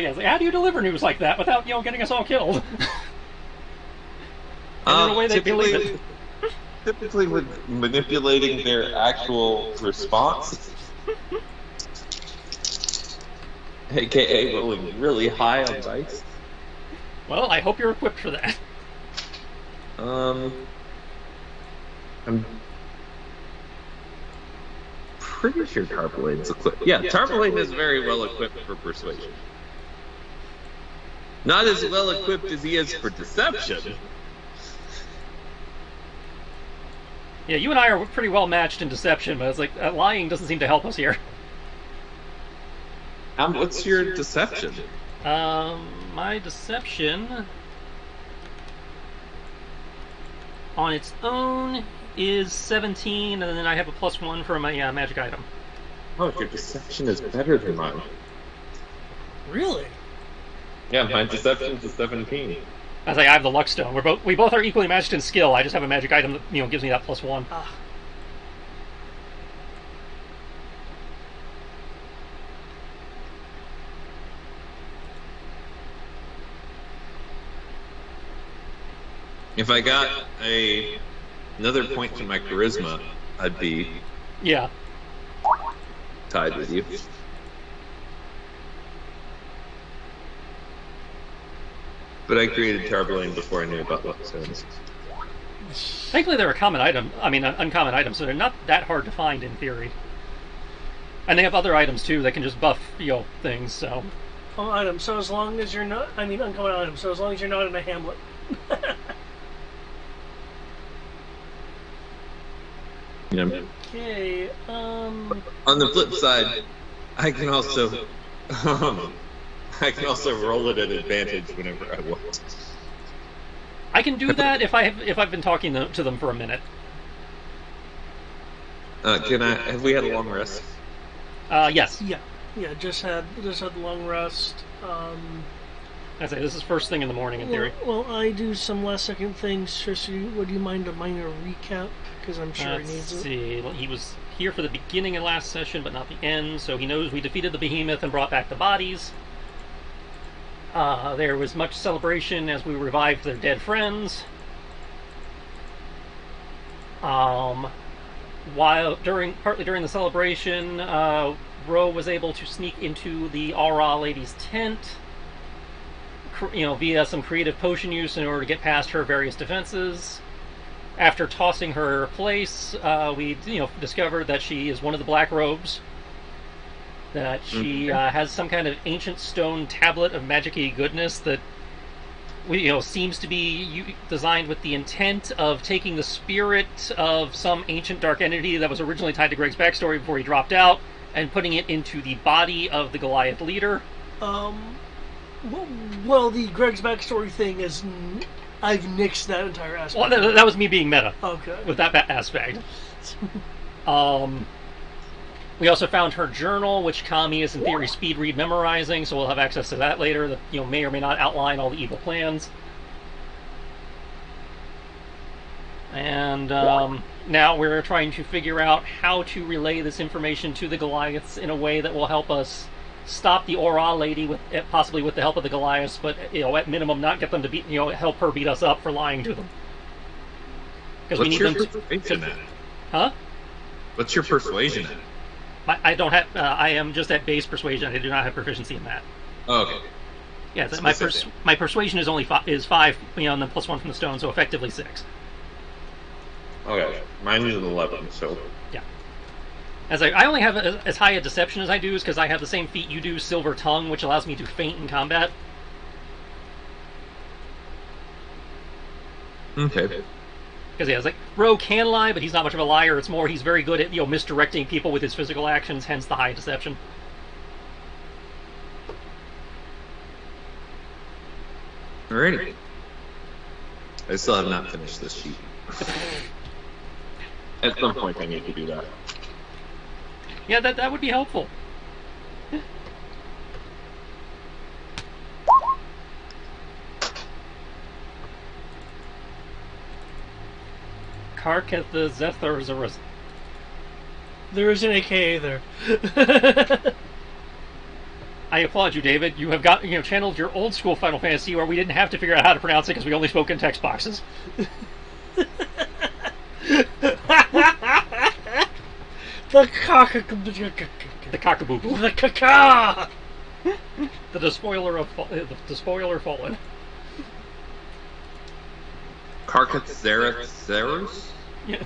yeah, it's like, how do you deliver news like that without, getting us all killed? And in a way they believe it. Typically with manipulating their actual response, aka rolling really high on dice. Well, I hope you're equipped for that. I'm pretty sure Tarblade's equipped. Yeah, Tarblade is very well equipped for persuasion. Not as well equipped as he is for deception. Yeah, you and I are pretty well matched in deception, but it's like lying doesn't seem to help us here. What's your deception? My deception on its own is 17, and then I have a +1 for my magic item. Oh, your deception is better than mine. Really? Yeah, my deception is 17. I was like, I have the luck stone. We both are equally matched in skill. I just have a magic item that gives me that +1. Ah. If I got another point to my charisma, I'd be tied with you. But I created Tarblane before I knew about luckstones. Thankfully, they're uncommon items, so they're not that hard to find in theory. And they have other items too that can just buff, things. So. Oh, items. So as long as you're not, uncommon items. So as long as you're not in a hamlet. Yeah. Okay. On the flip side, I can also roll it at advantage whenever I want. I can do that if I've been talking to them for a minute. Have we had a long rest? Yes. Yeah. Just had the long rest. I say this is first thing in the morning in theory. Well, I do some last second things. Tristan, would you mind a minor recap? Because I'm sure he needs it. Let's see. Well, he was here for the beginning of last session, but not the end. So he knows we defeated the behemoth and brought back the bodies. There was much celebration as we revived their dead friends. Partly during the celebration, Ro was able to sneak into the Aura lady's tent, via some creative potion use in order to get past her various defenses. After tossing her place, we discovered that she is one of the Black Robes. That she has some kind of ancient stone tablet of magic-y goodness that seems to be designed with the intent of taking the spirit of some ancient dark entity that was originally tied to Greg's backstory before he dropped out, and putting it into the body of the Goliath leader. Well, the Greg's backstory thing is... I've nixed that entire aspect. Well, that was me being meta. Okay. With that aspect. We also found her journal, which Kami is in theory speed read memorizing, so we'll have access to that later. That may or may not outline all the evil plans. And now we're trying to figure out how to relay this information to the Goliaths in a way that will help us stop the Aura lady possibly with the help of the Goliaths, but at minimum not get them to help her beat us up for lying to them. Because we need them to. Huh? What's your persuasion at? I don't have. I am just at base persuasion. I do not have proficiency in that. Oh, okay. Yeah, my persuasion is only 5, and then +1 from the stone, so effectively 6. Okay, mine is an 11, so. Yeah. As I only have as high a deception as I do, is because I have the same feat you do, Silver Tongue, which allows me to feint in combat. Okay. Because it's like Ro can lie, but he's not much of a liar. It's more he's very good at misdirecting people with his physical actions, hence the high deception. Alrighty. I still have not finished this sheet. At some point, I need to do that. Yeah, that would be helpful. Karketh the Zethar. There is an AKA there. I applaud you, David. You have got channeled your old school Final Fantasy where we didn't have to figure out how to pronounce it because we only spoke in text boxes. The cockaboo. The cockaboo. The caca. The despoiler of the spoiler fallen. Carcassarus? Yeah.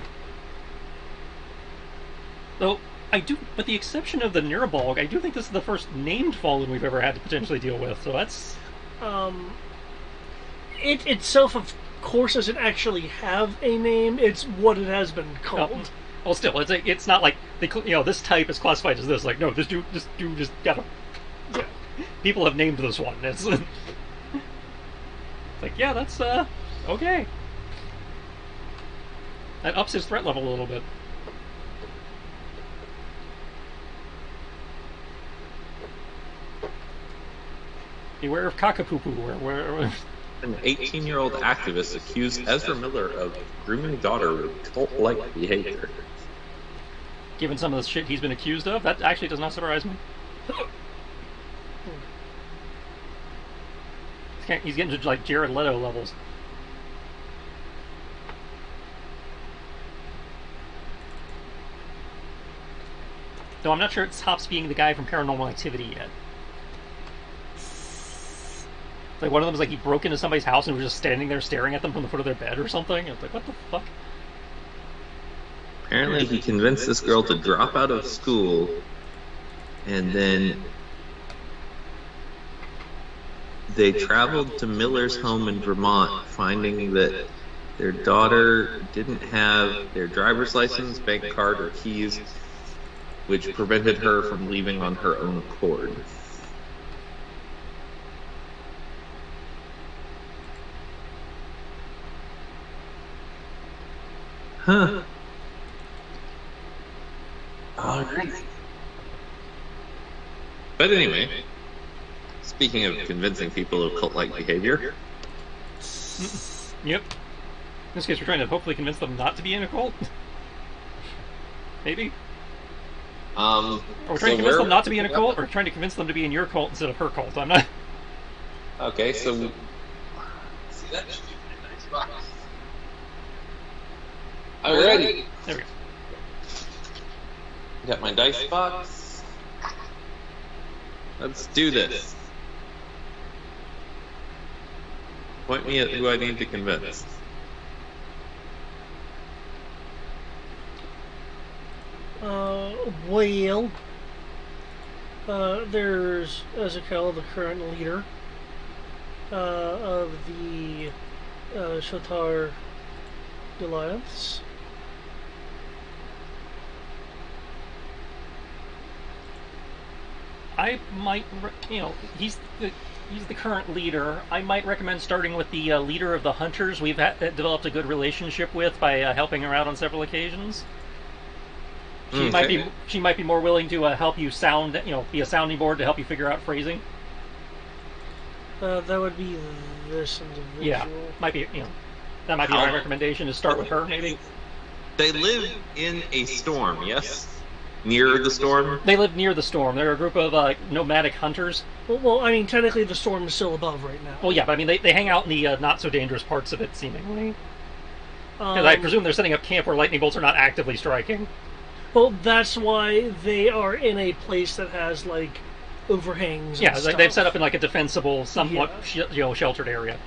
Though I do, with the exception of the Nirbalg, I do think this is the first named fallen we've ever had to potentially deal with. So that's It itself, of course, doesn't actually have a name. It's what it has been called. Well, still, it's not like this type is classified as this. Like, no, this dude just got a. Yeah. People have named this one. It's like, yeah, that's okay. That ups his threat level a little bit. Beware of cockapoo-poo. Where An 18-year-old activist accused Ezra Miller of grooming daughter with cult-like behavior. Given some of the shit he's been accused of, that actually does not surprise me. He's getting to like Jared Leto levels. Though I'm not sure it's Hops being the guy from Paranormal Activity yet. Like one of them was like he broke into somebody's house and was just standing there staring at them from the foot of their bed or something. It's like, what the fuck? Apparently he convinced this girl to drop out of school, and then they traveled to Miller's home in Vermont, finding that their daughter didn't have their driver's license, bank card, or keys, which prevented her from leaving on her own accord. Huh. Alright. But anyway, speaking of convincing people of cult-like behavior. Yep. In this case, we're trying to hopefully convince them not to be in a cult. Maybe. Or we're trying to convince them not to be in a cult, or trying to convince them to be in your cult instead of her cult. I'm not. Okay, so. See, that should be a nice box. Alrighty. There we go. Got my dice box. Let's do this. Point me at who I need to convince. Well, there's Ezekiel, the current leader of the Shatar Goliaths. I might, he's the current leader. I might recommend starting with the leader of the Hunters. We've developed a good relationship with by helping her out on several occasions. She might be more willing to help you sound, be a sounding board to help you figure out phrasing. That would be this individual. Yeah, might be. That might be my recommendation. Is start with her, maybe. They live in a storm, yes? Near the storm? They live near the storm. They're a group of nomadic hunters. Well, I mean, technically the storm is still above right now. Well, yeah, but I mean, they hang out in the not-so-dangerous parts of it, seemingly. Because I presume they're setting up camp where lightning bolts are not actively striking. Well, that's why they are in a place that has, like, overhangs and stuff. They've set up in, like, a defensible, somewhat sheltered area.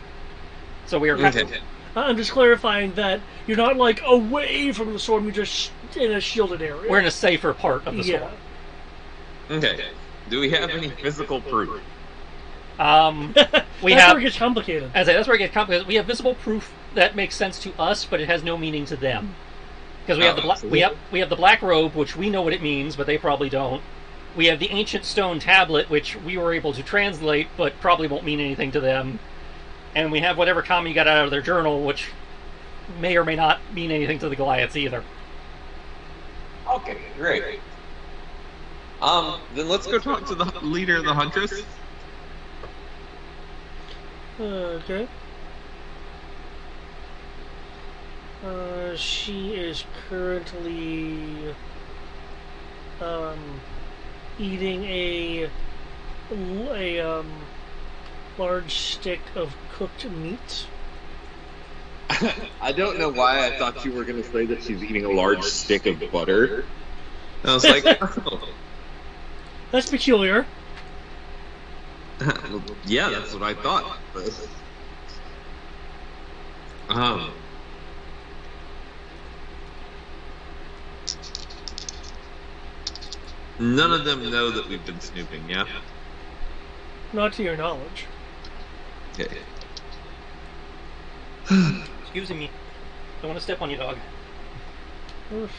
So we are... Okay. I'm just clarifying that you're not, like, away from the storm, you're just in a shielded area. We're in a safer part of the storm. Okay. Do we have any physical proof? We that's where it gets complicated. That's where it gets complicated. We have visible proof that makes sense to us, but it has no meaning to them. Because we have the black robe, which we know what it means, but they probably don't. We have the ancient stone tablet, which we were able to translate, but probably won't mean anything to them. And we have whatever common you got out of their journal, which may or may not mean anything to the Goliaths either. Okay, great. Then let's go talk to the leader of the Huntress. Okay. She is currently eating a a large stick of cooked meat. I don't know why I thought you were going to say that she's eating a large stick of butter. I was like, oh. That's peculiar. Well, yeah, that's what I thought. But, none of them know that we've been snooping, yeah? Not to your knowledge. Okay. Excuse me. Don't want to step on you, dog. Oof.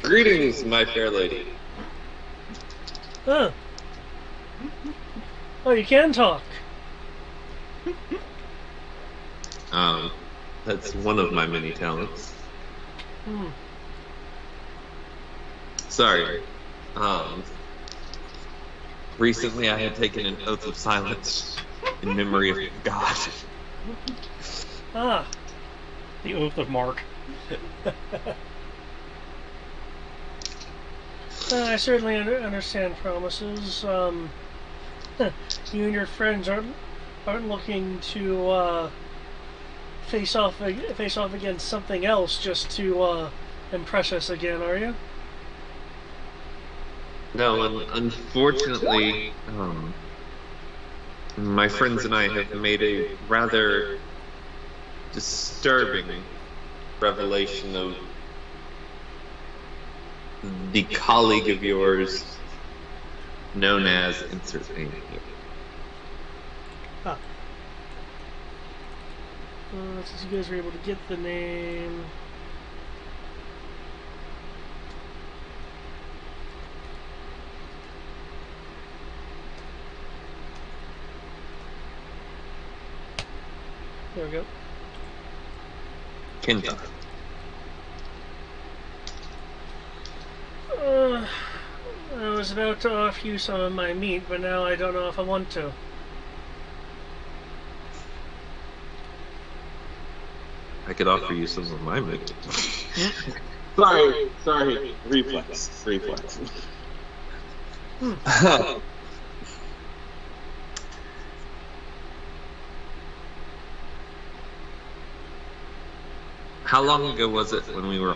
Greetings, my fair lady. Huh. Oh, you can talk. That's one of my many talents. Hmm. Sorry. Recently I had taken an oath of silence in memory of God. Ah. The Oath of Mark. I certainly understand promises. You and your friends aren't looking to face off against something else just to impress us again, are you? No, unfortunately, my friends and I have made a rather disturbing revelation of the colleague of yours known as insert name here. Ah. Since you guys were able to get the name. There we go. Kinta. I was about to offer you some of my meat, but now I don't know if I want to. I could offer you some of my meat. Sorry. Reflex. How long ago was it when we were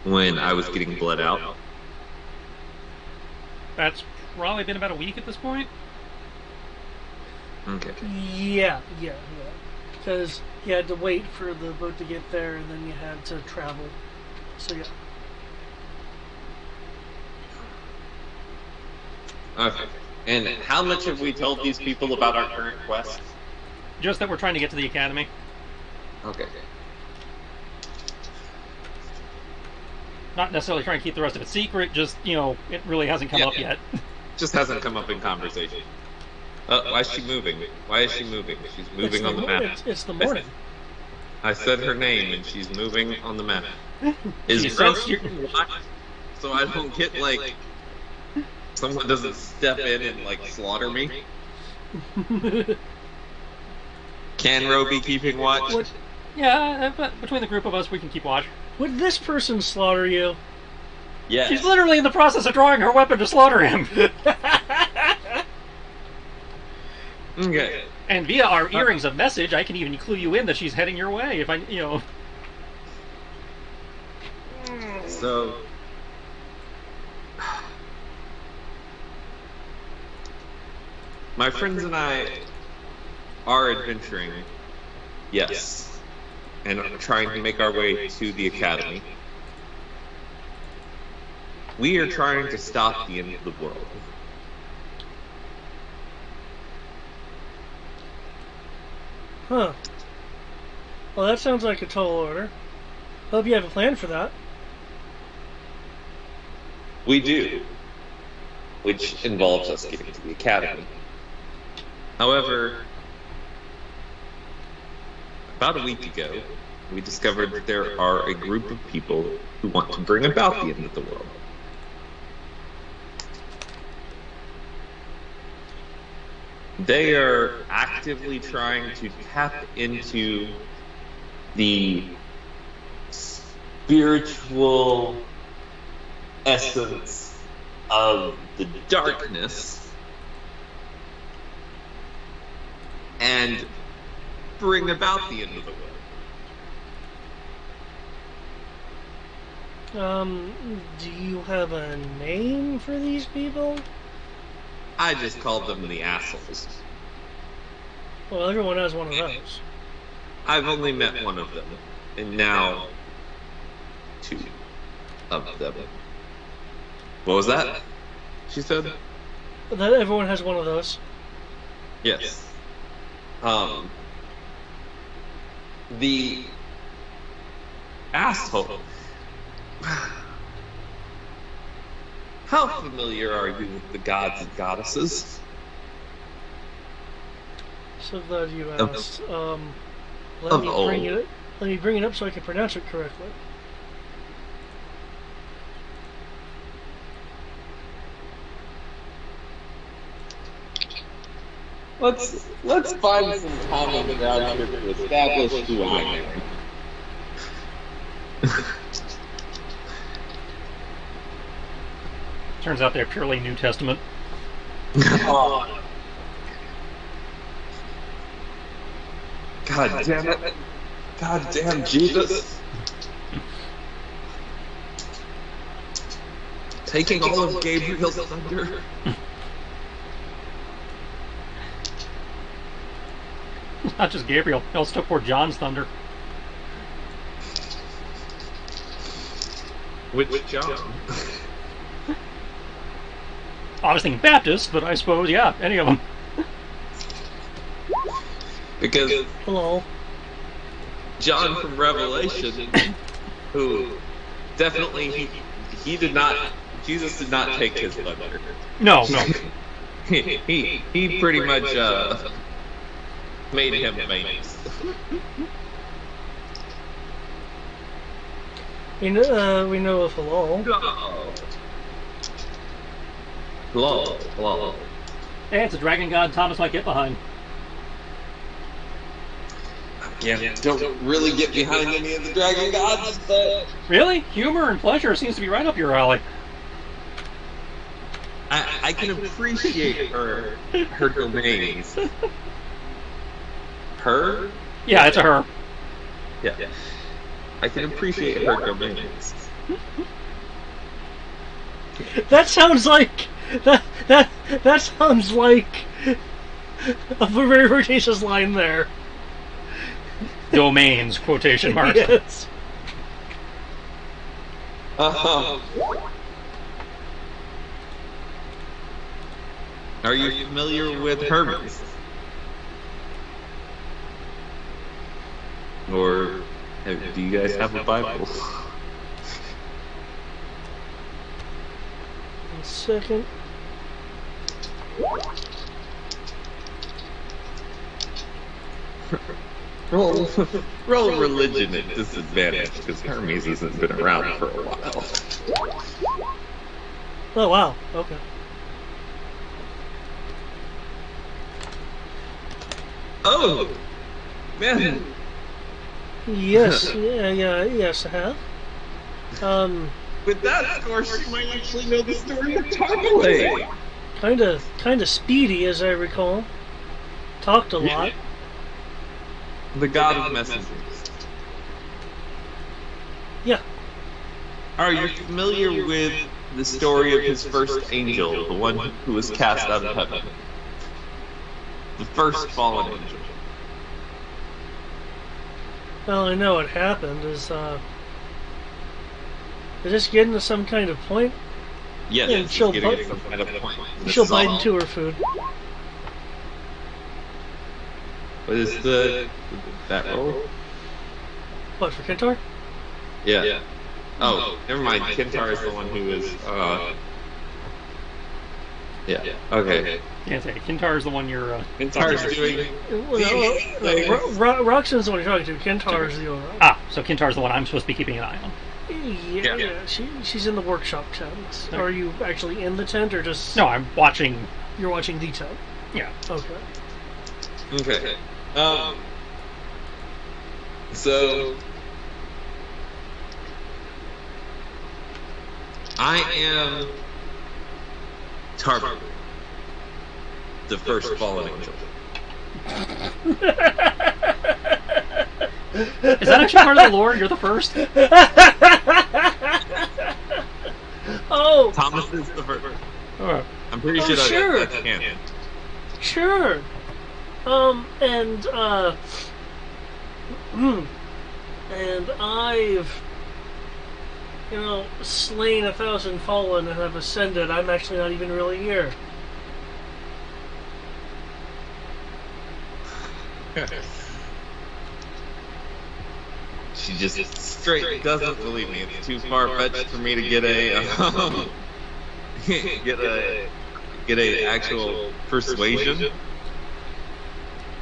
when I was getting bled out? That's probably been about a week at this point. Okay. Yeah. Because you had to wait for the boat to get there, and then you had to travel. So yeah. Okay. And how much have we told these people about our current quest? Just that we're trying to get to the academy. Okay. Not necessarily trying to keep the rest of it secret, just, it really hasn't come up yet. Just hasn't come up in conversation. Why is she moving? She's moving on the map. It's the morning. I said her name and she's moving on the map. She sensed your... So I don't get, someone doesn't step in and, slaughter me? Can Ro be keeping watch? What? Yeah, but between the group of us, we can keep watch. Would this person slaughter you? Yes. She's literally in the process of drawing her weapon to slaughter him. Okay. And via our earrings of message, I can even clue you in that she's heading your way. If So, my friends and I are adventuring, yes, and trying to make our way to the academy. We are trying to stop the end of the world. Huh. Well, that sounds like a tall order. Hope you have a plan for that. We do, which involves us getting to the academy. However, about a week ago, we discovered that there are a group of people who want to bring about the end of the world. They are actively trying to tap into the spiritual essence of the darkness and bring about the end of the world. Do you have a name for these people? I just called them the assholes. Well, everyone has one of those. I've only met one of them, and now 2 of them. What was that? She said? That everyone has one of those. Yes. The asshole. How familiar are you with the gods and goddesses? So glad you Of- asked. of Let me old. bring it up so I can pronounce it correctly. Let's find some common ground here to establish who I am. Turns out they're purely New Testament. Oh. God damn it. God damn Jesus. Taking all of Gabriel's thunder. Not just Gabriel. He also took poor John's thunder. Which John? I was thinking Baptist, but I suppose, yeah, any of them. Because Hello. John from Revelation, who definitely he did not, Jesus did not take his thunder. No. He pretty much made him famous. We know of hello. Hello. Hey, it's a dragon god Thomas might get behind. Again, don't really get behind any of the dragon gods, but Really? Humor and pleasure seems to be right up your alley. I can appreciate her domains. Her? Yeah, it's a her. Yeah. I can appreciate her domains. That sounds like that sounds like a very flirtatious line there. Domains, quotation marks. Yes. Are you familiar with Hermes? Or do you guys have a Bible? 1 second. Roll religion at disadvantage because Hermes hasn't been around for a while. Oh wow. Okay. Oh, man. Yes. Yes, I have. With that score, she might actually know the story of Tarmalay. Kinda speedy, as I recall. Talked a lot. The god of messengers. Yeah. Are you familiar with the story of his first angel, the one who was cast out of heaven? The first fallen angel. Well, I know what happened. Is this getting to some kind of point? Yes, Yeah, it's she'll getting bite- at some kind of point. This She'll is bite all- into her food. What is that roll? What, for Kentar? Yeah. Oh, never mind. Kentar is the one who is. Yeah. Okay. Can't say. Kintar is the one you're. Kentar is doing. Roxanne's the one you're talking to. Kentar is the owner. So Kintar's the one I'm supposed to be keeping an eye on. Yeah. She's in the workshop tent. Are you actually in the tent, or just... No, I'm watching. You're watching the tent. Yeah. Okay. Okay. So I am Tarver, the first fallen angel. Is that actually part of the lore? You're the first? Oh, Thomas is the first. Oh. I'm pretty Oh, sure sure. that's canon. sure. And and I've, slain 1,000 fallen and have ascended. I'm actually not even really here. She just straight doesn't believe me. It's too far fetched for me to get a get a actual persuasion.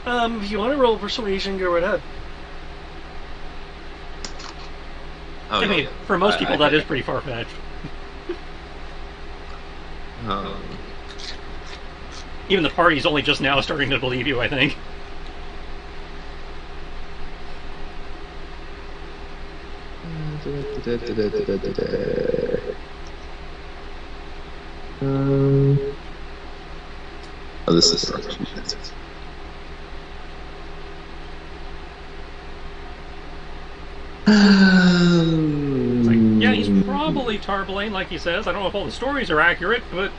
If you want to roll persuasion, go right ahead. Oh, I mean, yeah. for most people, that is pretty far-fetched. Even the party's only just now starting to believe you, I think. Oh, this is It's like, yeah, he's probably Tarblaine, like he says. I don't know if all the stories are accurate, but...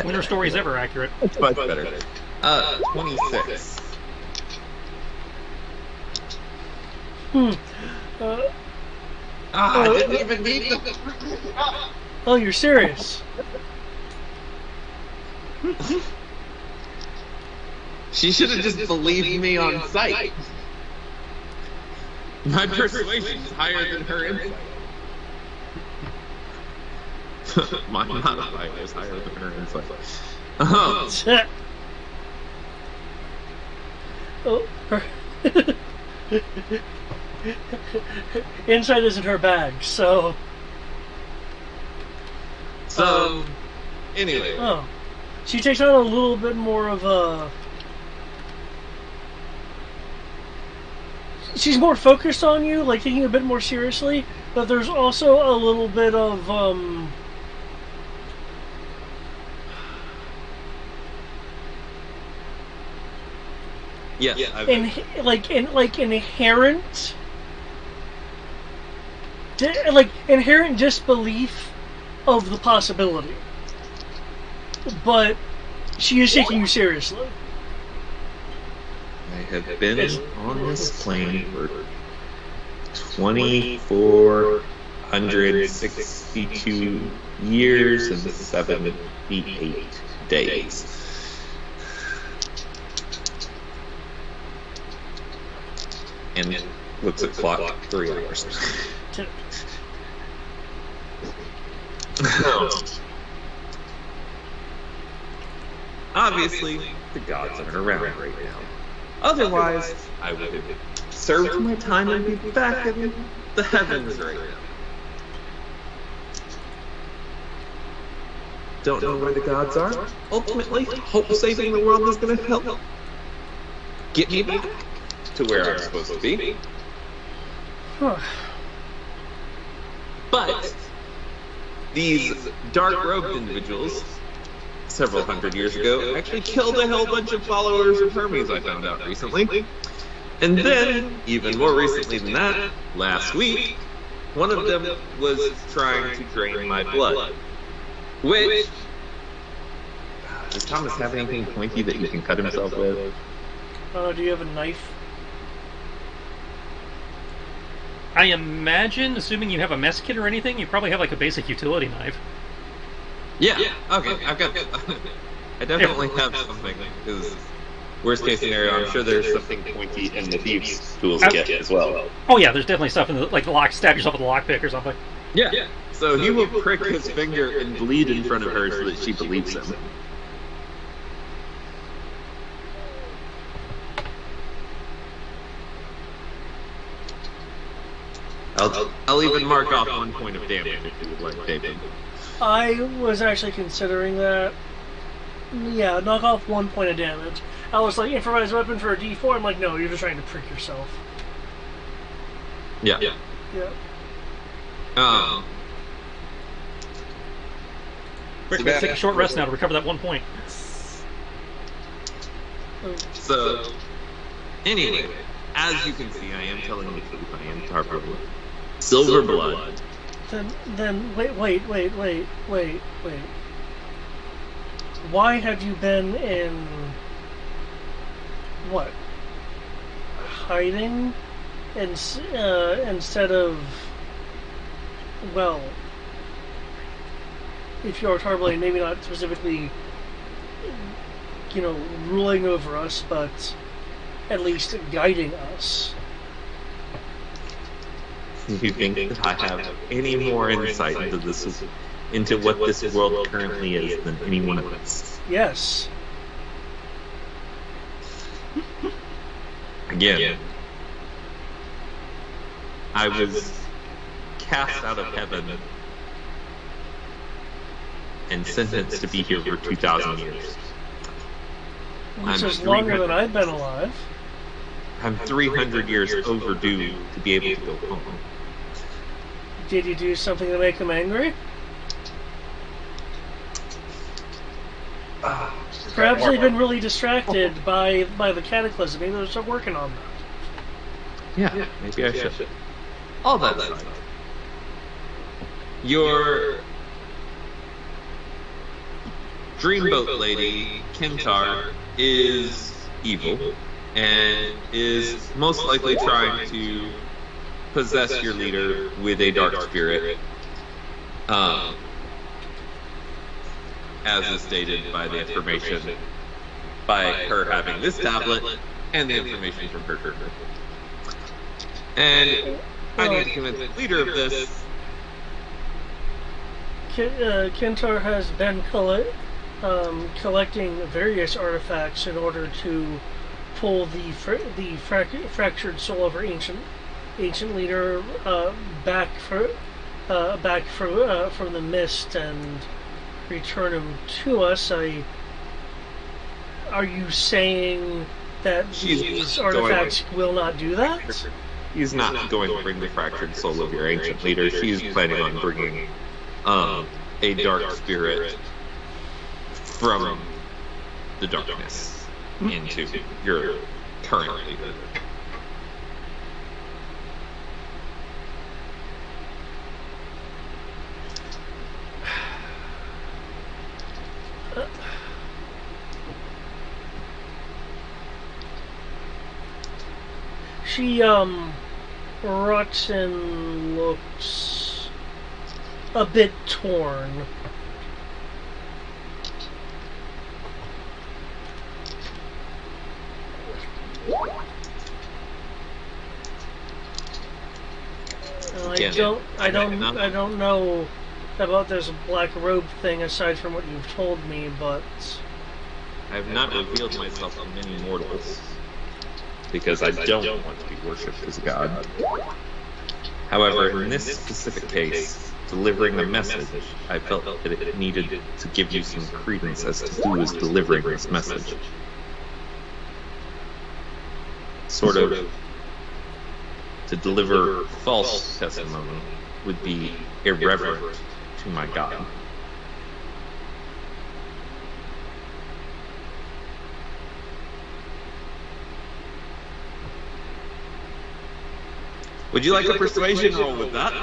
When are stories ever accurate? It's much better. 26. I didn't even need the... Oh, you're serious? She should have just believed me on sight. My persuasion is higher than her insight. My modifier is higher than her insight. Oh, her insight isn't her bag, so. So, anyway. Oh, she takes on a little bit more of a. She's more focused on you, like taking it a bit more seriously, but there's also a little bit of Yes, inherent, inherent disbelief of the possibility. But she is taking you seriously. I have been on this plane for 2,462 years and 78 days. And looks at clock, 3 hours. Obviously, the gods aren't around right now. Otherwise, I would have served my time and be back in the heavens right now. Don't know where the gods are. Ultimately, hope saving the world is going to help get me back to where I'm supposed to be. But these dark-robed individuals, several hundred years ago, actually killed a whole bunch of followers of Hermes, I found out recently. And then, even more recently than that, last week, one of them was trying to drain my blood. Which... Does Thomas have anything pointy that he can cut himself with? Do you have a knife? I imagine, assuming you have a mess kit or anything, you probably have like a basic utility knife. Yeah, okay, I've got... I definitely have something, because worst case scenario, I'm sure there's something pointy in the thieves' tools kit as well. Oh yeah, there's definitely stuff in the, like the lock, stab yourself with a lockpick or something. Yeah, so he will prick his finger and bleed in front of her so that she believes him. I'll even mark off 1 point of damage if you would like, David. I was actually considering that. Yeah, knock off 1 point of damage. I was like, improvised weapon for a D4. I'm like, no, you're just trying to prick yourself. Yeah. Yeah. Quick, we have to take a short rest now to recover that 1 point. So, anyway, as you can see, I am telling the truth. I am Tarpon. Silver blood. Then wait. Why have you been in what? Hiding, instead of, well, if you're Tarblade, maybe not specifically, ruling over us, but at least guiding us. Do you think that I have any more insight into what this world currently is than anyone else? Yes. Again, I was cast out of heaven and sentenced to be here for 2,000 years. Which is longer than I've been alive. I'm 300 years overdue to be able to go home. Did you do something to make him angry? Perhaps they've been really distracted by the cataclysm. Maybe they're still working on that. Yeah, maybe I should. All that aside, your dreamboat lady, Kintar, is evil and is most likely trying to possess your leader with a dark spirit, as is stated by the information, by her having this tablet and the information from her. And I need to convince the leader of this. Kintar has been collecting various artifacts in order to pull the fractured soul of our ancient leader back from the mist and return him to us. Are you saying that these artifacts will not do that? He's not going to bring the fractured soul of your ancient leader. She's planning on bringing a dark spirit from the darkness into your current leader. She, Roxanne looks a bit torn. I don't know about this black robe thing aside from what you've told me, but I have not revealed myself to many mortals because I don't want to be worshipped as a god. However, in this specific case, delivering a message, I felt that it needed to give you some credence as to who is delivering this message. Sort of, to deliver false testimony would be irreverent to my God. Would you like a persuasion roll with that?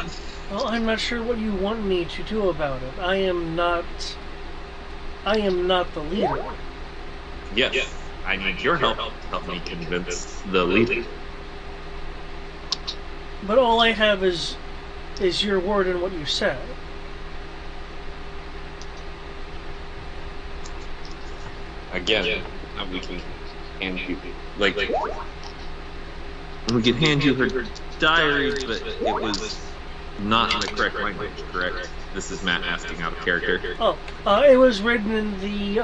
Well, I'm not sure what you want me to do about it. I am not the leader. Yes, I need your help to help me convince the leader. But all I have is your word and what you said. Again, we can hand you, we can hand you her diary, but it was not in the correct language, correct? This is Matt asking out of character. Oh, it was written in the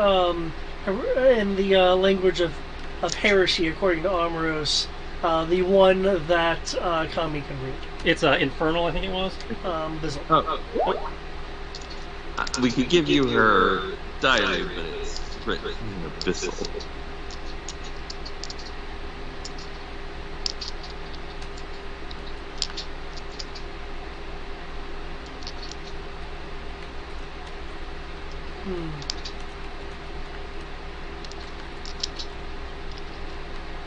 language of heresy, according to Amaros, the one that Kami can read. It's Infernal, I think it was. We could give you her diary, but it's written in Abyssal. Hmm.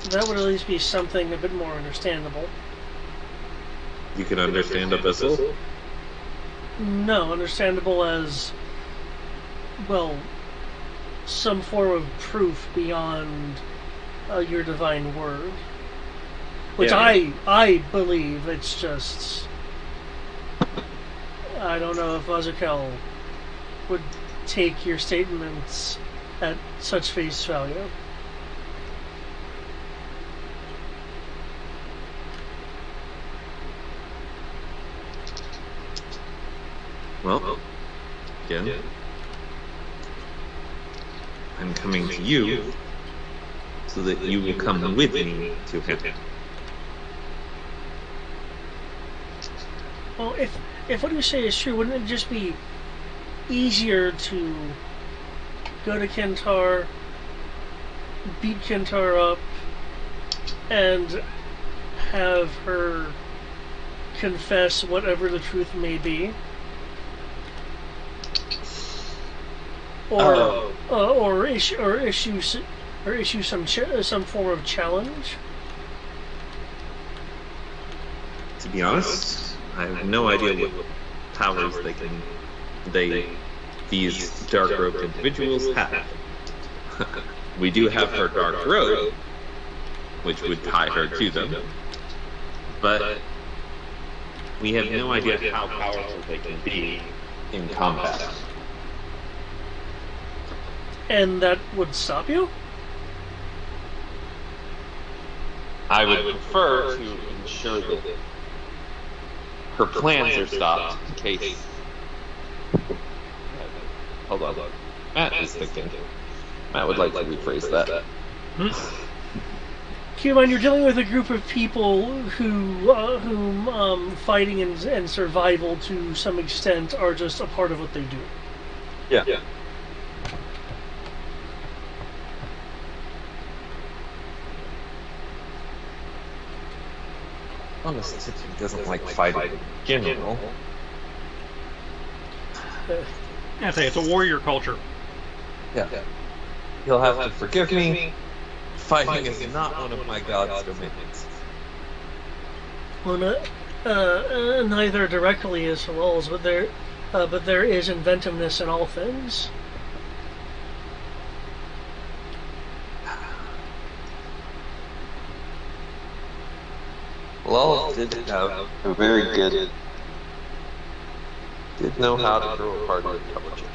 That would at least be something a bit more understandable. You can understand Abyssal? No, understandable as, well, some form of proof beyond your divine word. Which Yeah. I believe it's just... I don't know if Azakel would take your statements at such face value. Well, again, I'm coming to you so that you will come with me to him. Well, if what you say is true, wouldn't it just be easier to go to Kentar, beat Kentar up, and have her confess whatever the truth may be? Or issue some form of challenge? To be honest, I have no idea what powers these dark-robed individuals have. We do have her dark robe, which would tie her to them, but we have no idea how powerful they can be in combat. And that would stop you? I would prefer to ensure that her plans are stopped in case... Hold on. Matt is thinking. Matt would like to rephrase that. Keep in mind, you're dealing with a group of people whom fighting and survival to some extent are just a part of what they do. Yeah. Honestly, he doesn't like fighting in general. I say it's a warrior culture. Yeah. You'll have to forgive me. Fighting is not one of my god's dominions. Well, neither directly as well, but there is inventiveness in all things. Lol did have a very good... Did know how to throw a party with trouble chick.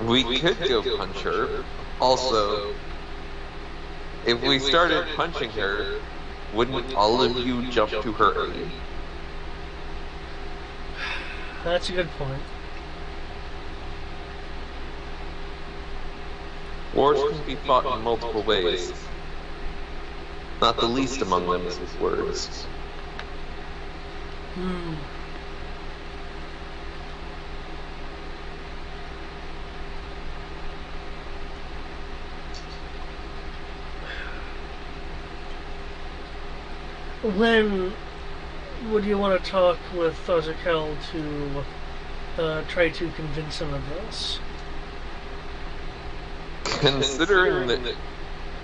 We could go punch her. Also, if we started punching her, wouldn't all of you jump to her aid? That's a good point. Wars can be fought in multiple ways. Not the least among them is with words. When would you want to talk with Azakel to try to convince him of this? Considering that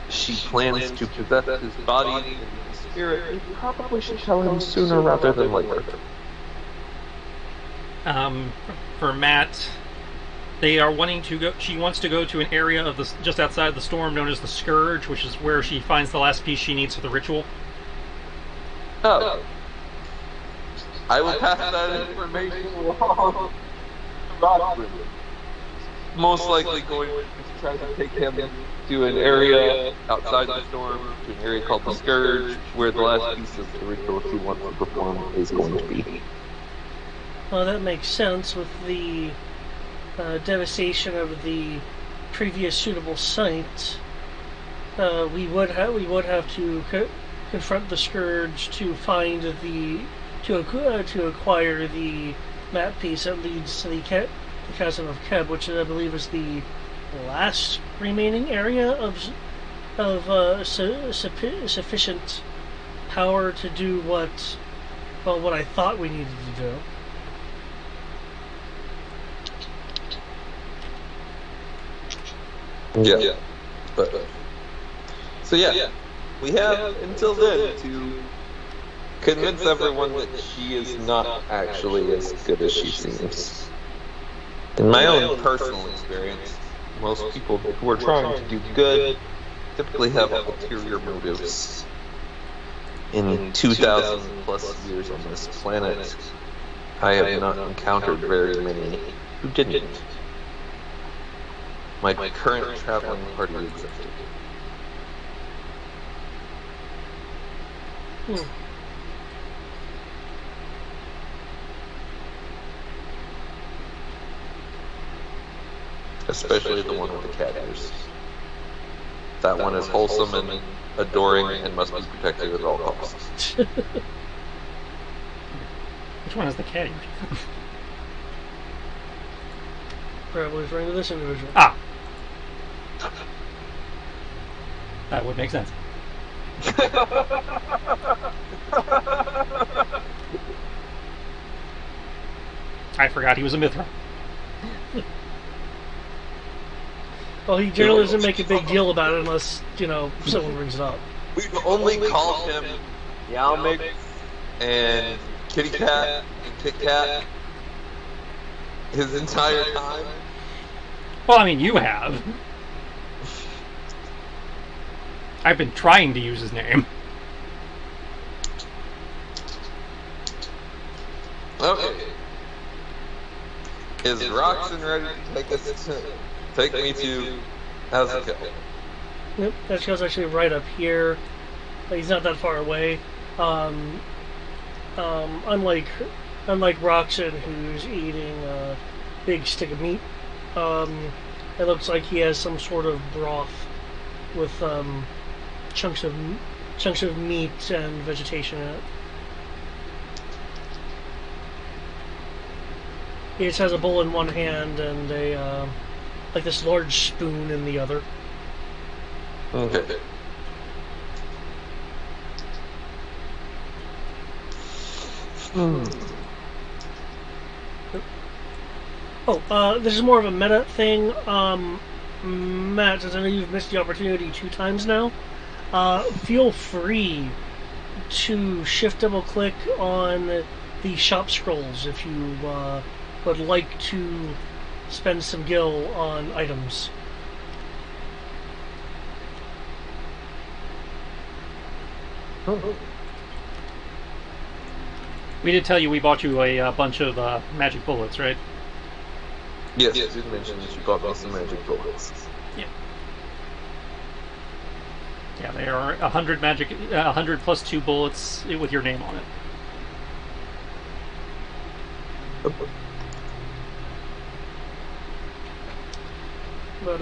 she plans to possess his body and his spirit, we probably should tell him sooner rather than later. For Matt, they are wanting to go. She wants to go to an area of just outside the storm known as the Scourge, which is where she finds the last piece she needs for the ritual. Oh. I will pass that information along to Roderick. Most likely going to try to take him to an area outside the storm, to an area called the Scourge, where the last piece of the ritual she wants to perform is going to be. Well, that makes sense with the devastation of the previous suitable site. We would have to confront the Scourge to find to acquire the map piece that leads to the Chasm of Keb, which I believe is the last remaining area of sufficient power to do what I thought we needed to do. Yeah. But so yeah, we have until then to convince everyone that she is not actually as good as she seems. In my own personal experience, most people who are trying to do good typically have ulterior motives. In 2,000 plus years on this planet, I have not encountered very many who didn't. My current traveling party excepted. Especially the one with the cat ears. That one is wholesome and adoring and must be protected at all costs. Which one has the cat ears? Probably referring to this individual. Ah! That would make sense. I forgot he was a Mithra. Well, he generally doesn't make a big deal about it unless, someone brings it up. We've only called him Yalmik and Kitty Cat and Kit Kat his entire time. Well, I mean, you have. I've been trying to use his name. Okay. Is Roxanne ready to take me to Azrael? Yep, that show's actually right up here. He's not that far away. Unlike Roxanne, who's eating a big stick of meat, it looks like he has some sort of broth with chunks of meat and vegetation in it. He just has a bowl in one hand and a like this large spoon in the other. Okay. Oh, this is more of a meta thing. Matt, since I know you've missed the opportunity 2 times now, feel free to shift double click on the shop scrolls if you would like to spend some gil on items. We did tell you we bought you a bunch of magic bullets, right? Yes, you did mention that you bought me some magic bullets. Yeah. Yeah, they are 100 magic, 100 plus 2 bullets with your name on it. But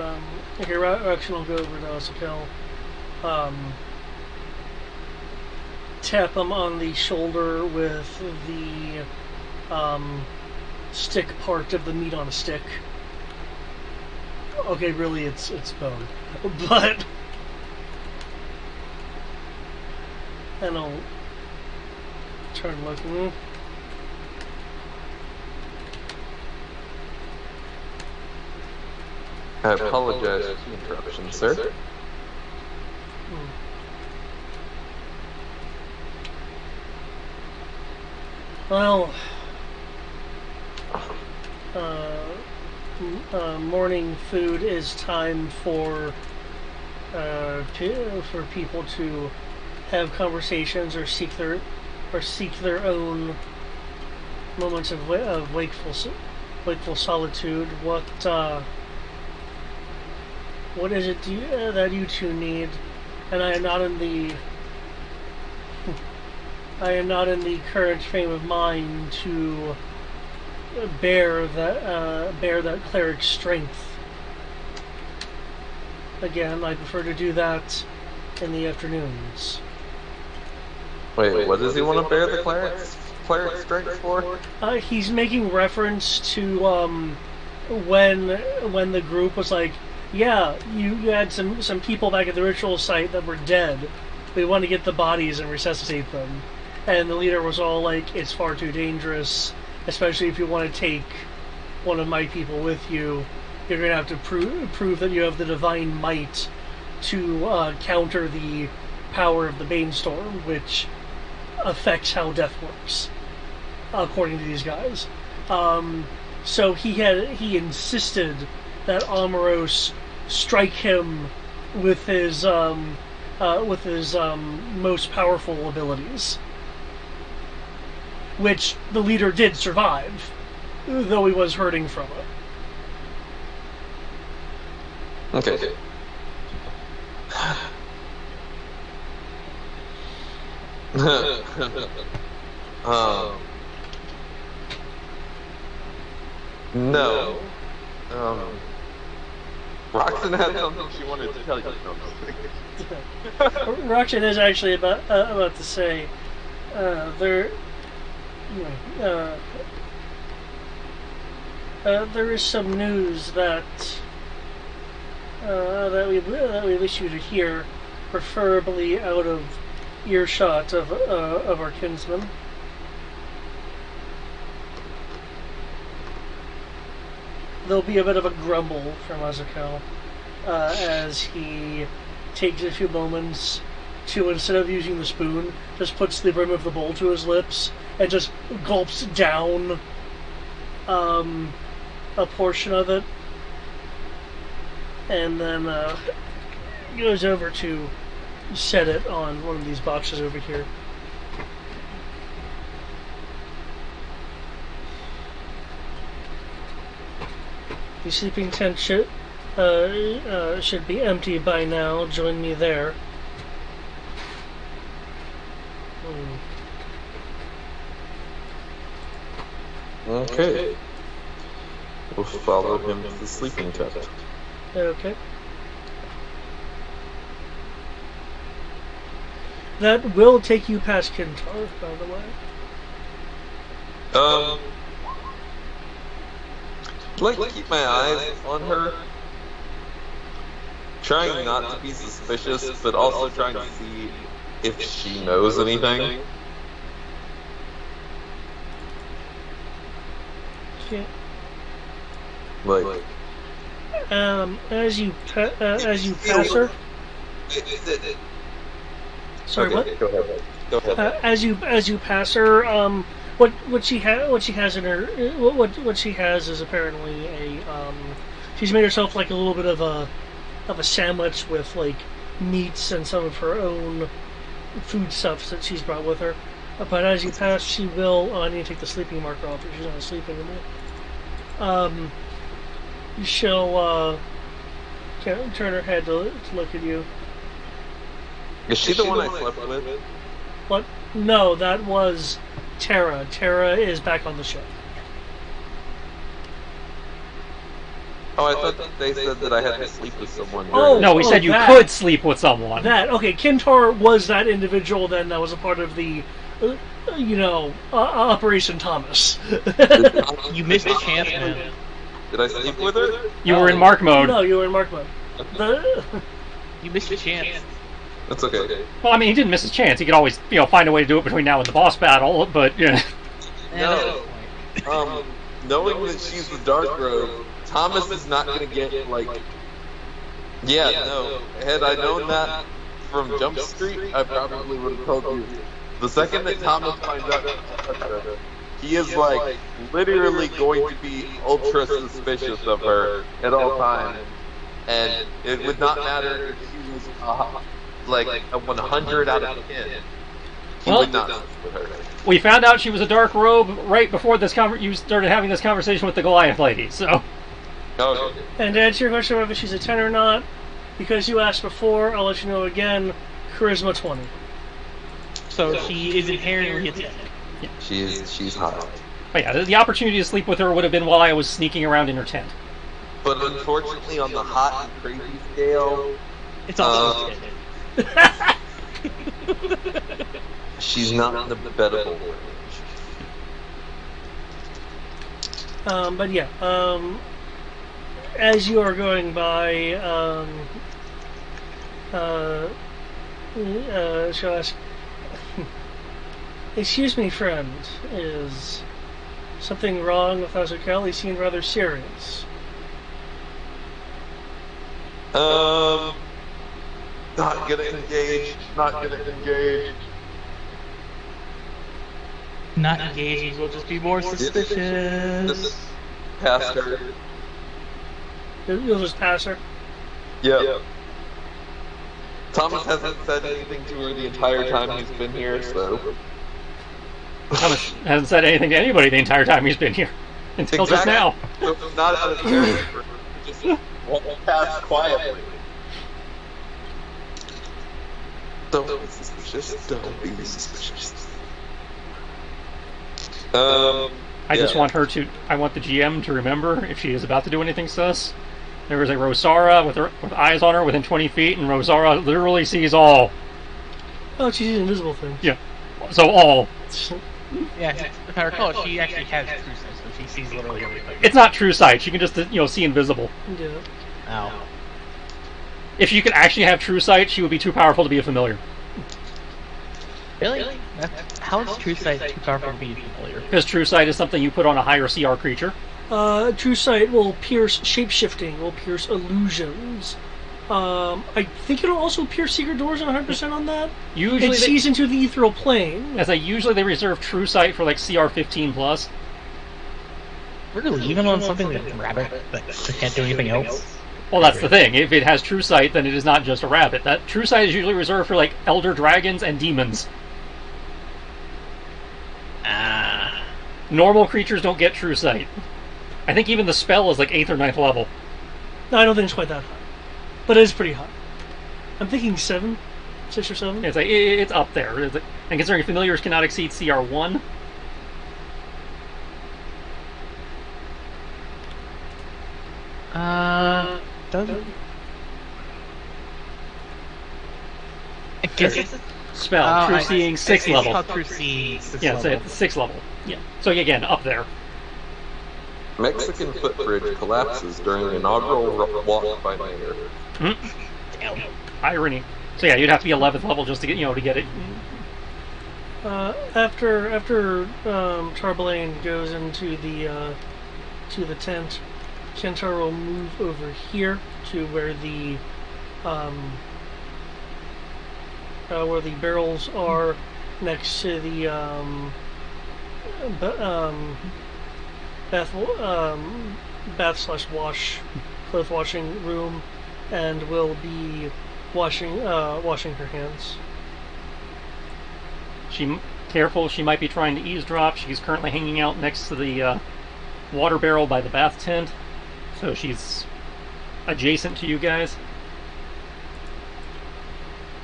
okay, Roxanne will go over to Asakel, tap him on the shoulder with the stick part of the meat on a stick. Okay, really, it's bone, but and I'll turn looking. I apologize for the interruption, sir. Well, morning food is time for people to have conversations or seek their own moments of wakeful solitude. What is it that you two need? And I am not in the current frame of mind to bear that cleric's strength. Again, I prefer to do that in the afternoons. Wait, what does he want to bear the cleric's strength for? He's making reference to when the group was like, yeah, you had some people back at the ritual site that were dead. We want to get the bodies and resuscitate them. And the leader was all like, it's far too dangerous, especially if you want to take one of my people with you. You're going to have to prove that you have the divine might to counter the power of the Banestorm, which affects how death works, according to these guys. So he insisted that Amoros strike him with his most powerful abilities, which the leader did survive, though he was hurting from it. Okay. No. Roxanne had something she wanted to tell you. Roxanne is actually about to say there is some news that we wish you to hear, preferably out of earshot of our kinsman. There'll be a bit of a grumble from Azuko as he takes a few moments to, instead of using the spoon, just puts the brim of the bowl to his lips and just gulps down a portion of it, and then goes over to set it on one of these boxes over here. The sleeping tent should be empty by now. Join me there. Okay. We'll follow him to the sleeping tent. Okay. That will take you past Kintar, by the way. I'd like to keep my eyes on her. Trying not to be suspicious, but also trying to see if she knows anything. Okay. Like, as you pass her. Sorry, okay, what? Go ahead. As you pass her, what she has in her what she has is apparently she's made herself like a little bit of a sandwich with like meats and some of her own foodstuffs that she's brought with her. But as you pass, she will. I need to take the sleeping marker off, but she's not asleep anymore. She'll turn her head to look at you. Is she the one I slept with? What? No, that was Tara. Tara is back on the ship. Oh, I thought that they said that I had to sleep with someone. No, we said you could sleep with someone. Okay, Kintar was that individual then that was a part of the, Operation Thomas. You missed a chance, man. Did I sleep with her? You were in Mark mode. No, you were in Mark mode. You missed a chance. That's okay. Well, I mean, he didn't miss his chance. He could always, find a way to do it between now and the boss battle, but, yeah. No. Knowing that she's the Dark Robe, Thomas is not going to get, like... Yeah, no. Had I known that from Jump Street, I probably would have told you. The second that Thomas finds out, he is, like, literally going to be ultra suspicious of her at all times. And it would not matter if she was... like a 100 out of 10. He would not mess with her. We found out she was a dark robe right before this you started having this conversation with the Goliath lady, so... Okay. And to answer your question whether she's a 10 or not, because you asked before, I'll let you know again, Charisma 20. So she is inherently a 10. Yeah. She's hot. But yeah, the opportunity to sleep with her would have been while I was sneaking around in her tent. But unfortunately, on the hot and crazy scale... It's also she's not in the bettable range. But yeah, as you are going by, she'll ask, "Excuse me, friend, is something wrong with Azukel? He seemed rather serious." Not getting engaged. Not getting engaged. Not engaged, we'll just be more suspicious. Just pass her. You'll just pass her. Yep. Thomas hasn't said anything to her the entire time he's been here, so. Thomas hasn't said anything to anybody the entire time he's been here. Until just now. So it's not out of character. Just walk past quietly. Don't be suspicious. Don't be suspicious. I just want her to. I want the GM to remember if she is about to do anything sus. There is a Rosara with eyes on her within 20 feet, and Rosara literally sees all. Oh, she's an invisible thing. Yeah. So all. Yeah, if I recall, she actually has true sight, so she sees literally everything. It's not true sight. She can just see invisible. Yeah. Ow. If she could actually have true sight, she would be too powerful to be a familiar. Really? How is true sight too powerful to be familiar? Because true sight is something you put on a higher CR creature. True sight will pierce shapeshifting, will pierce illusions. I think it'll also pierce secret doors. I'm 100% on that. Usually, it sees into the ethereal plane. As usually they reserve true sight for like CR 15 plus. Really, even on something like a rabbit that can't do anything else. Well, that's the thing. If it has true sight, then it is not just a rabbit. That true sight is usually reserved for like elder dragons and demons. Normal creatures don't get true sight. I think even the spell is like 8th or 9th level. No, I don't think it's quite that high, but it is pretty high. I'm thinking 6 or 7. It's like it's up there. And considering familiars cannot exceed CR 1. Doesn't. I guess it's Spell, true seeing, 6th level. It's called true seeing, 6th Yeah, level. it's 6th level. Yeah. So again, up there. Mexican footbridge collapses during inaugural walk by mayor. Damn. Irony. So yeah, you'd have to be 11th level just to get to get it. After Charbelaine goes into the tent, Centaur will move over here to where the barrels are next to the bath / wash clothes washing room, and will be washing her hands. Careful, she might be trying to eavesdrop. She's currently hanging out next to the water barrel by the bath tent, so she's adjacent to you guys.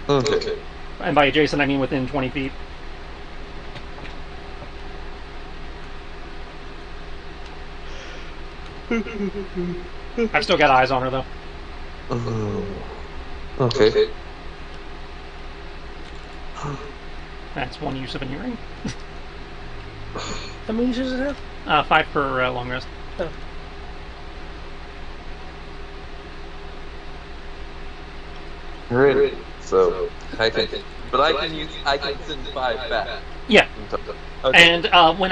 Okay. And by adjacent, I mean within 20 feet. I've still got eyes on her, though. Okay. That's one use of an earring. How many uses does it have? 5 per long rest. Oh. Ready. So I can send 5 back. Yeah. Okay. And when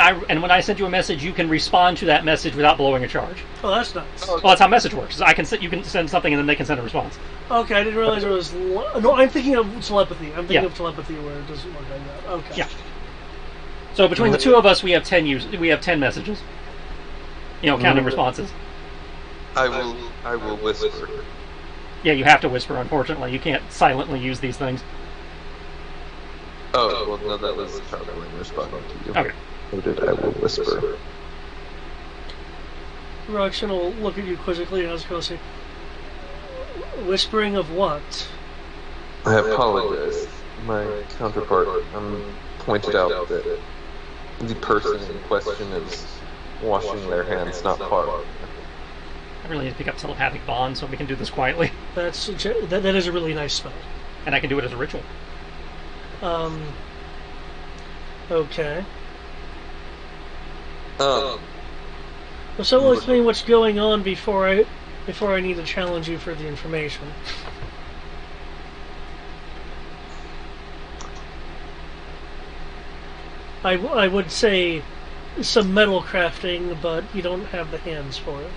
I send you a message, you can respond to that message without blowing a charge. Oh, that's nice. Okay. Well, that's how message works. You can send something, and then they can send a response. Okay, I didn't realize it was. No, I'm thinking of telepathy. I'm thinking Yeah. of telepathy where it doesn't work like that. Okay. Yeah. So between the two of us, we have 10 messages. Counting responses. I will whisper. Yeah, you have to whisper. Unfortunately, you can't silently use these things. Oh, well, no, that was Charbelaine responding to you. Okay. Noted, I will whisper. Roxanne will look at you quizzically and I was going to say, whispering of what? I apologize. My counterpart pointed out that the person in question is washing their hands not far. I really need to pick up telepathic bond so we can do this quietly, That is a really nice spell. and I can do it as a ritual. Okay. Um, Well, so we'll explain what's going on before before I need to challenge you for the information. I would say some metal crafting, but you don't have the hands for it.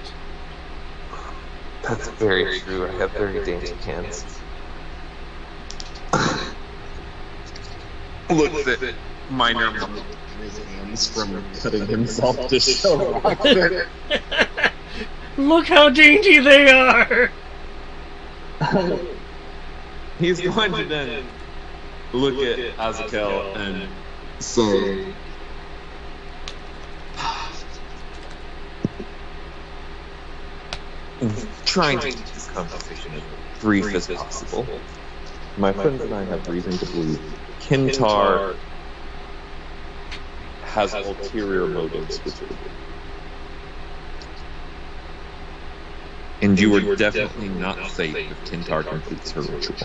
That's very true. I have very dainty hands. Looks at minor muscle in his hands from cutting himself to show Roxanne. Look how dainty they are! He's going to then look at Azakel and say, trying to keep this conversation as brief as possible. My friends and I have reason to believe Kintar has ulterior motives with you. And you are definitely not safe if Kintar completes her ritual.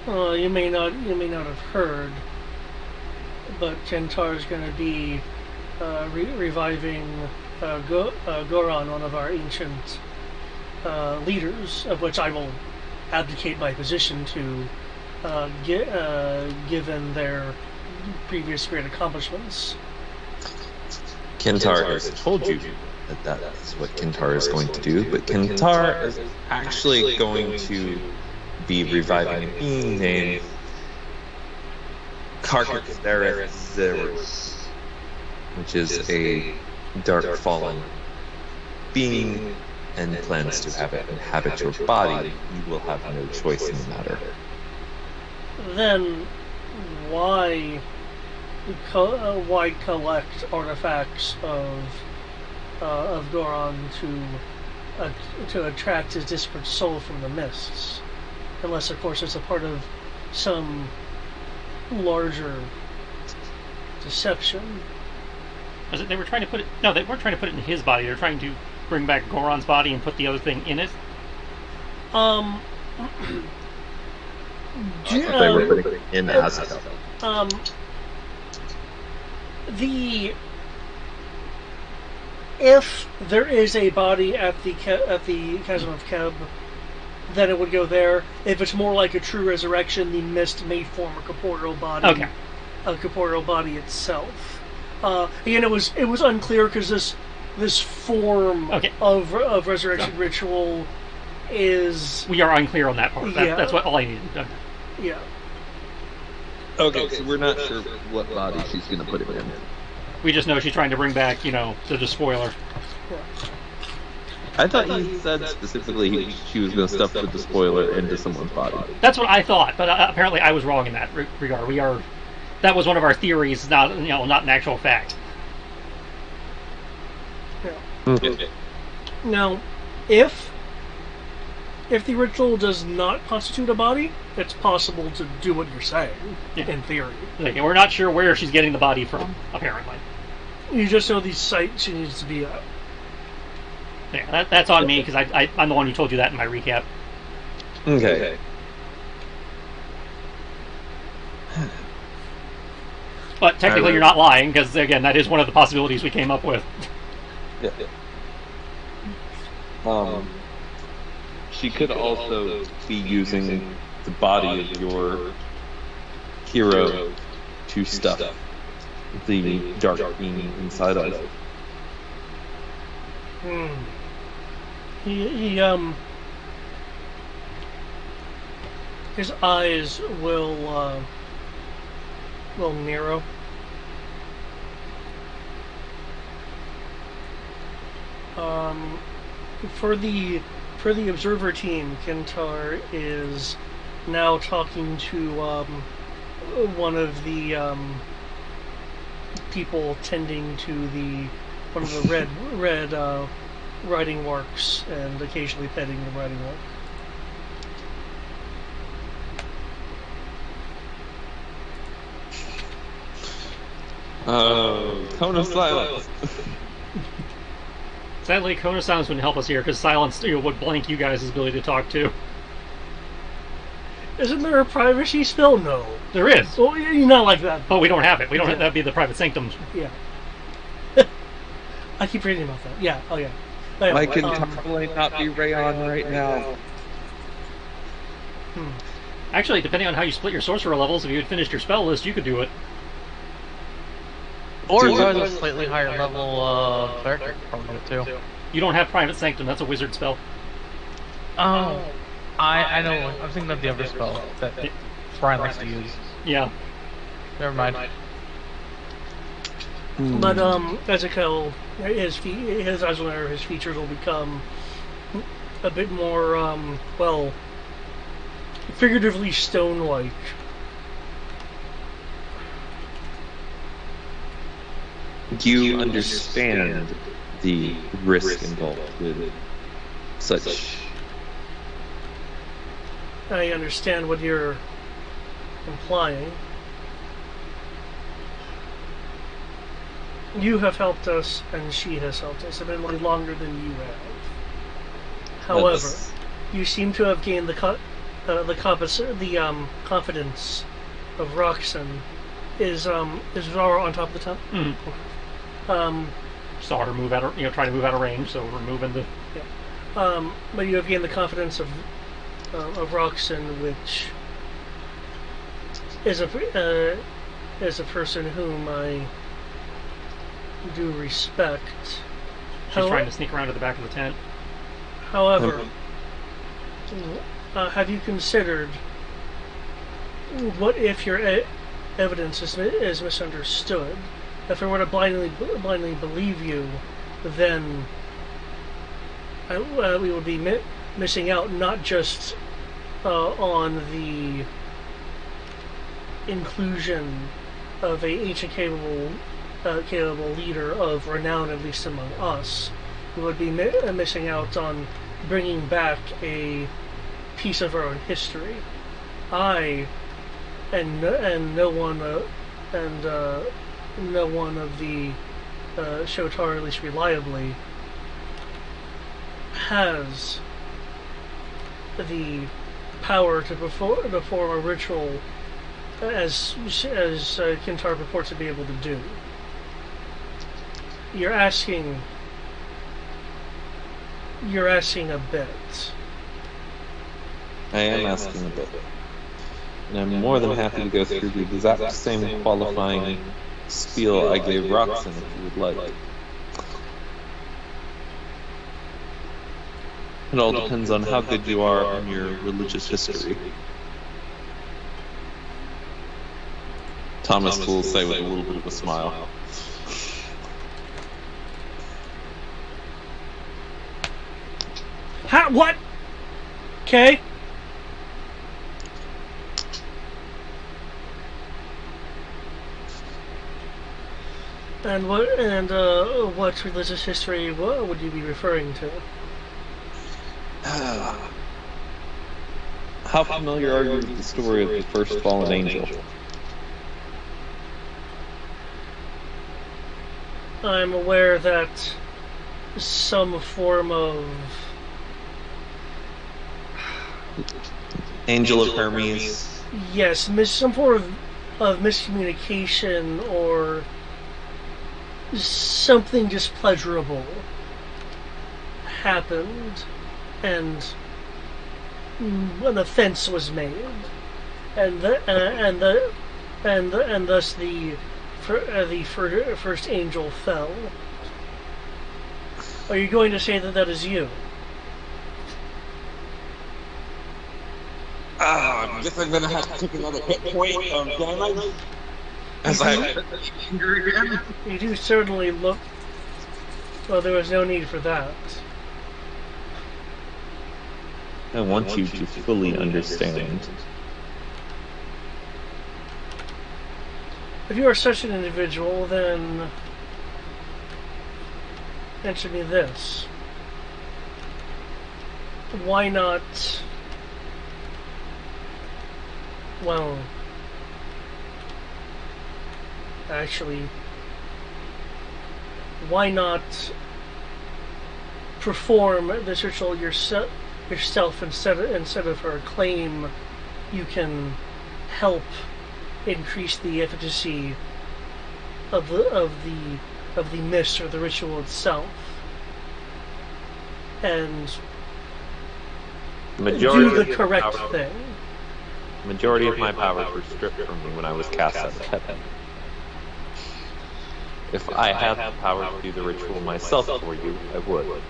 You may not have heard, but Kentar is going to be reviving Goron, one of our ancient leaders, of which I will abdicate my position to, given their previous great accomplishments. Kintar has told you that is what Kintar is going to do, but Kintar is actually going to be reviving a being named Karkatheris, which is a dark fallen being, and plans to have it inhabit your body. You will have no choice in the matter. Then, why collect artifacts of Goron to attract his disparate soul from the mists? Unless, of course, it's a part of some larger deception. Was it they were trying to put it? No, they weren't trying to put it in his body. They're trying to bring back Goron's body and put the other thing in it. They were putting it in Azakel. If there is a body at the Chasm of Keb, then it would go there. If it's more like a true resurrection, the mist may form a corporeal body. Okay. A corporeal body itself. Again, it was unclear because this form of resurrection ritual is. We are unclear on that part. That's what all I needed. Okay. Yeah. Okay, so we're not sure what body she's going to put it in. We just know she's trying to bring back, the despoiler. Yeah. I thought you said specifically she was going to stuff the despoiler into someone's body. That's what I thought, but apparently I was wrong in that regard. That was one of our theories, not an actual fact. Yeah. Okay. Now, if the ritual does not constitute a body, it's possible to do what you're saying, in theory. We're not sure where she's getting the body from, apparently. You just know the site she needs to be at. Yeah, that's on me, because I'm the one who told you that in my recap. Okay. But technically you're not lying, because, again, that is one of the possibilities we came up with. Yeah. She could also be using the body of your hero to stuff the dark being inside of. His eyes will narrow. For the observer team, Kintar is now talking to one of the people tending to one of the red riding works, and occasionally petting the riding work. Cone of silence. Sadly, Cone of Silence wouldn't help us here, because silence would blank you guys' ability to talk to. Isn't there a privacy spell? No. There is. Well, you're not like that. But we don't have it. We don't have that'd be the private sanctum. Yeah. I keep reading about that. Yeah. Oh yeah. Oh, yeah. I can probably not be Rayon right now. Actually, depending on how you split your sorcerer levels, if you had finished your spell list, you could do it. Or it's always a slightly higher level cleric probably do it too. You don't have Private Sanctum, that's a wizard spell. Oh, I know. I'm thinking of the other spell that Brian likes to use. Yeah. Never mind. But Ezekiel, his features will become a bit more figuratively stone-like. You understand the risk involved with such. I understand what you're implying. You have helped us, and she has helped us, admittedly longer than you have. However, you seem to have gained the confidence of Roxanne. Is Zara on top of the tent? Mm-hmm. Saw her move out of, try to move out of range, so we're moving the. Yeah. But you have gained the confidence of Roxanne, which is a person whom I do respect. She's trying to sneak around to the back of the tent. However, have you considered what if your evidence is misunderstood? If I were to blindly believe you, then we would be missing out not just on the inclusion of a ancient capable leader of renown, at least among us. We would be missing out on bringing back a piece of our own history. I and no one of the Shotar, at least reliably, has the power to perform a ritual as Kintar purports to be able to do. You're asking a bit. I am asking a bit. And I'm more than happy to go through the exact same qualifying spiel I gave Roxanne if you would like. It all depends on how good you are on your religious history. Thomas will say with a little bit of a smile. What? Okay. And what religious history would you be referring to? How familiar are you with the story of the first fallen angel? I'm aware that some form of Angel of Hermes. Yes, some form of miscommunication or something displeasurable happened, and an offense was made, and thus the first angel fell. Are you going to say that is you? I guess I'm gonna have to take another hit point of damage. As I angry again. You do certainly look. Well, there was no need for that. I want you to fully understand. If you are such an individual, then answer me this. Why not... Well... Actually... Why not perform this ritual yourself instead of her? Claim you can help increase the efficacy of the of the mist or the ritual itself, and do the correct thing. Majority of my powers were stripped from me when I was cast out of heaven. If I had the power to do the ritual myself for you, I would.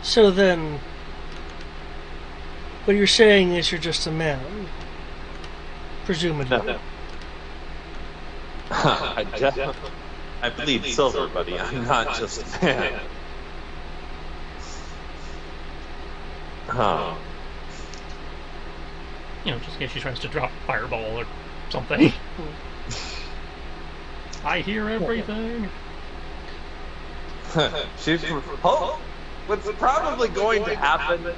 So then, what you're saying is you're just a man, presumably. No. I bleed silver, buddy. I'm not just a man. Just in case she tries to drop fireball or something. I hear everything. What's probably going to happen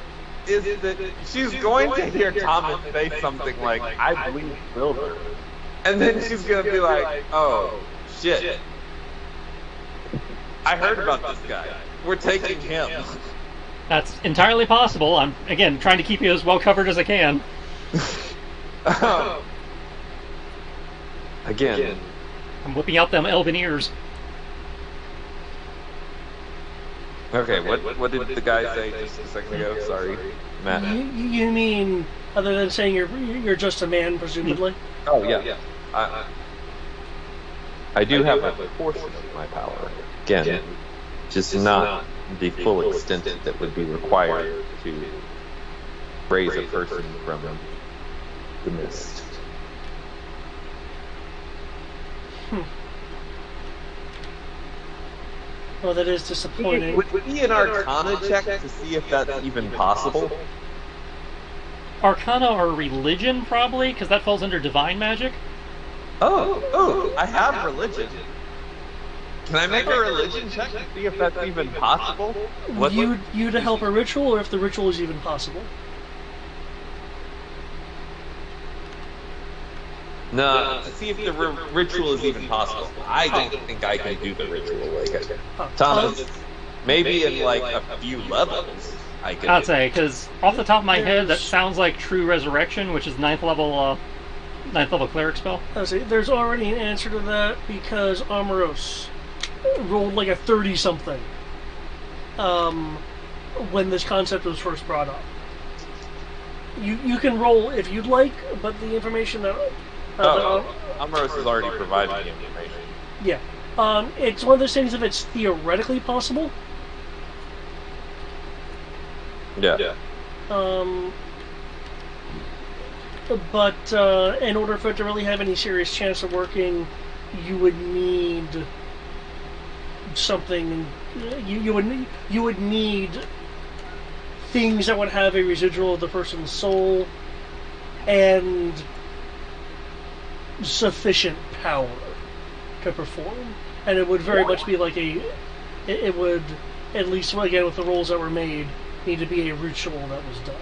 is that she's going to hear Thomas say something like, I bleed silver. And then she's going to be like, oh, shit. I heard about this guy. We're taking him. That's entirely possible. I'm, again, trying to keep you as well covered as I can. Again. I'm whipping out them elven ears. Okay, what did the guy say just a second ago? Sorry, Matt. You mean, other than saying you're just a man, presumably? Oh, yeah. I do have a portion of my power. Again, just not the full extent that would be required to raise a person from the mist. Well, that is disappointing. Would it be an Arcana check to see if that's even possible? Arcana or religion, probably, because that falls under divine magic. Oh, I have religion. Can I make a religion check to see if that's even possible? You to help a ritual, or if the ritual is even possible? No, to see if the ritual is even possible. I don't think I can do the ritual. Thomas, maybe in like a few levels, I could. I'd say, because off the top of my head, that sounds like True Resurrection, which is 9th level cleric spell. I see. There's already an answer to that because Amaros rolled like a 30-something when this concept was first brought up. You can roll if you'd like, but the information that Amaros has already provided the information. Yeah. It's one of those things if it's theoretically possible. Yeah. But in order for it to really have any serious chance of working, you would need something. You would need things that would have a residual of the person's soul and sufficient power to perform, and it would very much be like it would, at least again with the rolls that were made, need to be a ritual that was done.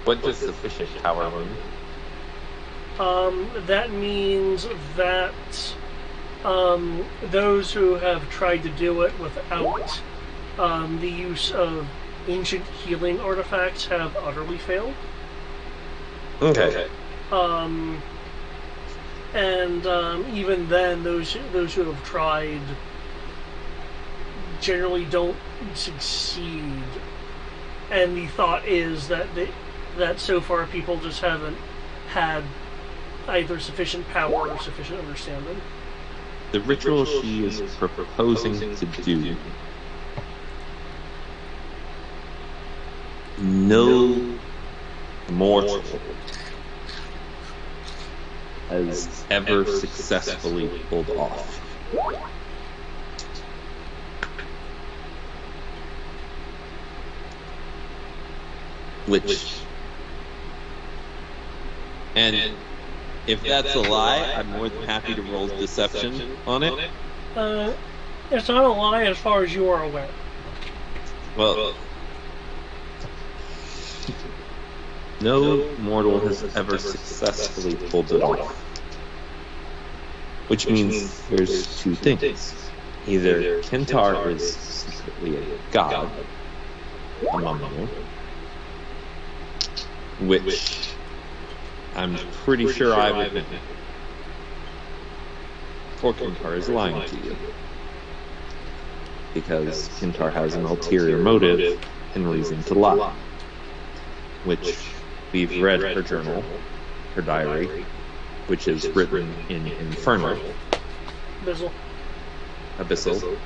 What does sufficient power mean? That means that those who have tried to do it without the use of ancient healing artifacts have utterly failed. Okay. And even then, those who have tried generally don't succeed. And the thought is that that so far people just haven't had either sufficient power or sufficient understanding. The ritual she is proposing to do, no mortal has ever successfully pulled off. And if that's a lie, I'm more than happy to roll deception on it. It's not a lie as far as you are aware. Well, no mortal has ever successfully pulled it off. Which means there's two things. Either Kentar is secretly a god among you, which I'm pretty sure I would know. Or Kintar is lying to you. Because Kintar has an ulterior motive and reason to lie. Which we've read her journal, her diary, which is written in Infernal. Abyssal.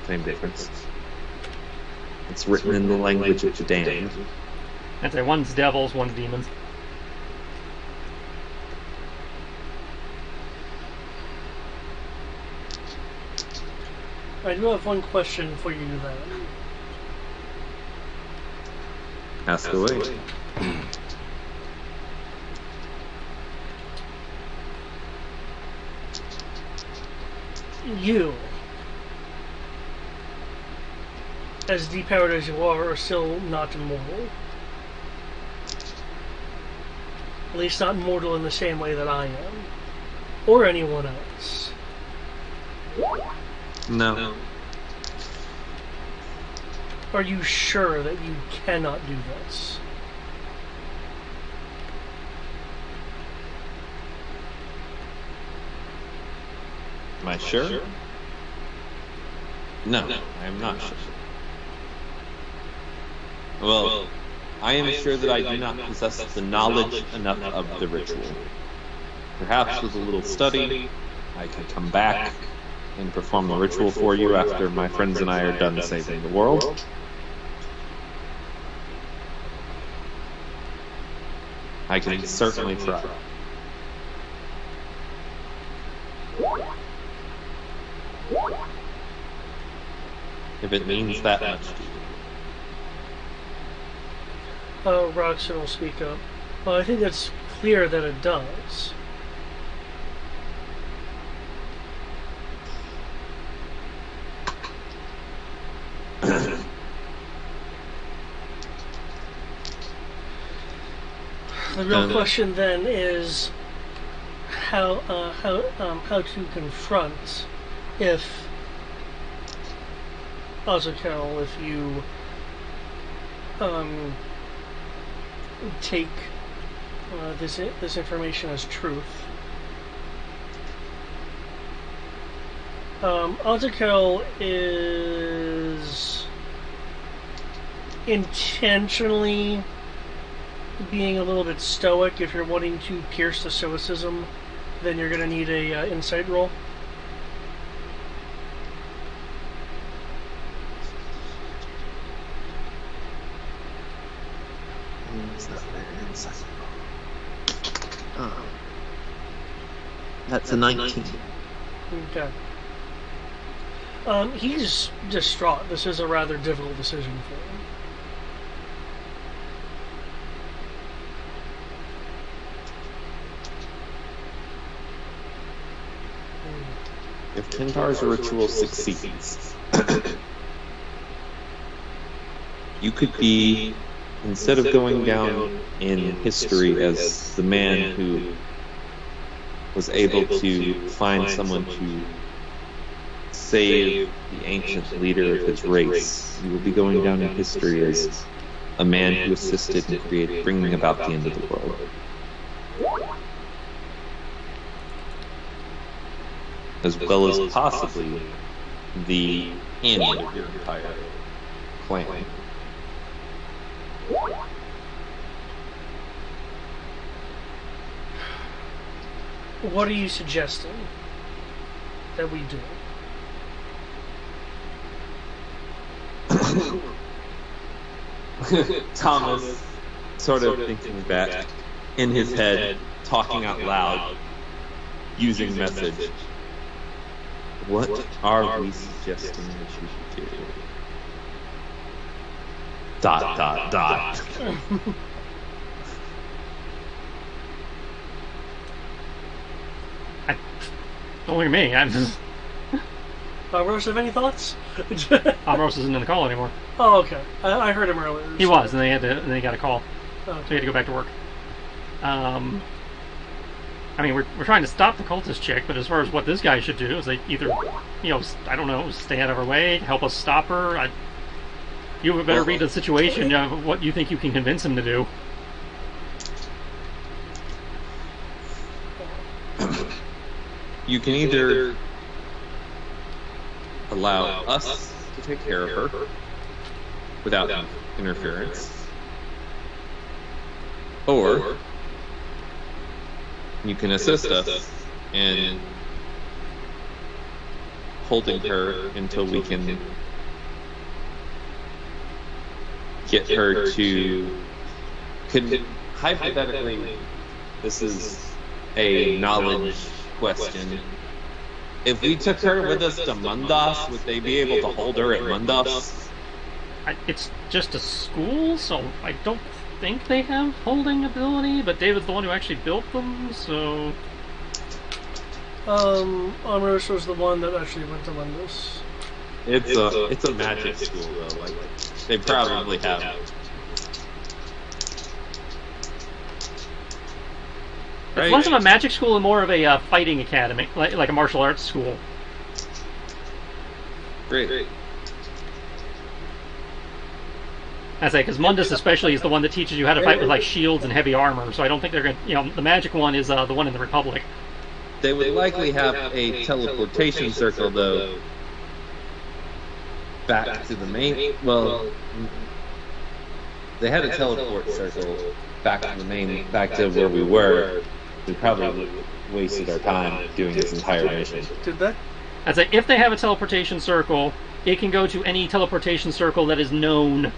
Same difference. It's written in the language of the damned. I'd say one's devils, one's demons. I do have one question for you then. Ask away. You, as depowered as you are still not immortal. At least not immortal in the same way that I am. Or anyone else. No. Are you sure that you cannot do this? Am I sure? No, I am not sure. Well, I am sure that I do not possess the knowledge enough of the ritual. Perhaps with a little study, I could come back and perform the ritual for you after my friends and I are done saving the world. I can certainly try. If it means that much to you. Roxanne will speak up. Well, I think it's clear that it does. The real question then is how to confront if Azakel, if you take this information as truth. Azakel is intentionally being a little bit stoic. If you're wanting to pierce the stoicism, then you're going to need a insight roll. That's a 19. Okay. He's distraught. This is a rather difficult decision for him. If Kintar's ritual succeeds, you could be, instead of going down in history as the man who was able to find someone to save the ancient leader of his race, you will be going down in history as a man who assisted in bringing about the end of the world. As well as possibly the end of your entire clan. What are you suggesting that we do? Thomas, sort of thinking back in his head, talking out loud, using message. What are we suggesting that you should do? Dot, dot, dot. Don't look at me. Rose, have any thoughts? Rose isn't in the call anymore. Oh, okay. I heard him earlier. He was, and they got a call. Okay. So he had to go back to work. I mean, we're trying to stop the cultist chick, but as far as what this guy should do is like either, I don't know, stay out of her way, help us stop her. You would better read the situation of what you think you can convince him to do. You can either allow us to take care of her without interference, or you can assist us in holding her until we can get her to... Hypothetically, this is a knowledge question. If we took her with us to Mundos, would they be able to hold her at Mundos? It's just a school, so I don't think they have holding ability, but David's the one who actually built them, so... Amorous was the one that actually went to Mundos. It's a magic school, though. Like, they probably have... It's less of a magic school and more of a fighting academy, like a martial arts school. Great. I say, because Mundus especially is the one that teaches you how to fight with like shields and heavy armor, so I don't think they're going to... the magic one is the one in the Republic. They would likely have a teleportation circle, though, back to the main... Well, they had a teleport circle back to the main... Back to where we were. We probably wasted our time doing this entire mission. Did that? I'd say, if they have a teleportation circle, it can go to any teleportation circle that is known,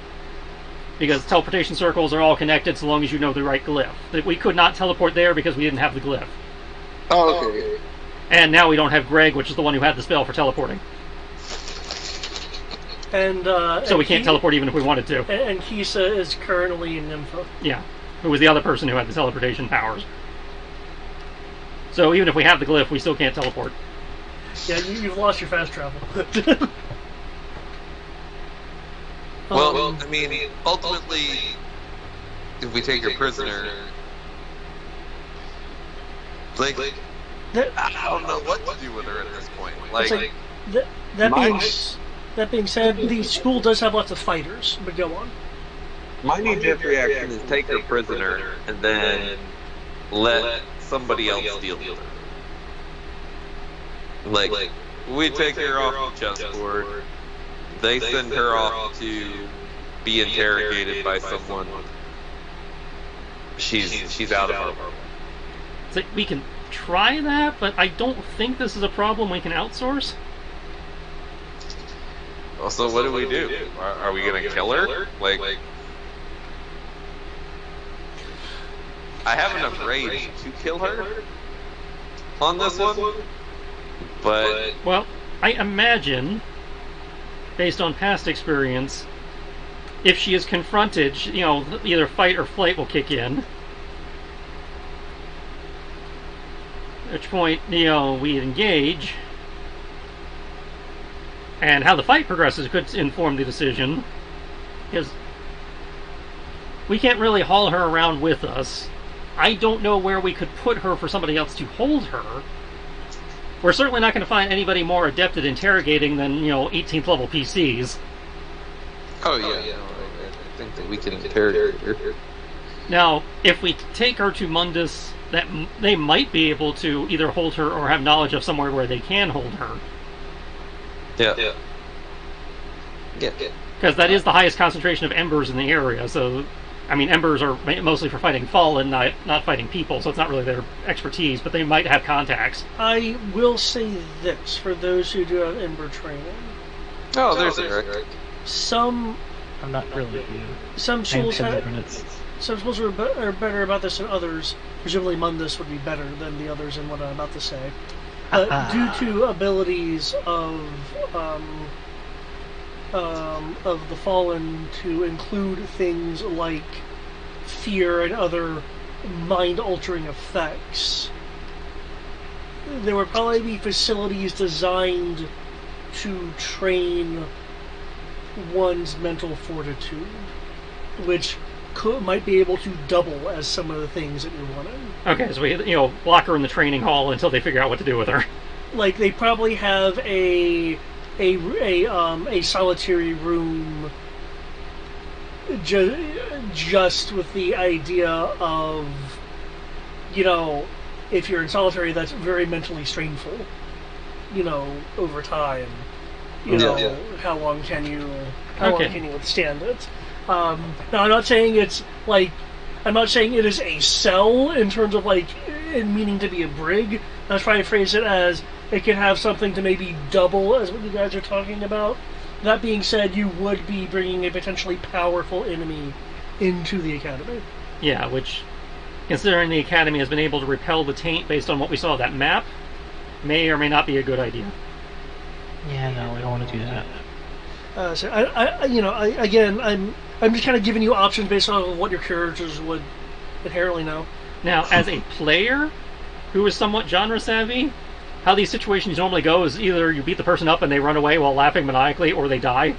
because teleportation circles are all connected so long as you know the right glyph. We could not teleport there because we didn't have the glyph. Oh, okay. And now we don't have Greg, which is the one who had the spell for teleporting. And so we can't teleport even if we wanted to. And Kisa is currently in Nympha. Yeah, who was the other person who had the teleportation powers. So even if we have the glyph, we still can't teleport. Yeah, you've lost your fast travel. Well, I mean, ultimately, if we take her prisoner, like, I don't know what to do with her at this point. Like, that being said, the school does have lots of fighters, but go on. my knee-jerk reaction is take her prisoner and then let somebody else deal with her. Like, we take her off the chessboard, they send her off to be interrogated by someone. She's out of our world. It's like, we can try that, but I don't think this is a problem we can outsource. Also, what do we do? Are we gonna kill her? Like, I have enough rage to kill her on this one, but... Well, I imagine, based on past experience, if she is confronted, either fight or flight will kick in. At which point, we engage. And how the fight progresses could inform the decision. Because we can't really haul her around with us. I don't know where we could put her for somebody else to hold her. We're certainly not going to find anybody more adept at interrogating than, 18th level PCs. Oh, yeah. I think that we can interrogate her. Now, if we take her to Mundus, that they might be able to either hold her or have knowledge of somewhere where they can hold her. Yeah. Because that is the highest concentration of embers in the area, so... I mean, embers are mostly for fighting fallen, not fighting people, so it's not really their expertise, but they might have contacts. I will say this, for those who do have ember training. Oh, there's Eric. Some... I'm not really... Some schools are better about this than others. Presumably Mundus would be better than the others in what I'm about to say. Due to abilities of the Fallen to include things like fear and other mind-altering effects, there would probably be facilities designed to train one's mental fortitude, which might be able to double as some of the things that you're wanting. Okay, so we lock her in the training hall until they figure out what to do with her. Like, they probably have a solitary room just with the idea of, if you're in solitary, that's very mentally strainful. Over time. How long can you withstand it? Now, I'm not saying it's like, I'm not saying it is a cell in terms of like in meaning to be a brig. I was trying to phrase it as it can have something to maybe double as what you guys are talking about. That being said, you would be bringing a potentially powerful enemy into the academy. Yeah, which, considering the academy has been able to repel the taint based on what we saw of that map, may or may not be a good idea. Yeah, no, we don't want to do that. I'm just kind of giving you options based on what your characters would inherently know. Now, as a player who is somewhat genre savvy, how these situations normally go is either you beat the person up and they run away while laughing maniacally, or they die.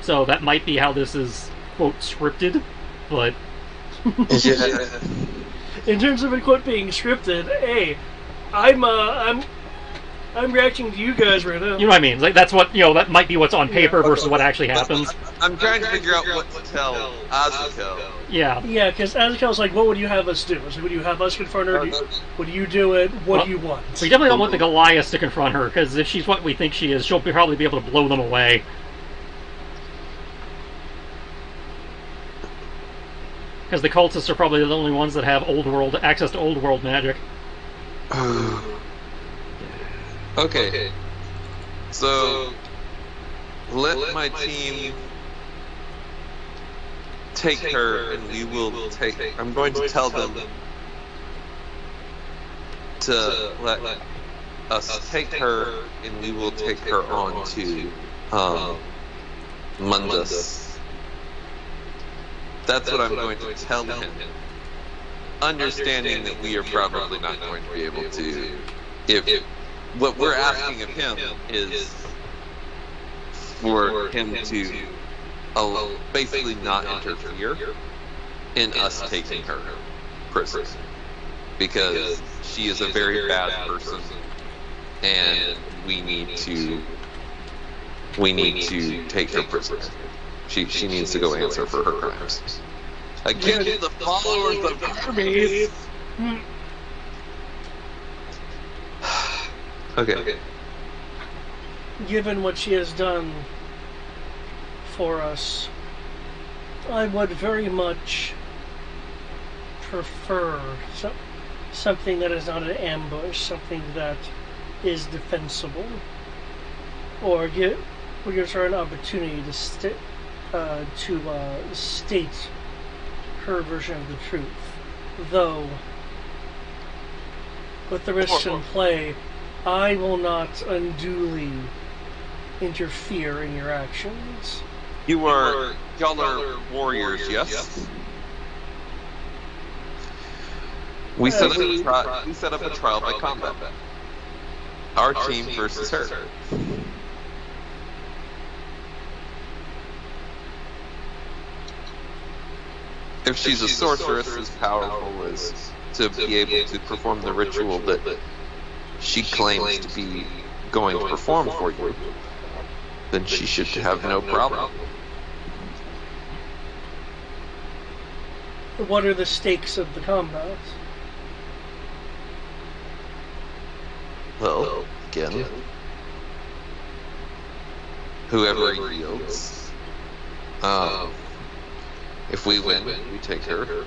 So that might be how this is, quote, scripted, but... In terms of it, quote, being scripted, hey, I'm reacting to you guys right now. You know what I mean? Like, that's what, that might be what's on paper versus what actually happens. I'm trying to figure out what to tell Azuko. Yeah. Yeah, because Azuko's like, what would you have us do? So would you have us confront her? Would you do it? What do you want? We definitely don't want the Goliaths to confront her, because if she's what we think she is, she'll probably be able to blow them away. Because the cultists are probably the only ones that have access to old world magic. Okay. So, let my team take her, and we will take... I'm going to tell them to let us take her, and we will take her on to Mundus. That's what I'm going to tell him. Understanding that we are probably not going to be able to... If what we're asking of him is for him to basically not interfere in us taking her prisoner, because she is a very bad person, and we need to take her prisoner. She needs to go answer for her crimes against the followers of Hermes. Okay. Given what she has done for us, I would very much prefer something that is not an ambush, something that is defensible, or gives her an opportunity to state her version of the truth. Though, with the risks in play, I will not unduly interfere in your actions. Y'all are warriors, yes? We set up a trial by combat. Our team versus her. If she's a sorceress as powerful as to be able to perform the ritual that she claims to be going to perform for you, then she should have no problem. What are the stakes of the combat? Well, again, whoever yields. If we win, we take her.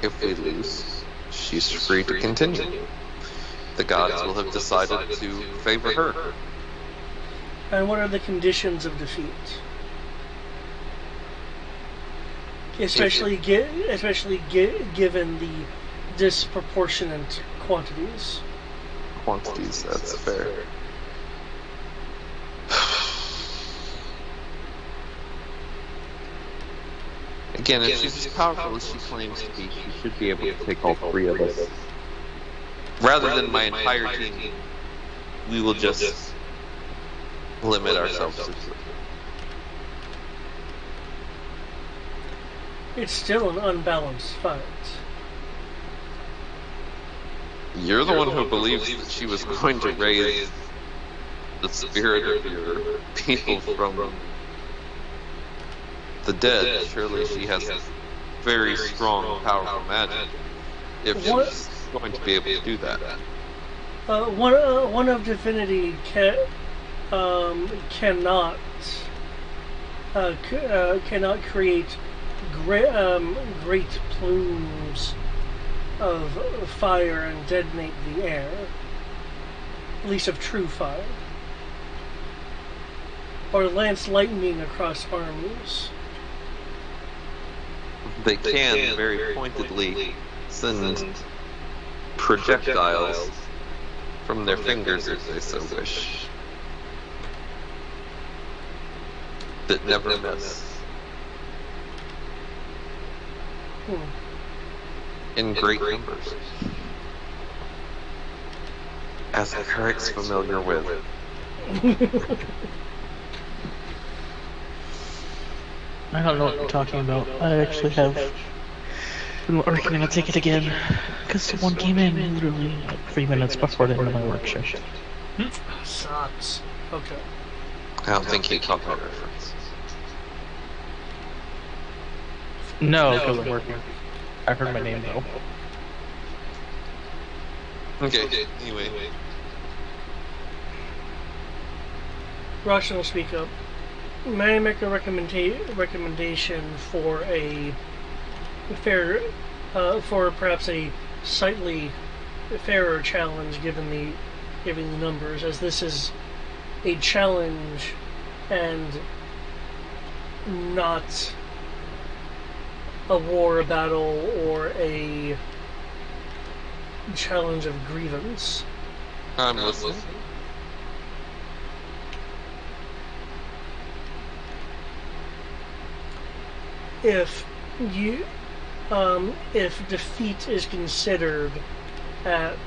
If we lose, she's free to continue. The gods will have decided to favor her. And what are the conditions of defeat? Especially given the disproportionate quantities. That's fair. Again, if she's as powerful as she claims to be, she should be able to take all three of us. Rather than my entire team, we will just limit ourselves to three. It's still an unbalanced fight. You're the one who believes that she was going to raise the spirit of your people from the dead. Surely she has very strong, powerful magic. if What? she's going to be able to do that. One of divinity cannot cannot create great plumes of fire and detonate the air. At least of true fire. Or lance lightning across armies. They can very pointedly send projectiles from their fingers if they so wish. That never miss. In great numbers. As Eric's familiar with. I don't know what you're talking about. I actually have been working on a ticket again. Because someone came in literally like 3 minutes before the end of my work shift. Sucks. Okay. I don't think he caught that reference. No, because I'm working. I heard my name though. Okay, anyway. Russian will speak up. May I make a recommendation for a fair, for perhaps a slightly fairer challenge given the numbers, as this is a challenge and not a war, a battle, or a challenge of grievance. I'm listening. If defeat is considered at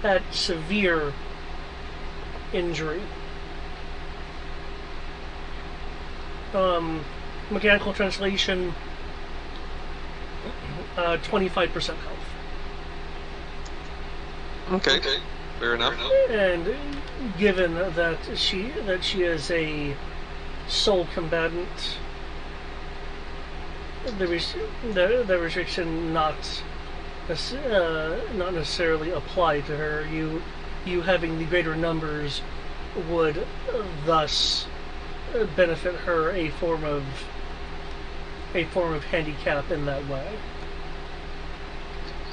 at severe injury, mechanical translation, 25% health. Okay, fair enough. And given that she is a sole combatant, the restriction not necessarily apply to her. You having the greater numbers would thus benefit her a form of handicap in that way.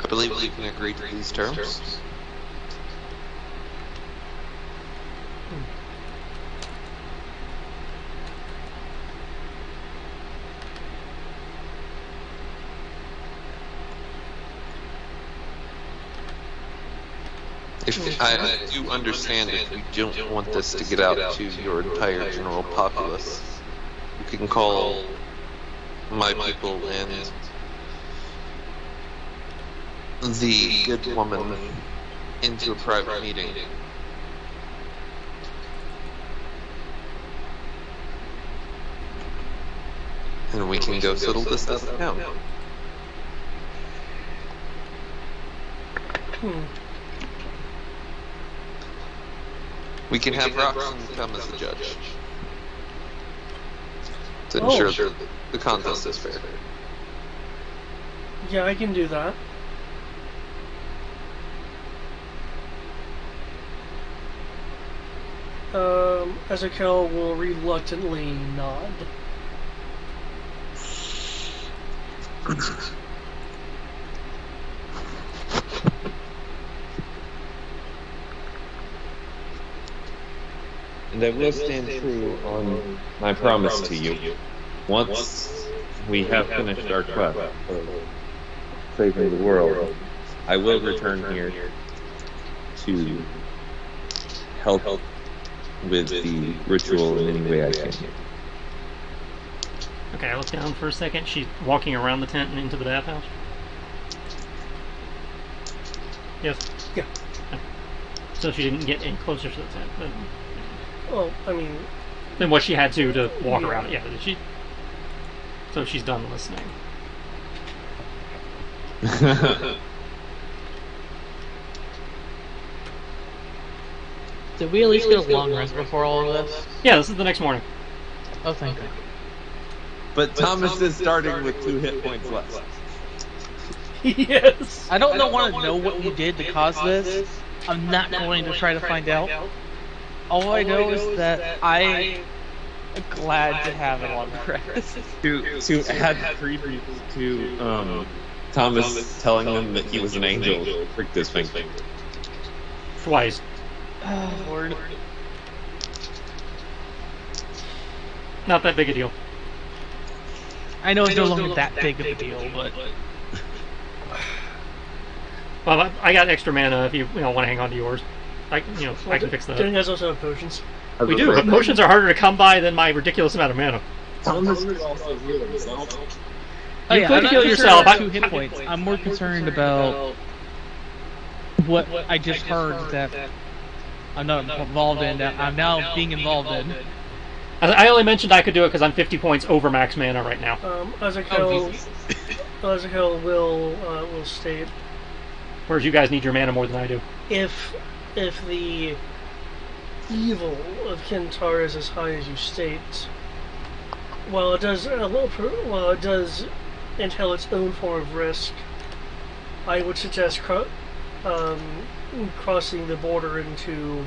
I believe we can agree to these terms. If I do understand, if we don't want this to get out to your entire general populace, you can call my people and the good woman into a private meeting. And we can go settle this down. We can have Roxanne come as the judge to ensure that the contest is fair. Yeah, I can do that. Ezekiel will reluctantly nod. And I will stand true on my promise to you. Once we have finished our quest of saving the world, I will return here to help with the ritual in any way I can. Okay, I look down for a second. She's walking around the tent and into the bathhouse. Yes. Yeah. So she didn't get any closer to the tent. But... Well, I mean... Than what she had to walk around it. Yeah, did she? So she's done listening. Did we at least get a long rest before all of this? Yeah, this is the next morning. Oh, thank God. But Thomas is starting with 2 hit points less. Yes. I don't want to know what you did to cause this. I'm not going to try to find out. All I know is that I am glad to have a long rest. To add creepy to Thomas telling them that he was an angel, pricked his finger. Twice. Oh, Lord. Not that big a deal. I know it's no longer that big of a deal, but... Well, I got extra mana if you want to hang on to yours. I can fix that. Do you guys also have potions? We do, but potions are harder to come by than my ridiculous amount of mana. Thomas could also heal himself. You could I'm not heal concerned yourself. about 2 hit points. I'm more concerned about what I just heard that I'm not involved in, that I'm now being involved in. I only mentioned I could do it because I'm 50 points over max mana right now. Ezekiel will state, Whereas you guys need your mana more than I do. if the evil of Kintar is as high as you state, while it does entail its own form of risk, I would suggest crossing the border into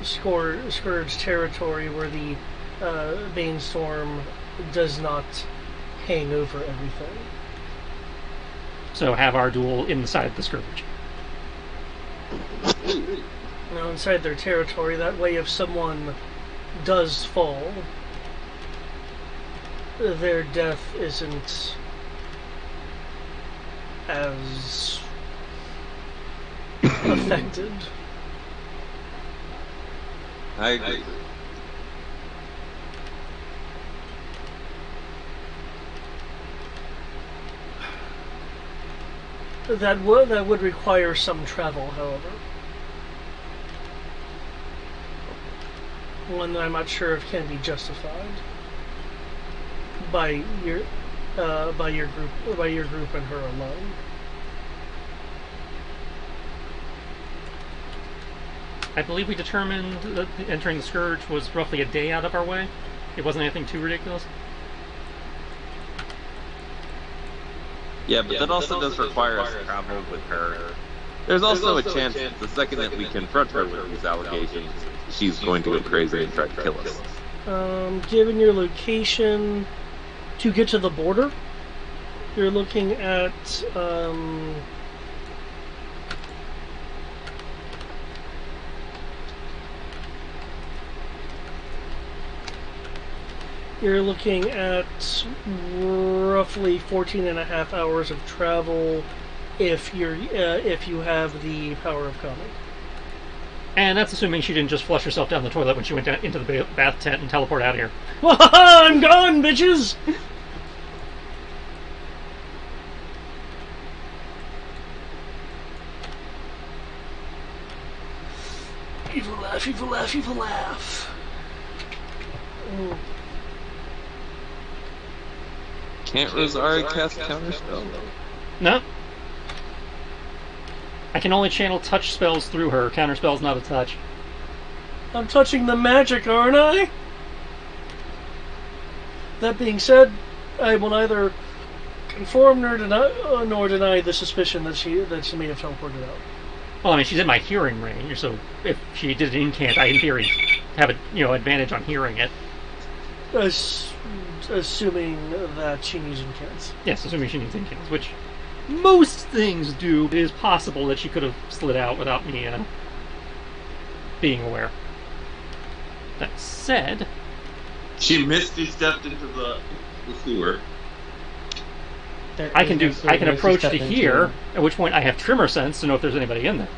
Scourge territory where the Banestorm does not hang over everything. So have our duel inside the Scourge. Now, inside their territory, that way if someone does fall, their death isn't as affected. I agree. That would require some travel, however. One that I'm not sure if can be justified by your group and her alone. I believe we determined that entering the Scourge was roughly a day out of our way. It wasn't anything too ridiculous. Yeah, but that also does require us to travel with her. There's also a chance that the second that we confront her with these allegations, she's going to go crazy and try to kill us. Given your location to get to the border, you're looking at roughly 14 and a half hours of travel if you have the power of coming. And that's assuming she didn't just flush herself down the toilet when she went into the bath tent and teleport out of here. I'm gone, bitches! Evil laugh, evil laugh, evil laugh. Mm. Can't Rosari cast counterspell? No. I can only channel touch spells through her. Counterspell's not a touch. I'm touching the magic, aren't I? That being said, I will neither confirm nor deny the suspicion that she may have teleported out. Well, I mean, she's in my hearing range, so if she did an incant, I, in theory, have advantage on hearing it. Assuming that she needs incants. Yes, assuming she needs incants, which most things do. It is possible that she could have slid out without me being aware. That said, She misty stepped into the sewer. I can approach to here, at which point I have Tremor Sense to know if there's anybody in there.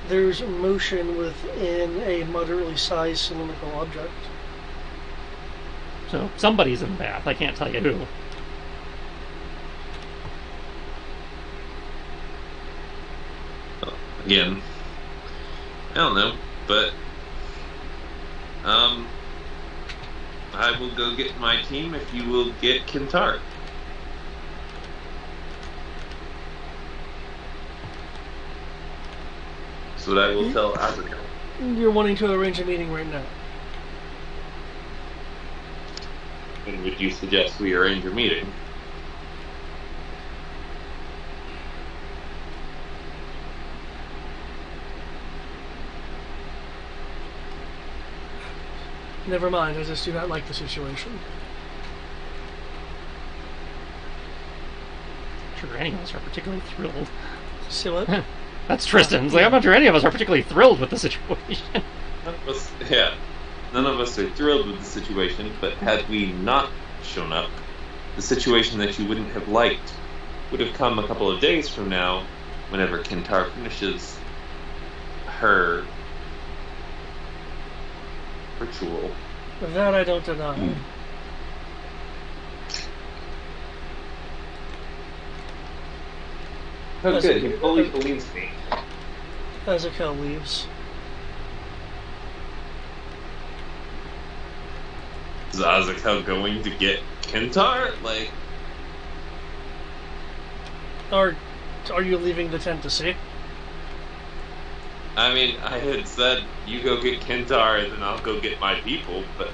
There's motion within a moderately sized cylindrical object. So somebody's in the bath. I can't tell you who. Again, I don't know, but I will go get my team if you will get Kintar. what I will tell Africa. You're wanting to arrange a meeting right now. And would you suggest we arrange a meeting? Never mind, I just do not like the situation. I'm sure any of us are particularly thrilled. See what? That's Tristan's. Like, I'm not sure any of us are particularly thrilled with the situation. None of us are thrilled with the situation, but had we not shown up, the situation that you wouldn't have liked would have come a couple of days from now, whenever Kintar finishes her ritual. That I don't deny. Oh, good. He fully believes me. Ezekiel leaves. Is Azakel going to get Kintar? Like, Are you leaving the tent to see? I mean, I had said you go get Kintar and then I'll go get my people, but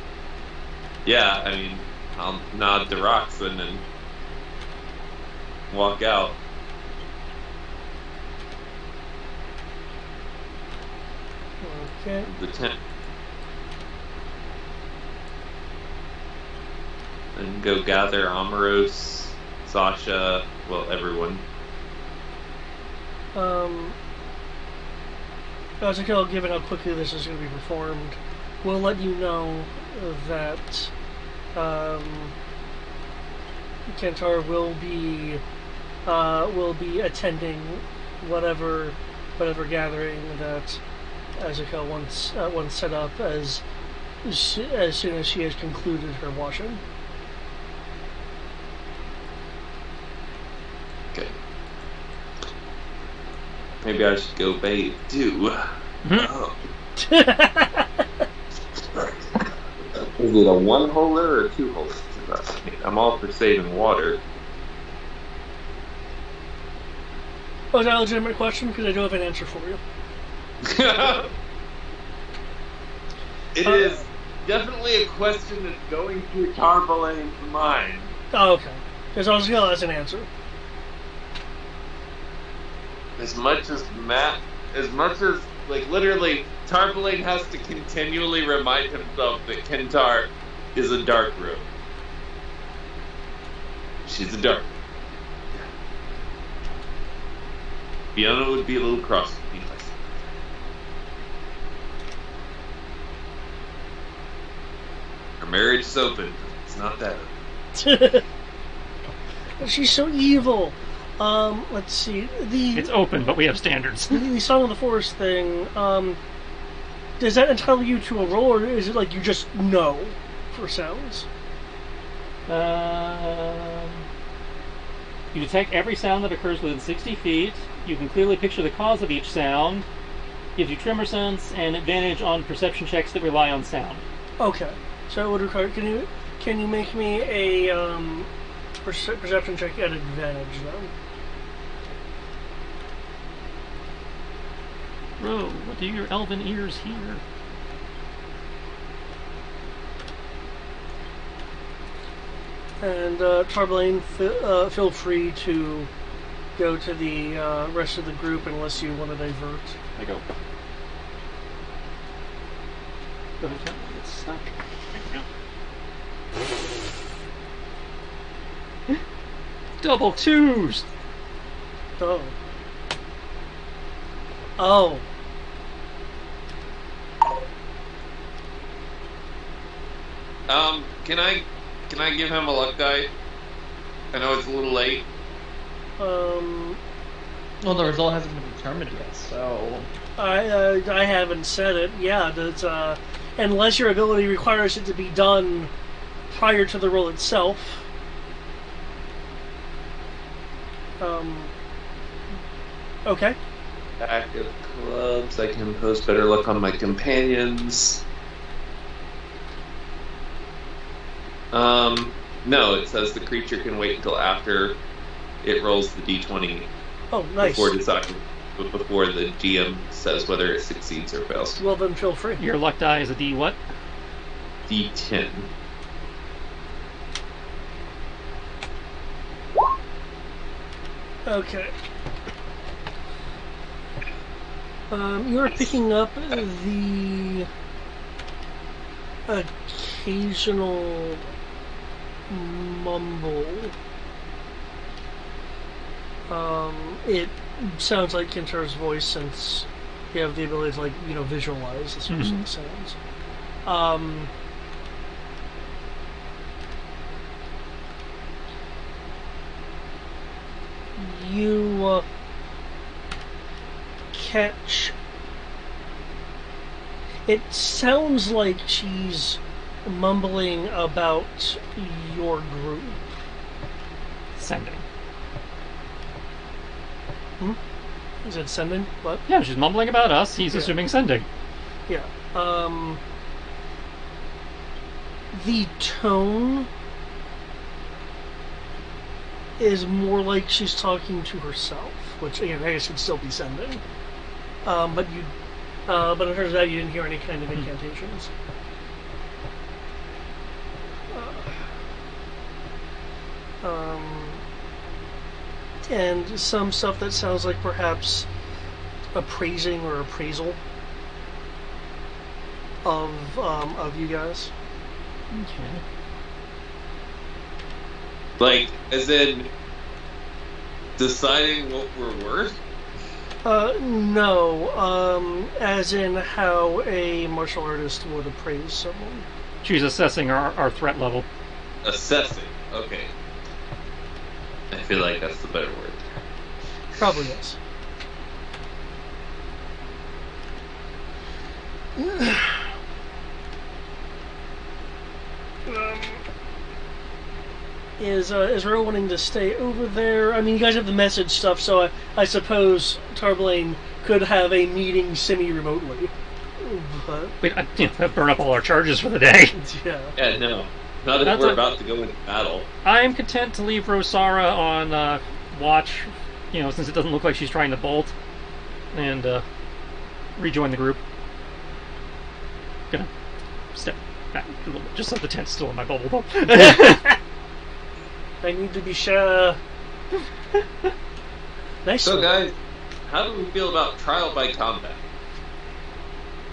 yeah, I mean, I'll nod to Roxanne and walk out. Okay. The tent. And go gather Amaros, Sasha, well, everyone. Ezekiel, given how quickly this is going to be performed, we'll let you know that Kantar will be attending whatever gathering that Ezekiel wants set up as soon as she has concluded her washing. Okay. Maybe I should go bathe too. Oh. Is it a one-holer or a two-holer? I'm all for saving water. Oh, is that a legitimate question? Because I do have an answer for you. It is definitely a question that's going through Tarbalane's mind. Oh, okay. Because Ezekiel has an answer. As much as like literally, Tarbalane has to continually remind himself that Kintar is a dark robe. She's a dark. Fiona would be a little cross with me. Her marriage is open. It's not that open. She's so evil. Let's see. It's open, but we have standards. The Song of the Forest thing, does that entitle you to a roll, or is it like you just know for sounds? You detect every sound that occurs within 60 feet. You can clearly picture the cause of each sound. Gives you tremor sense and advantage on perception checks that rely on sound. Okay. So it would require... Can you make me a perception check at advantage, then? Bro, what do your elven ears hear? And Tarbalane, feel free to go to the rest of the group unless you want to divert. I go. Go ahead, Tom. It's stuck. Double twos! Oh. Oh. Can I give him a luck die? I know it's a little late. Well, the result hasn't been determined yet, so... I haven't said it. Yeah, that's, unless your ability requires it to be done prior to the roll itself. Okay. Pack of clubs. I can impose better luck on my companions. No, it says the creature can wait until after it rolls the d20 Oh, nice. before deciding. but before the GM says whether it succeeds or fails. Well, then feel free. Your luck die is a D what? D10. Okay. You're picking up the occasional mumble. It sounds like Kintar's voice since you have the ability to, like, visualize the source of the sounds. You catch. It sounds like she's mumbling about your group. Sending. Is it sending? What? Yeah, she's mumbling about us. He's assuming sending. Yeah. The tone is more like she's talking to herself, which again I guess would still be sending. But in terms of that, you didn't hear any kind of incantations. And some stuff that sounds like perhaps appraising or appraisal of you guys. Okay. Like, as in deciding what we're worth? No. As in how a martial artist would appraise someone. She's assessing our threat level. Assessing. Okay. I feel like that's the better word. Probably is. Is Ro wanting to stay over there? I mean, you guys have the message stuff, so I suppose Tarblane could have a meeting semi-remotely. But We'd burn up all our charges for the day. yeah. Yeah, no. Not if we're about to go into battle. I'm content to leave Rosara on watch, since it doesn't look like she's trying to bolt, and rejoin the group. Gonna step back a little bit, just so the tent's still in my bubble, though. I need to be sure. Nice. So, guys, how do we feel about trial by combat?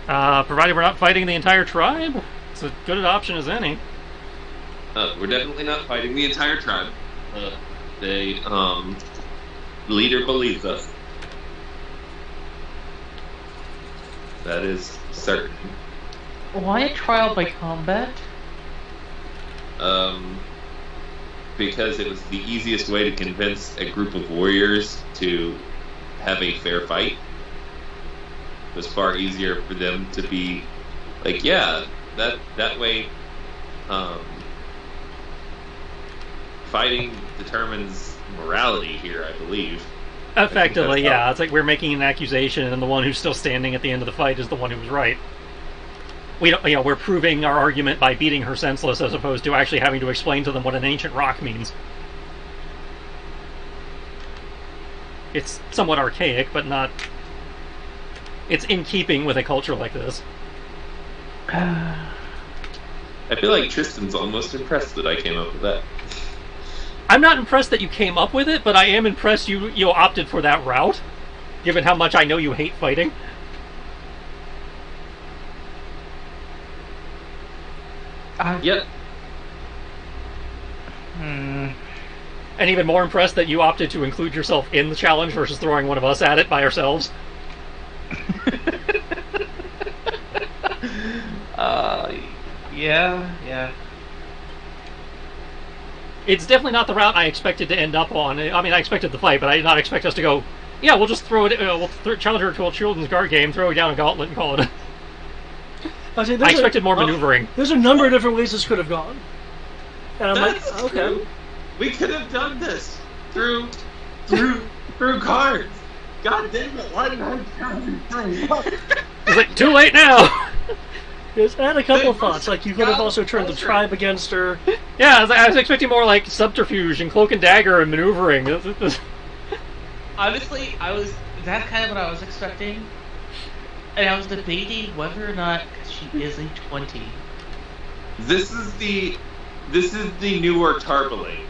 Provided we're not fighting the entire tribe, it's as good an option as any. We're definitely not fighting the entire tribe. The leader believes us. That is certain. Why a trial by combat? Because it was the easiest way to convince a group of warriors to have a fair fight. It was far easier for them to be like, yeah, that way fighting determines morality here, I believe. Effectively, yeah. It's like we're making an accusation, and the one who's still standing at the end of the fight is the one who was right. We don't, we're proving our argument by beating her senseless, as opposed to actually having to explain to them what an ancient rock means. It's somewhat archaic, but not. It's in keeping with a culture like this. I feel like Tristan's almost impressed that I came up with that. I'm not impressed that you came up with it, but I am impressed you opted for that route, given how much I know you hate fighting. Yep. And even more impressed that you opted to include yourself in the challenge versus throwing one of us at it by ourselves. Yeah. It's definitely not the route I expected to end up on. I mean, I expected the fight, but I did not expect us to go, yeah, we'll just throw it, we'll challenge her to a children's guard game, throw down a gauntlet, and call it. I expected more maneuvering. There's a number of different ways this could have gone. And I'm That's like, okay. True. We could have done this through cards. God damn it! Why did I It's like, too late now! Yes, I had a couple of thoughts. Like, you could have also turned the tribe against her. Yeah, I was expecting more like subterfuge and cloak and dagger and maneuvering. Honestly, I was That's kind of what I was expecting. And I was debating whether or not she is a 20. This is the newer Tarbalane,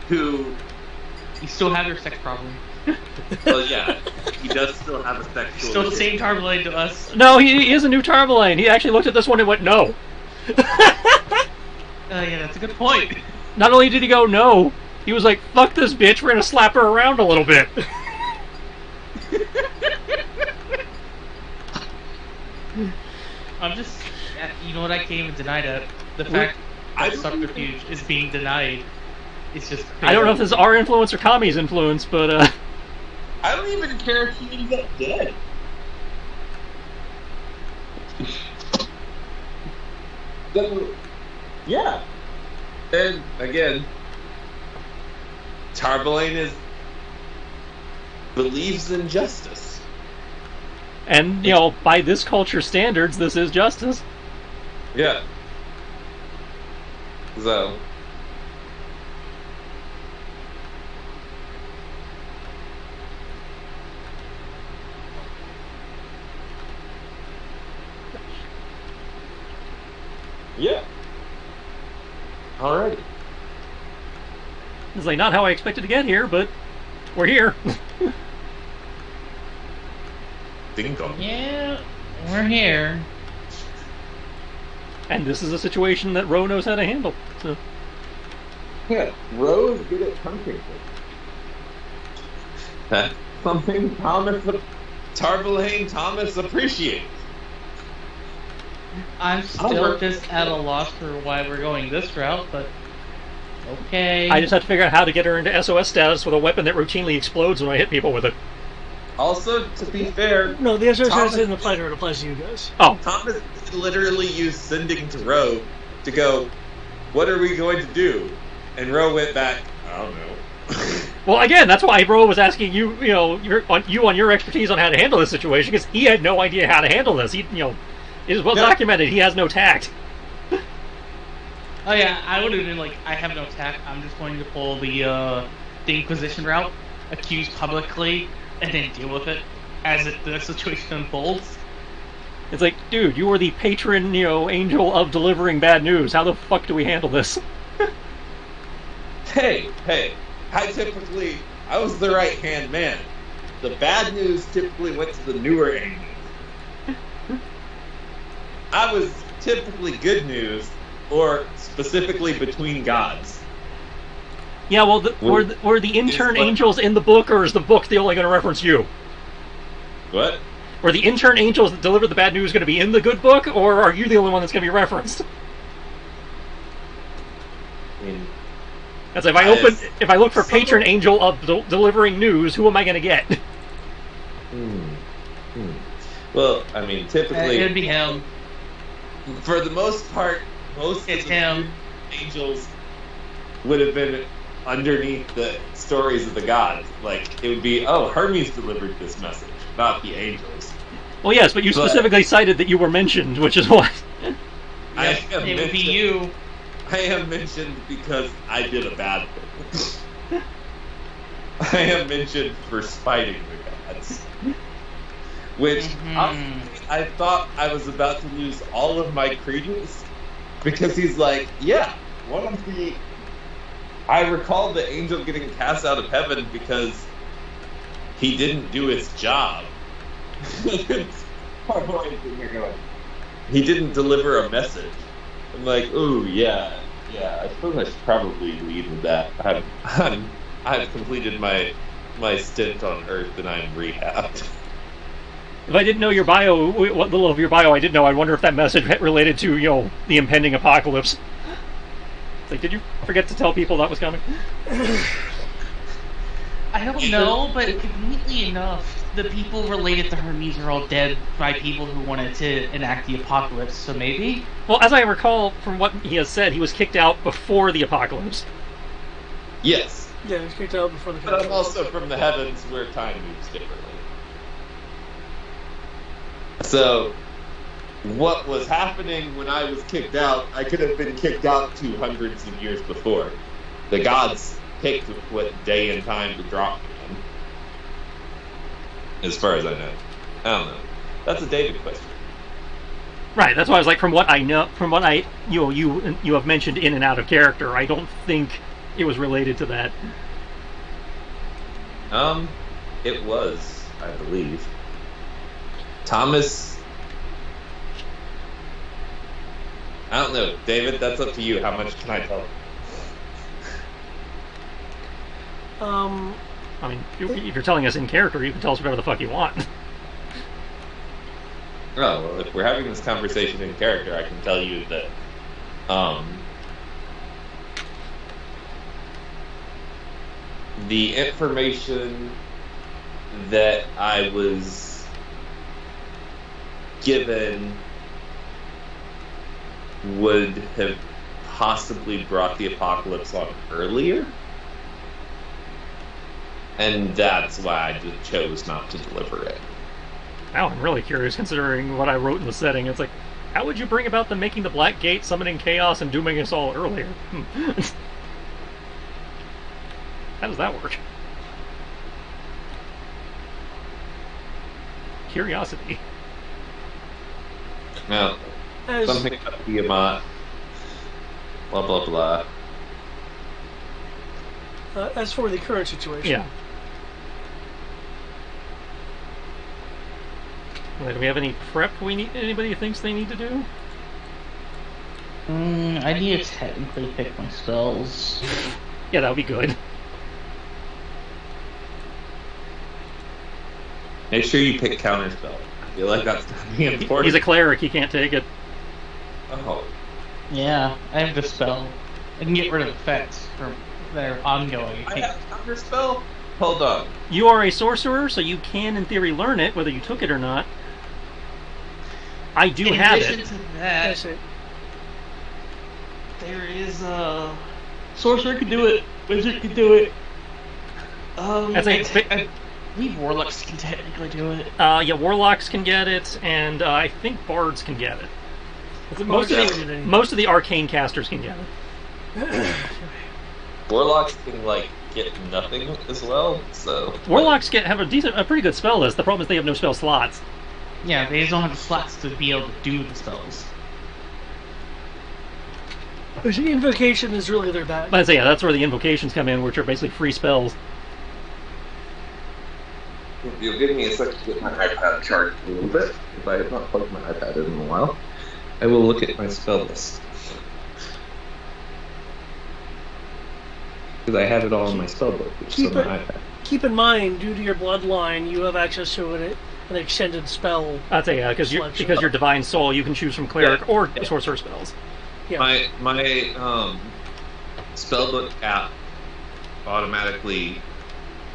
who... You still have your sex problem. Well, yeah, he does still have a sexual... Still the same Tarbalane to us. No, he is a new Tarbalane. He actually looked at this one and went, no. Yeah, that's a good point. Not only did he go, no, he was like, fuck this bitch, we're gonna slap her around a little bit. I'm just... You know what, I can't even deny that. The fact that subterfuge is being denied is just crazy. I don't know if this is our influence or Kami's influence, but, I don't even care if he ends up dead. Yeah. And, again, Tarbalane believes in justice. And, you know, by this culture standards, this is justice. Yeah. So... Yeah. Alrighty. It's like, not how I expected to get here, but we're here. Ding dong. Yeah, we're here. And this is a situation that Ro knows how to handle. So. Yeah, Ro's good at punching. That's something Tarbalane Thomas appreciates. I'm still just at a loss for why we're going this route, but okay. I just have to figure out how to get her into SOS status with a weapon that routinely explodes when I hit people with it. Also, to be fair... No, the SOS doesn't apply to her, it applies to you guys. Oh. Thomas literally used sending to Ro to go, what are we going to do? And Ro went back, I don't know. Well, again, that's why Ro was asking you, you know, on your expertise on how to handle this situation, because he had no idea how to handle this. He, you know, it is well documented. He has no tact. Oh yeah, I would have been like, I have no tact. I'm just going to pull the Inquisition route, accuse publicly, and then deal with it as the situation unfolds. It's like, dude, you were the patron, you know, angel of delivering bad news. How the fuck do we handle this? Hey, I was the right-hand man. The bad news typically went to the newer angels. I was typically good news, or specifically between gods. Yeah, well, were the intern angels in the book, or is the book the only going to reference you? What? Were the intern angels that delivered the bad news going to be in the good book, or are you the only one that's going to be referenced? I mean, That's if I look for patron angel of delivering news, who am I going to get? Well, I mean, typically... It would be him. For the most part, most it's of the him. angels would have been underneath the stories of the gods. Like, it would be, oh, Hermes delivered this message, not the angels. Well, yes, but you specifically cited that you were mentioned, which is why. It would be you. I am mentioned because I did a bad thing. I am mentioned for spiting the gods. Which, honestly, I thought I was about to lose all of my credence. Because he's like, yeah, one of the... I recall the angel getting cast out of heaven because he didn't do his job. He didn't deliver a message. I'm like, ooh, yeah, I suppose I should probably lead with that. I've completed my stint on Earth and I'm rehabbed. If I didn't know your bio, what little of your bio I did know, I wonder if that message related to, you know, the impending apocalypse. It's like, did you forget to tell people that was coming? I don't know, but conveniently enough, the people related to Hermes are all dead by people who wanted to enact the apocalypse, so maybe? Well, as I recall from what he has said, he was kicked out before the apocalypse. Yes. Yeah, he was kicked out before the But I'm also from the heavens where time moves differently. So, what was happening when I was kicked out, I could have been kicked out 200 of years before. The gods picked what day and time to drop me as far as I know. I don't know. That's a David question. Right. That's why I was like, from what I know, from what you have mentioned in and out of character, I don't think it was related to that. It was, I believe. Thomas. I don't know, David. That's up to you. How much can I tell? I mean, if you're telling us in character, you can tell us whatever the fuck you want. Oh, well, if we're having this conversation in character, I can tell you that, the information that I was given would have possibly brought the apocalypse on earlier. And that's why I just chose not to deliver it. Now I'm really curious, considering what I wrote in the setting. It's like, how would you bring about them making the Black Gate, summoning chaos, and dooming us all earlier? How does that work? Curiosity. Now, something about Tiamat. Blah, blah, blah. As for the current situation. Yeah. Do we have any prep anybody thinks they need to do? I need to technically pick my spells. Yeah, that would be good. Make sure you pick counterspell. I feel like that's important. He's a cleric, he can't take it. Oh. Yeah, I have the spell. I can get rid of effects that are ongoing. I have counterspell? Hold on. You are a sorcerer, so you can, in theory, learn it, whether you took it or not. I do have it. In addition to that, there is a sorcerer can do it, wizard can do it. I believe warlocks can technically do it. Yeah, warlocks can get it, and I think bards can get it. Most of the arcane casters can get it. Warlocks can, get nothing as well, so... Warlocks have a pretty good spell list. The problem is they have no spell slots. Yeah, they just don't have the slots to be able to do the spells. Invocation is really their bag. But yeah, that's where the invocations come in, which are basically free spells. If you'll give me a second to get my iPad charged a little bit, if I have not plugged my iPad in a while, I will look at my spell list. Because I have it all in my spell book, which is on my iPad. Keep in mind, due to your bloodline, you have access to an extended spell. I'd say, yeah, because you're divine soul, you can choose from cleric or sorcerer spells. Yeah. My spellbook app automatically,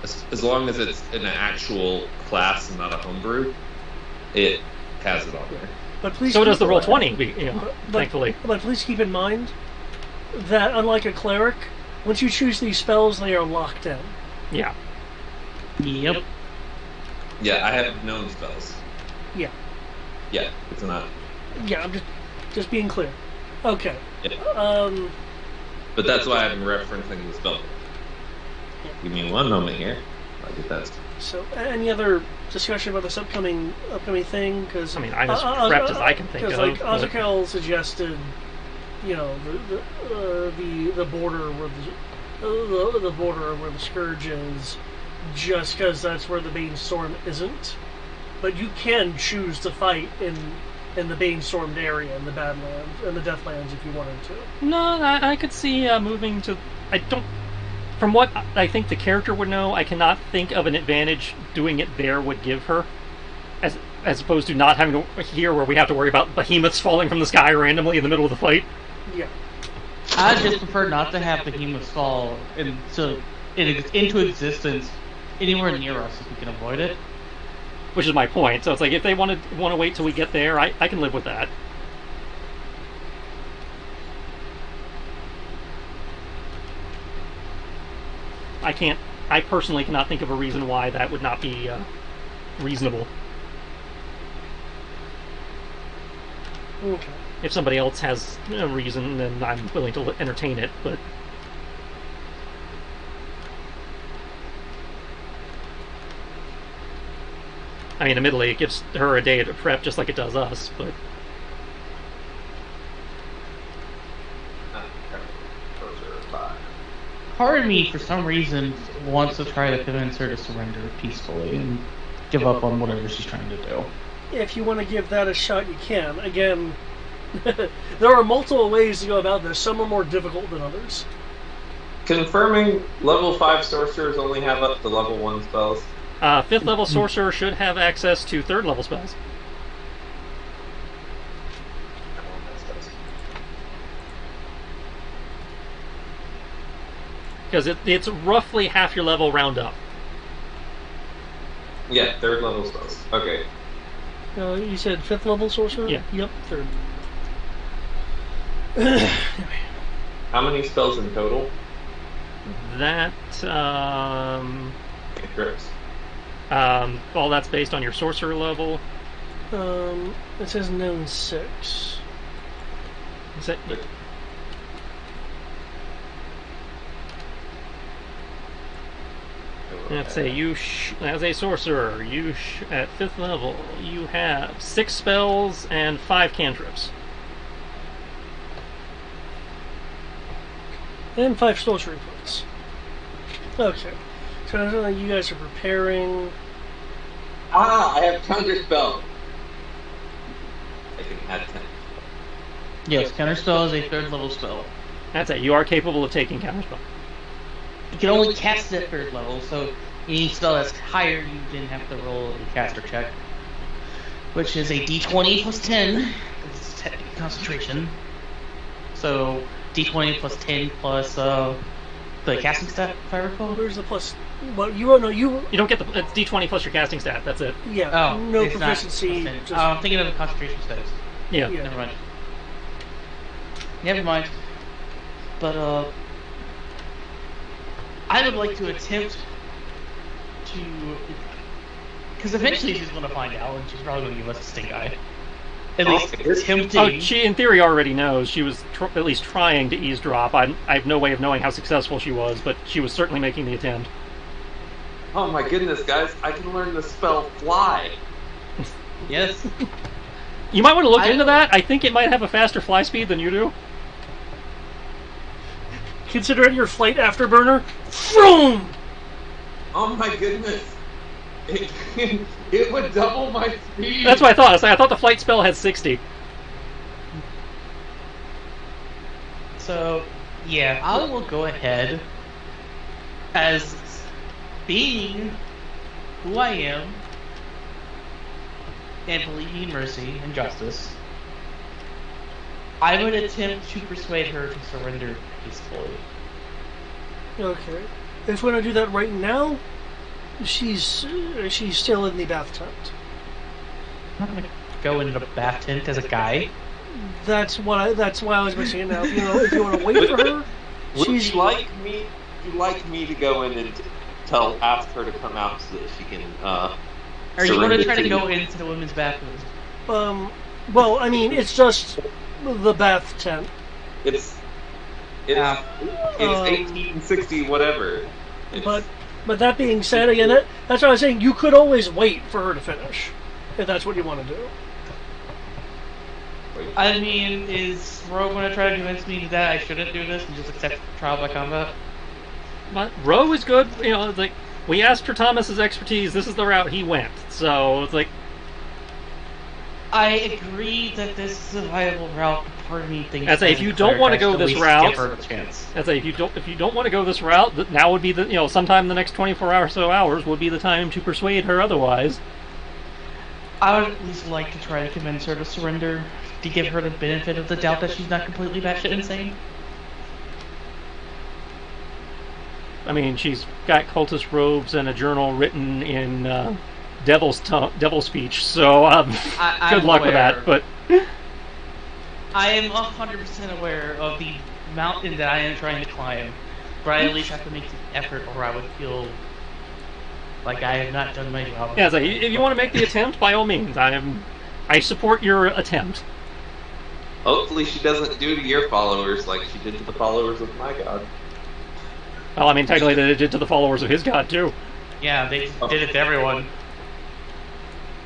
as long as it's in an actual class and not a homebrew, it has it on there. But please so does the Roll20, thankfully. But please keep in mind that, unlike a cleric, once you choose these spells, they are locked in. Yeah. Yep. Yeah, I have known spells. Yeah. Yeah, it's not. Yeah, I'm just being clear. Okay. Yeah. But that's why I'm referencing the spell. Give me one moment here. I'll get that. So, any other discussion about this upcoming thing? Because I'm as prepped as I can think of. Because Azakel suggested, the border where the border where the Scourge is, just because that's where the Bane Storm isn't. But you can choose to fight in the Bane Stormed area, in the Badlands, in the Deathlands, if you wanted to. No, I could see moving to. I don't. From what I think the character would know, I cannot think of an advantage doing it there would give her, as opposed to not having to here where we have to worry about behemoths falling from the sky randomly in the middle of the fight. Yeah. I just prefer not to have behemoths fall into existence anywhere near us if we can avoid it. Which is my point. So it's like, if they want to wait till we get there, I can live with that. I personally cannot think of a reason why that would not be reasonable. Okay. If somebody else has a reason, then I'm willing to entertain it, but... I mean, admittedly, it gives her a day to prep just like it does us, but... Part of me, for some reason, wants to try to convince her to surrender peacefully and give up on whatever she's trying to do. If you want to give that a shot, you can. Again, there are multiple ways to go about this. Some are more difficult than others. Confirming level 5 sorcerers only have up to level 1 spells. 5th level sorcerer should have access to 3rd level spells. Because it's roughly half your level round up. Yeah, 3rd level spells. Okay. You said 5th level sorcerer? Yeah. Yep, 3rd. How many spells in total? That, Grips. well, that's based on your sorcerer level. It says known 6. Is that... Let's say as a sorcerer, at 5th level, you have 6 spells and 5 cantrips. And 5 sorcery points. Okay. So you guys are preparing. I have counterspell. I can add 10. Yes, counterspell is a 3rd level spell. That's it. You are capable of taking counterspell. You can only cast it at 3rd level, so any spell that's higher, you didn't have to roll a caster check. Which is a d20 plus 10. It's technically concentration. So, d20 plus 10 plus the casting stat, if I recall. Where's the plus? Well, you won't know. You don't get it's d20 plus your casting stat. That's it. Yeah. Oh, no it's proficiency. Not I'm thinking of the concentration stats. Yeah. Never mind. Never mind. But I would like to attempt to, because eventually she's going to find out, and she's probably going to give us a stink eye. At least attempting. Oh, she in theory already knows. She was at least trying to eavesdrop. I have no way of knowing how successful she was, but she was certainly making the attempt. Oh my goodness, guys! I can learn the spell Fly. Yes. You might want to look into that. I think it might have a faster fly speed than you do. Consider it your flight afterburner. Vroom! Oh my goodness! It would double my speed. That's what I thought. I thought the flight spell had 60. So, yeah, I will go ahead as being who I am and believing in mercy and justice. I would attempt to persuade her to surrender peacefully. Okay. If we want to do that right now, she's still in the bath tent. I'm not gonna go into the bath tent as a guy. That's why I was mentioning it now. If you want to wait for her, Would she's you like me to go in and ask her to come out so that she can? Are you going to try to go into the women's bathroom? Well, I mean, it's just the bath tent. It's 1860 whatever. But that being said, again, that's what I was saying. You could always wait for her to finish, if that's what you want to do. I mean, is Ro going to try to convince me that I shouldn't do this and just accept trial by combat? But Ro is good. It's like we asked for Thomas's expertise. This is the route he went. So it's like I agree that this is a viable route. Part of me thinks. I'd say if you don't want to go this route, give her a chance. I'd say if you don't want to go this route, now would be the sometime in the next 24 hours so hours would be the time to persuade her otherwise. I would at least like to try to convince her to surrender, to give her the benefit of the doubt that she's not completely batshit insane. I mean, she's got cultist robes and a journal written in devil speech, so good luck with that. But I am 100% aware of the mountain that I am trying to climb, but I at least have to make the effort, or I would feel like I have not done my job. Yeah, so if you want to make the attempt, by all means, I support your attempt. Hopefully, she doesn't do to your followers like she did to the followers of my god. Well, I mean, technically, they did to the followers of his god too. Yeah, they did it to everyone.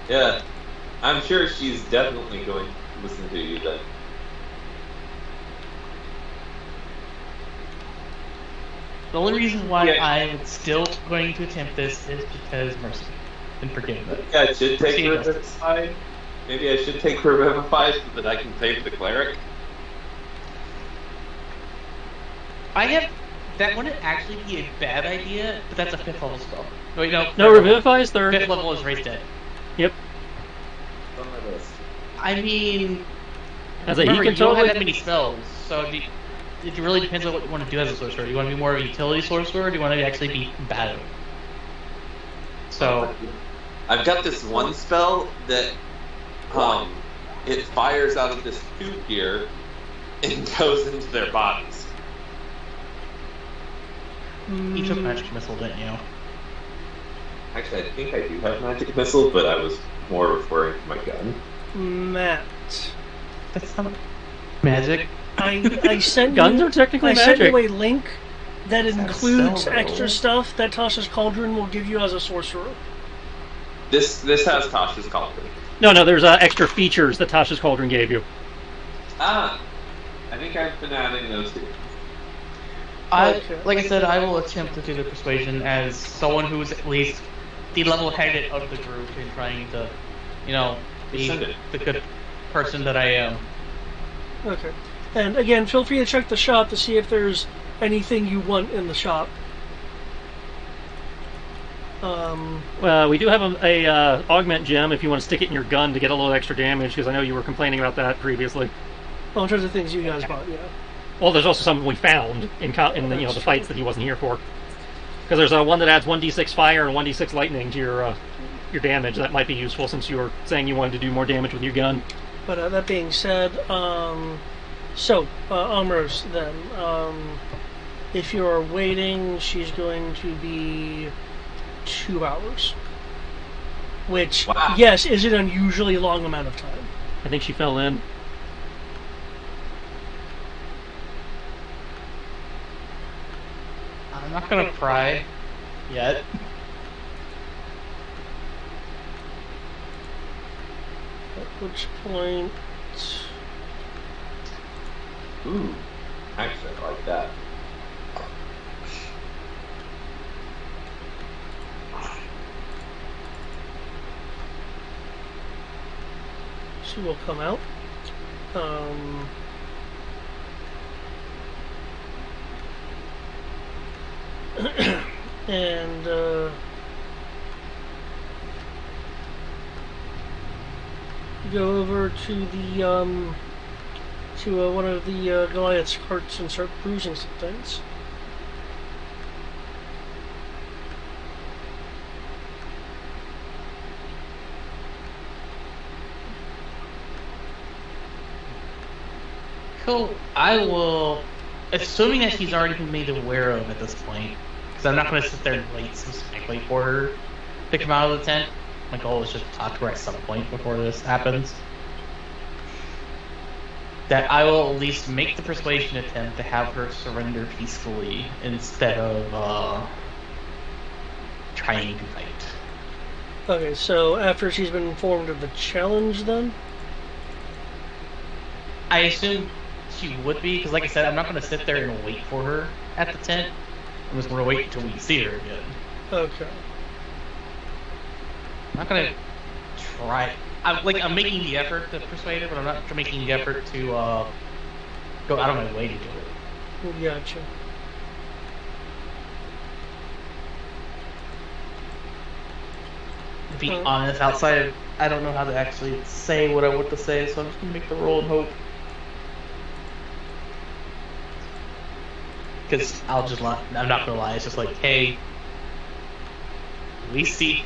Yeah. I'm sure she's definitely going to listen to you then. The only reason why Yeah. I'm still going to attempt this is because Mercy. And forgive that. Maybe I should take Mercy Revivify. Maybe I should take Revivify so that I can save the cleric. That wouldn't actually be a bad idea, but that's a 5th level spell. Wait, no. No, Revivify is 3rd. 5th level is raised dead. Yep. On my list. I mean, Remember, you he can don't have totally. that many spells, so it really depends on what you want to do as a sorcerer. Do you want to be more of a utility sorcerer, or do you want to actually be combative? So, I've got this one spell that it fires out of this tube here and goes into their bodies. you took magic missile, didn't you? Actually, I think I do have magic missile, but I was more referring to my gun. Matt, That's not magic. I sent Guns you, are technically I sent magic. you a link that includes so- extra stuff that Tasha's Cauldron will give you as a sorcerer. This has Tasha's Cauldron. No, there's extra features that Tasha's Cauldron gave you. Ah, I think I've been adding those too. Like I said, I will attempt to do the persuasion as someone who's at least the level-headed of the group and trying to, be the good person that I am. Okay. And again, feel free to check the shop to see if there's anything you want in the shop. We do have a augment gem if you want to stick it in your gun to get a little extra damage, because I know you were complaining about that previously. Well, in terms of things you guys bought, yeah. Well, there's also some we found in the fights that he wasn't here for. Because there's one that adds 1d6 fire and 1d6 lightning to your damage. That might be useful since you were saying you wanted to do more damage with your gun. But that being said, Ambrose, then, if you're waiting, she's going to be 2 hours. Which, Wow. yes, is an unusually long amount of time. I think she fell in. I'm not gonna cry yet. At which point... Ooh, actually, I like that. She will come out. And go over to the one of the Goliath's carts and start bruising some things. Cool. I will, assuming that she's already been made aware of at this point, because I'm not going to sit there and wait specifically for her to come out of the tent. My goal is just to talk to her at some point before this happens. That I will at least make the persuasion attempt to have her surrender peacefully instead of trying to fight. Okay, so after she's been informed of the challenge, then? I assume she would be, because like I said, I'm not going to sit there and wait for her at the tent. I'm just going to wait until we see her again. Okay. I'm not going to try. I'm making the effort to persuade her, but I'm not making the effort to go out of my way to do it. Gotcha. To be honest, outside of, I don't know how to actually say what I want to say, so I'm just going to make the roll and hope. Because I'm not going to lie, it's just like, hey, we see.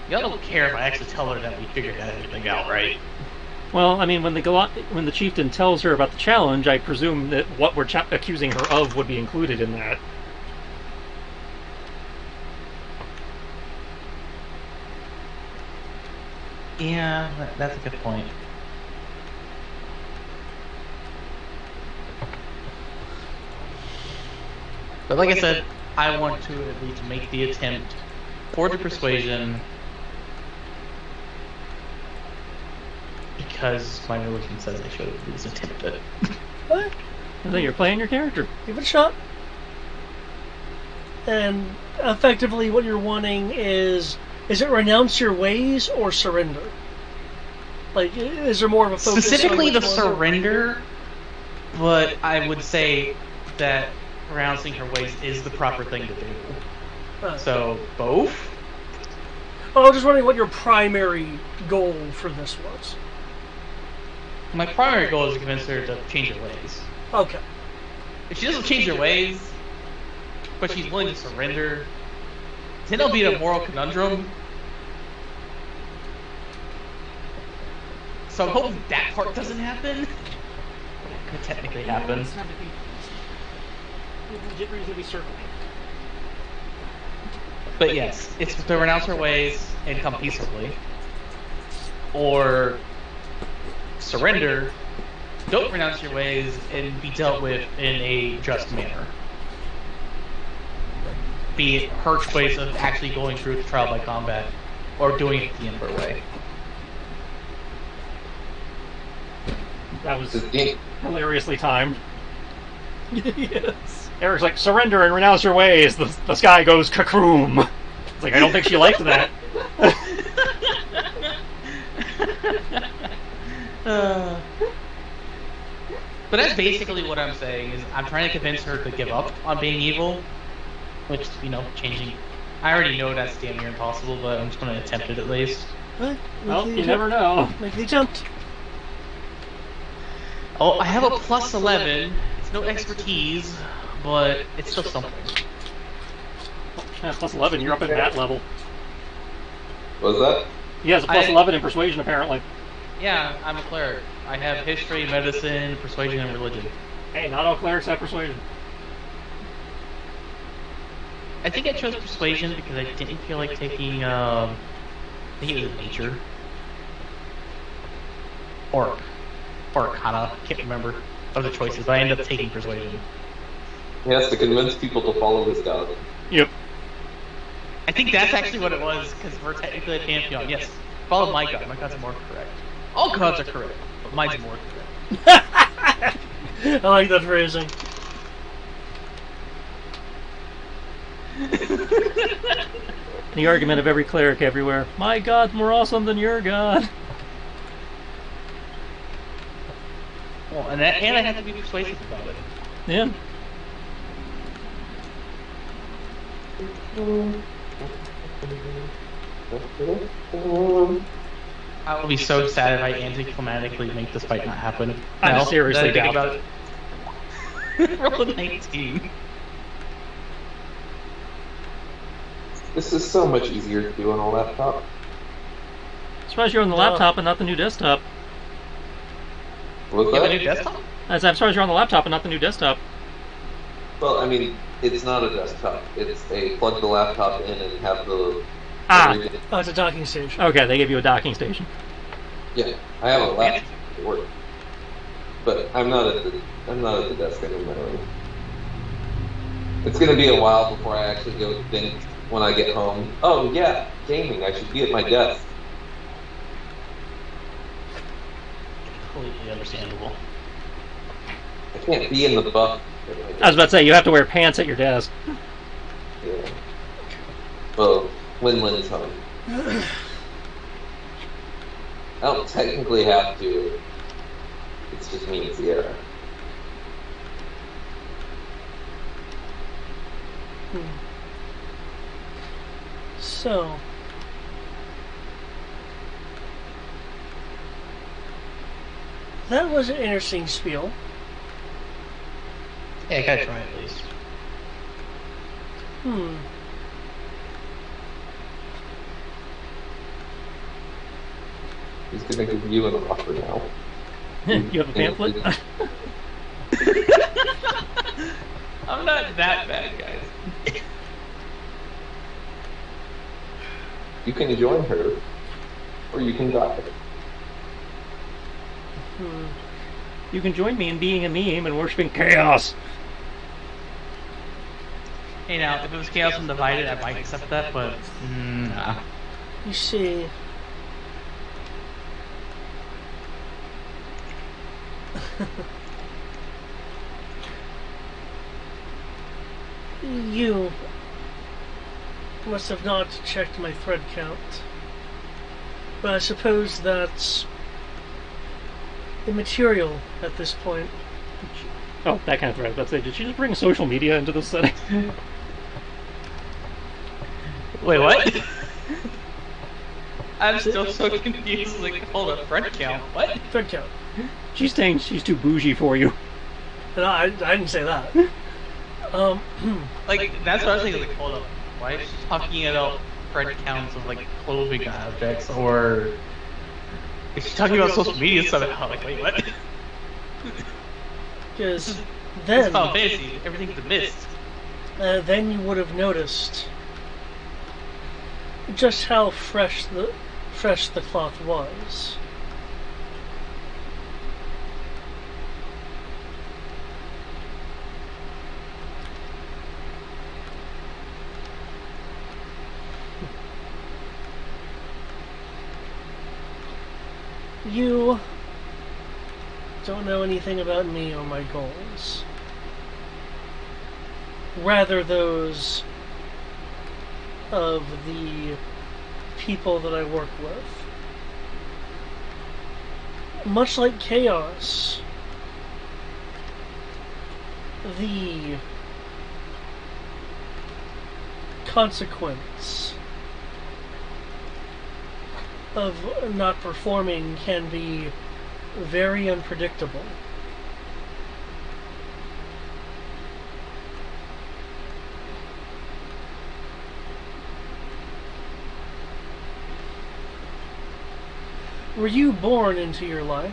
Y'all don't care if I actually tell her that we figured everything out, right? Well, I mean, when the chieftain tells her about the challenge, I presume that what we're accusing her of would be included in that. Yeah, that's a good point. But like I said, I want to at least make the attempt for the persuasion because my religion says I should at least attempt it. What? I think you're playing your character. Give it a shot. And effectively, what you're wanting is it renounce your ways or surrender? Like, is there more of a focus Specifically on the which one? surrender, but I would say that renouncing her ways is the proper thing to do. So, both? Oh, I was just wondering what your primary goal for this was. My primary goal is to convince her to change her ways. Okay. If she doesn't change her ways, but she's willing to surrender, then it'll be a moral conundrum. So I'm hoping that part doesn't happen. It could technically happen. But yes, it's to renounce her ways and come peaceably. Or surrender, don't renounce your ways, and be dealt with in a just manner. Be it her choice of actually going through the trial by combat, or doing it the Ember way. That was The- hilariously timed. Yes. Eric's like, surrender and renounce your ways. The sky goes kakroom. It's like, I don't think she liked that. But that's basically what I'm saying, is I'm trying to convince her to give up on being evil. Which, changing... I already know that's damn near impossible, but I'm just going to attempt it at least. Well, you never know. Make the attempt. Oh, I have a plus 11. It's no expertise, but it's still something. Yeah, plus 11, you're up at that level. What was that? He has a plus 11 in persuasion, apparently. Yeah, I'm a cleric. I have history, medicine, persuasion, and religion. Hey, not all clerics have persuasion. I think I chose persuasion because I didn't feel like taking, I think it was nature. Or Arcana, can't remember of the choices, but I ended up taking persuasion. He has to convince people to follow his god. Yep. I think that's actually what it was, because we're technically a pantheon. Yes, follow my god. My god's more correct. All gods are correct, but mine's more correct. I like that phrasing. The argument of every cleric everywhere. My god's more awesome than your god. Well, and I have to be persuasive about it. Yeah. I will be so sad if I anticlimactically make this fight not happen. I seriously think doubt about it. Roll a 19. This is so much easier to do on a laptop. Surprised you're on the laptop and not the new desktop. Was You have a that? new desktop? I'm surprised you're on the laptop and not the new desktop. Well, I mean, it's not a desktop. It's a plug the laptop in and have the. Ah. everything. Oh, it's a docking station. Okay, they give you a docking station. Yeah, I have a laptop at work, but I'm not at the desk anymore. It's gonna be a while before I actually go think when I get home. Oh yeah, gaming. I should be at my desk. Completely understandable. I can't be in the buff. at my I was desk. about to say, you have to wear pants at your desk. Yeah. Well, when Lynn's home. I don't technically have to. It's just me and Sierra. So, that was an interesting spiel. Yeah, I gotta try it at least. He's gonna give you an offer now. You have a pamphlet? I'm not that bad, guys. You can join her, or you can die. You can join me in being a meme and worshiping chaos. Hey, now, if it was Chaos Undivided, I might accept that, but nah. You see, You must have not checked my thread count, but I suppose that's immaterial at this point. Oh, that kind of thread. Let's say, did she just bring social media into this setting? Wait, what? I'm still so confused. Like, hold up, friend count. What? Thread count. She's saying she's too bougie for you. No, I didn't say that. Like, that's what I was thinking. Like, hold up, why is she talking about friend counts of like clothing objects, or is she talking about social media somehow? Like, wait, what? Because It's then, Final Fantasy. Everything's a mist. then you would have noticed just how fresh the cloth was. You don't know anything about me or my goals. Rather, those of the people that I work with. Much like chaos, the consequence of not performing can be very unpredictable. Were you born into your life?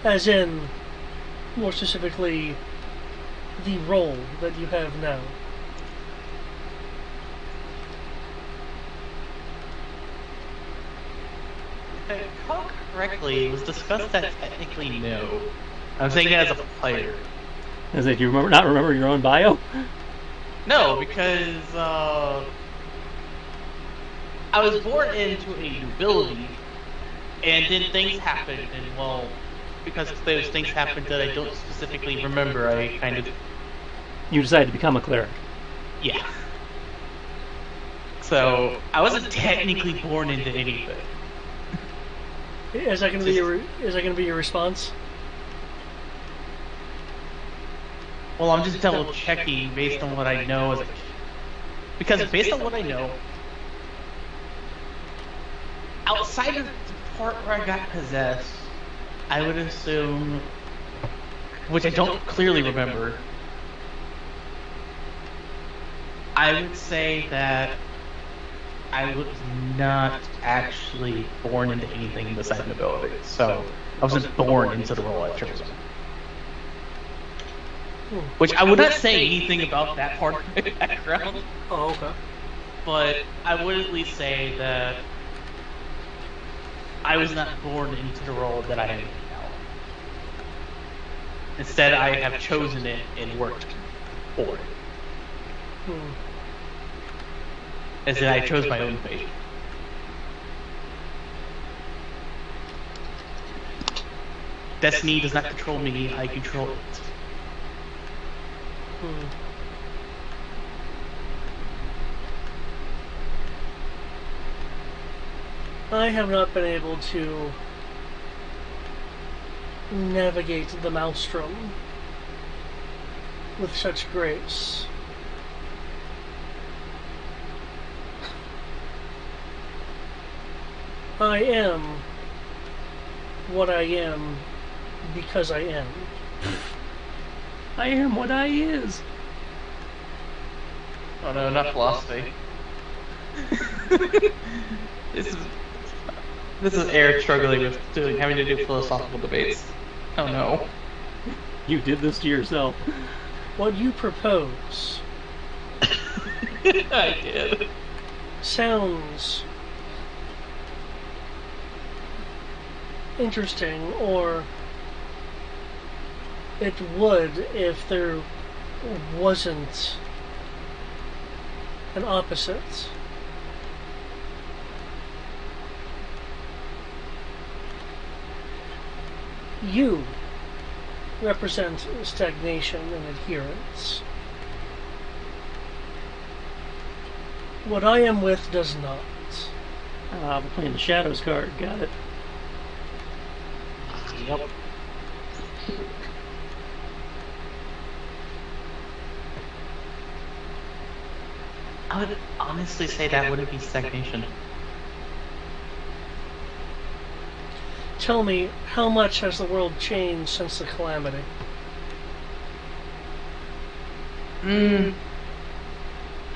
As in, more specifically, the role that you have now? If I recall correctly, it was discussed that technically no. I'm saying that as a player. Is it you not remember your own bio? No, because I was born into a nobility, and then things happened, and well, because those things happened that I don't specifically remember, I kind of, You decided to become a cleric. yeah. So I wasn't technically born into anything. Is that going to be your response? Well, I'm just double checking based on what I know as a, because based on what I know, outside of the part where I got possessed, I would assume, which I don't clearly remember, I would say that I was not actually born into anything besides nobility. So I wasn't born into the role I've chosen. Which I would not say anything about that part of my background, Oh, okay. but I would at least say that I was not born into the role that I am in now. Instead, I have chosen it and worked for it. As in, I chose my own fate. Destiny does not control me, I control it. I have not been able to navigate the maelstrom with such grace. I am what I am because I am. I am what I is. Oh no, not philosophy. This is Eric struggling with having to do philosophical debates. Oh no. You did this to yourself. What you propose I did. sounds interesting, or it would if there wasn't an opposite. You represent stagnation and adherence. What I am with does not. We're playing the Shadows card. Got it. Yep. I would honestly say that wouldn't be stagnation. Tell me, how much has the world changed since the Calamity?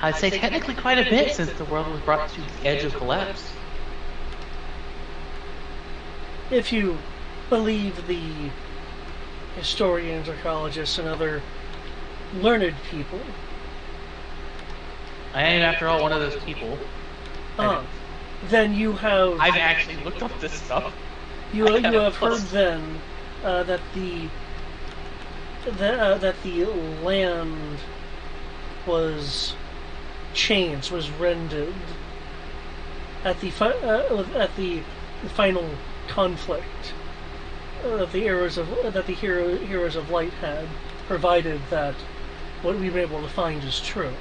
I'd say technically quite a bit since the world was brought to the edge of collapse. If you believe the historians, archaeologists, and other learned people. I am, after all, one of those people. Then you have... I've actually looked up this stuff. You have heard then that the land was changed, was rendered at the final conflict that the heroes of light had, provided that what we've been able to find is true.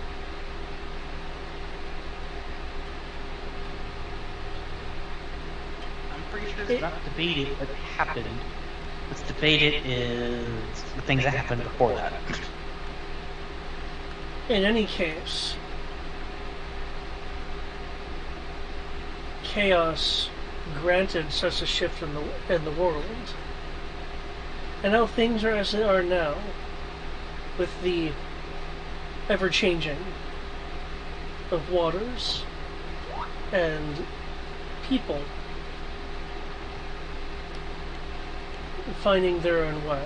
I'm pretty sure it's not debated what happened. What's debated is the things that happened before that. In any case, chaos granted such a shift in the world, and now things are as they are now, with the ever-changing of waters and people finding their own way.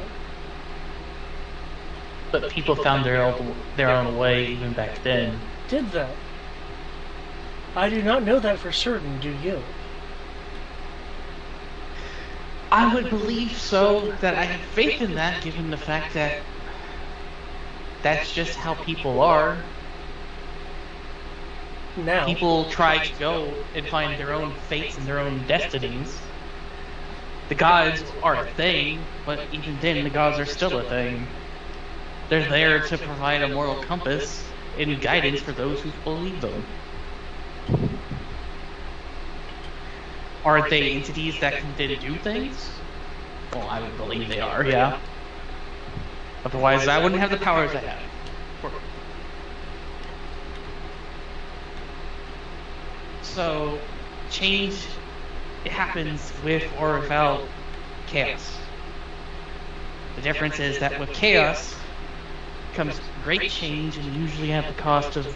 But people found their own way even back then. Did that? I do not know that for certain, do you? I would believe so, that I have faith in that, given the fact that that's just how people are. Now. People try to go and find their own fates and their own destinies. The gods are a thing, but even then the gods are still a thing. They're there to provide a moral compass and guidance for those who believe them. Are they entities that can then do things? Well, I would believe they are, yeah. Otherwise, I wouldn't have the powers I have. So, change, it happens with or without chaos. The difference is that with chaos comes great change, and usually at the cost of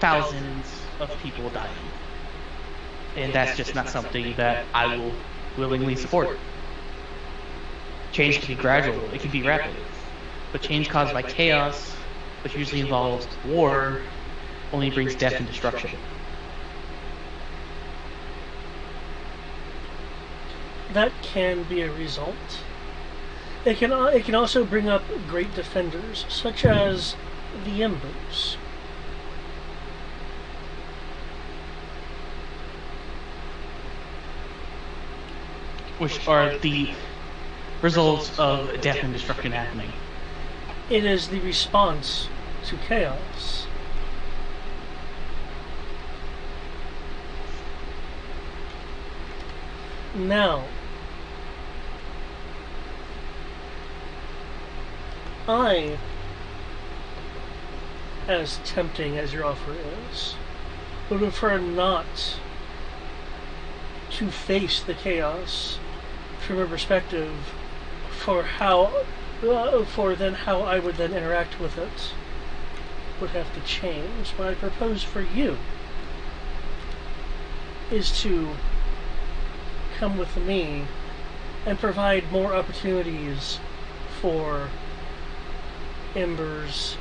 thousands of people dying. And that's just not something that I will willingly support. Change can be gradual, it can be rapid. But change caused by chaos, which usually involves war, only brings death and destruction. That can be a result. It can also bring up great defenders, such as the Embers. Which are the results of death and destruction happening. It is the response to chaos. Now, I, as tempting as your offer is, would prefer not to face the chaos from a perspective for how I would then interact with it would have to change. What I propose for you is to come with me and provide more opportunities for Embers,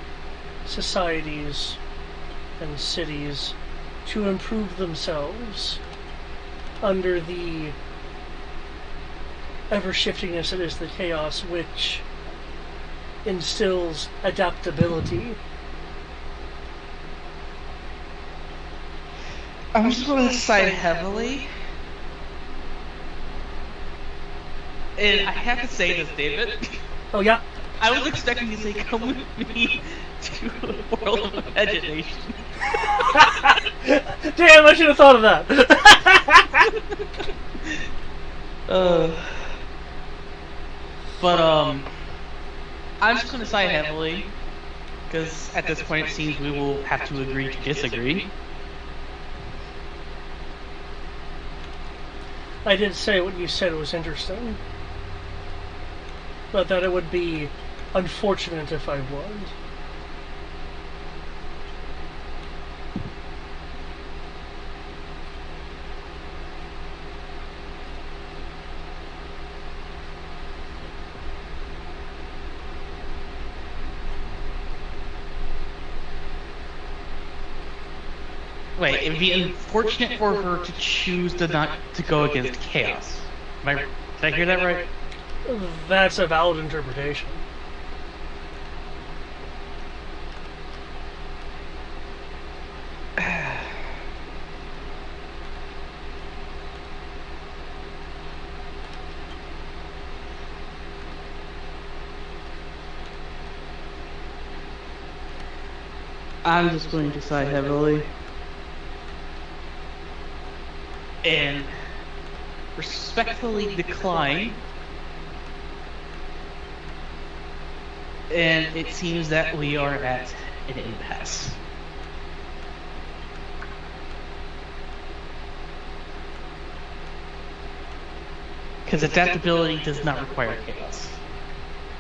societies, and cities to improve themselves under the ever-shiftingness that is the chaos, which instills adaptability. I'm just going to side heavily And I have to say this, David. Oh, yeah? I was expecting you to say, "Come with me to a world of imagination." Damn, I should have thought of that. I'm just going to side heavily, because at this point it seems we will have to agree to disagree. I did say what you said was interesting, but that it would be unfortunate if I was. Wait, it'd be unfortunate for her to choose to not to go against chaos. Did I hear that right? That's a valid interpretation. I'm just going to side heavily. And respectfully decline. And it seems that we are at an impasse. Because adaptability does not require chaos.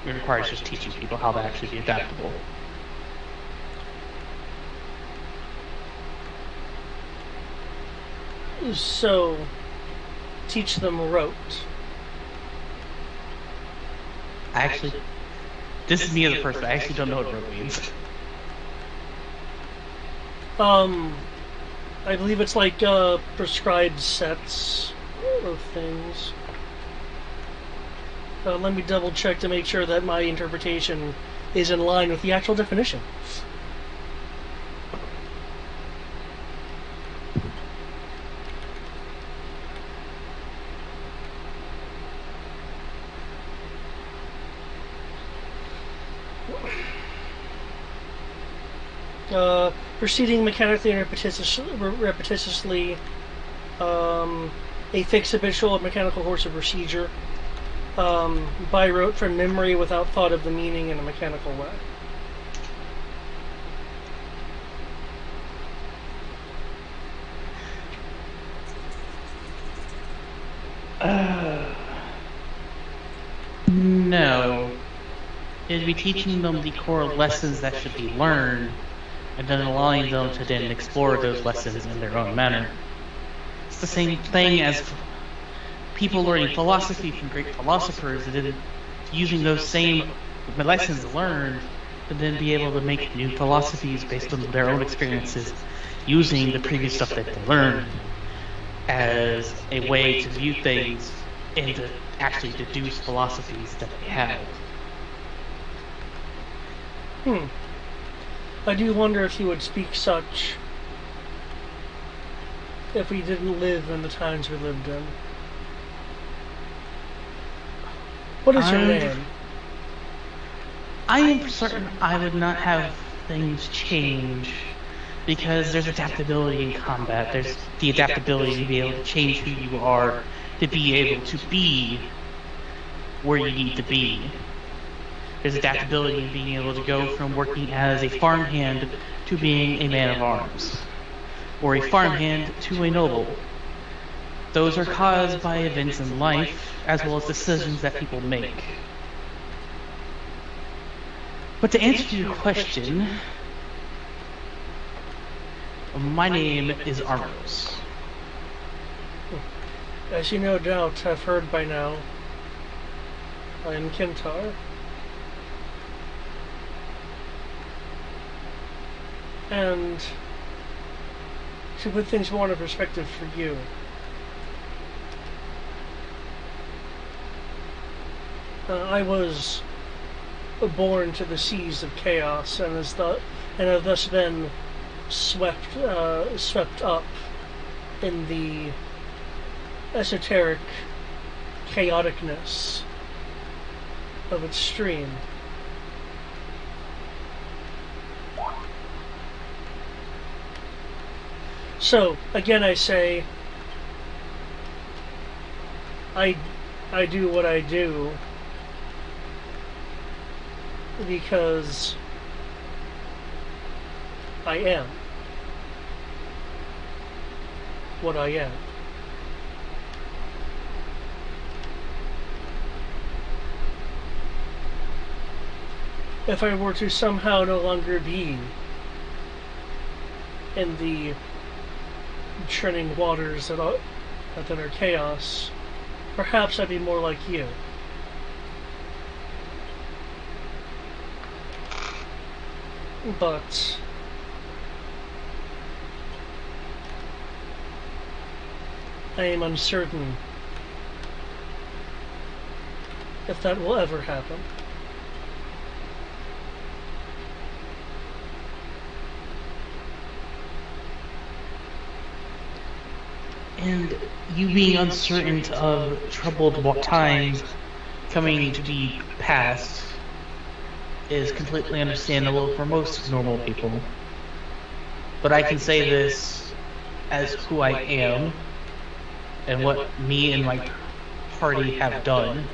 It requires just teaching people how to actually be adaptable. So, teach them rote. This is me as a person. I actually don't know what rote means. I believe it's like prescribed sets of things. Let me double check to make sure that my interpretation is in line with the actual definition. Proceeding mechanically and repetitiously, a fixed habitual mechanical course of procedure, by rote from memory without thought of the meaning in a mechanical way. No. It'd be teaching them the core lessons that should be learned, and then allowing them to then explore those lessons in their own manner. It's the same thing as people learning philosophy from great philosophers, and then using those same lessons learned to then be able to make new philosophies based on their own experiences, using the previous stuff that they learned as a way to view things and to actually deduce philosophies that they have. I do wonder if he would speak such if we didn't live in the times we lived in. What is your name? I am certain I would not have things change, because there's adaptability in combat. There's the adaptability to be able to change who you are, to be able to be where you need to be. There's adaptability in being able to go from working as a farmhand to being a man of arms, or a farmhand to a noble. Those are caused by events in life, as well as decisions that people make. But to answer your question, my name is Armos. As you no doubt have heard by now, I am Kintar. And to put things more into perspective for you, I was born to the seas of chaos, and have thus been swept up in the esoteric chaoticness of its stream. So, again I say, I do what I do because I am what I am. If I were to somehow no longer be in the churning waters that are chaos, perhaps I'd be more like you. But I am uncertain if that will ever happen. And you being uncertain of troubled times coming to be past is completely understandable for most normal people. But I can say this as who I am and what me and my party have done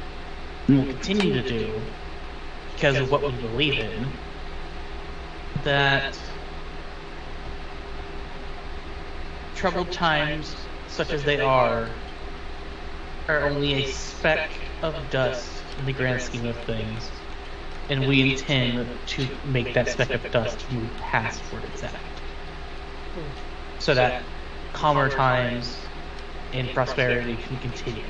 and will continue to do because of what we believe in, that troubled times such as they are only a speck of dust in the grand scheme of things, and we intend to make that speck of dust move past where it's at, so that calmer times and prosperity can continue.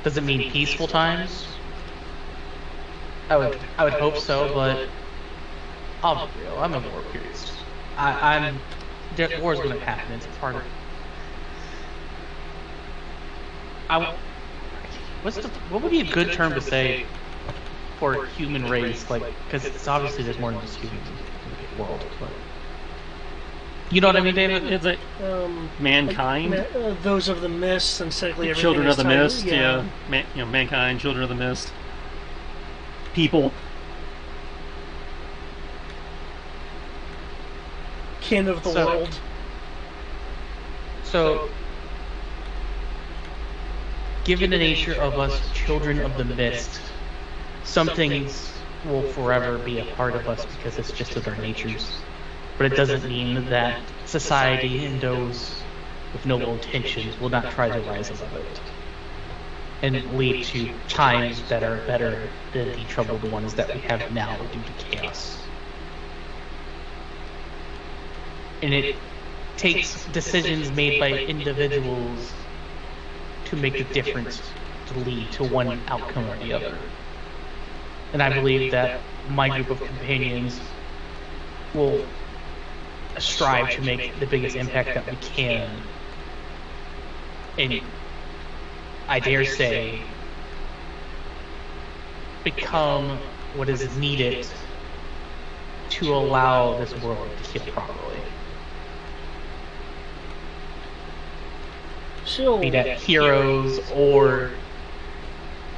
Does it mean peaceful times? I would hope so, but I'll be real. I'm a war purist. War's going to happen. It's part of. What would be a good term to say for human race? Like, because it's obviously there's more than just humans in the world. But you know what I mean, David? It's like mankind. Those of the mist, and technically everything. Children of the tiny, mist. Yeah. Mankind. Children of the mist. People. Kin of the world. So, given the nature of us children of the mist, some things will forever be a part of us because it's just of our natures. But it doesn't mean that society and those with noble intentions will not try to rise above it and lead to times that are better than the troubled ones that we have now due to chaos. And it takes decisions made by individuals to make a difference to lead to one outcome or the other. And I believe that my group of companions will strive to make the biggest impact that we can. And I dare say, become what is needed to allow this world to heal properly. Be that heroes or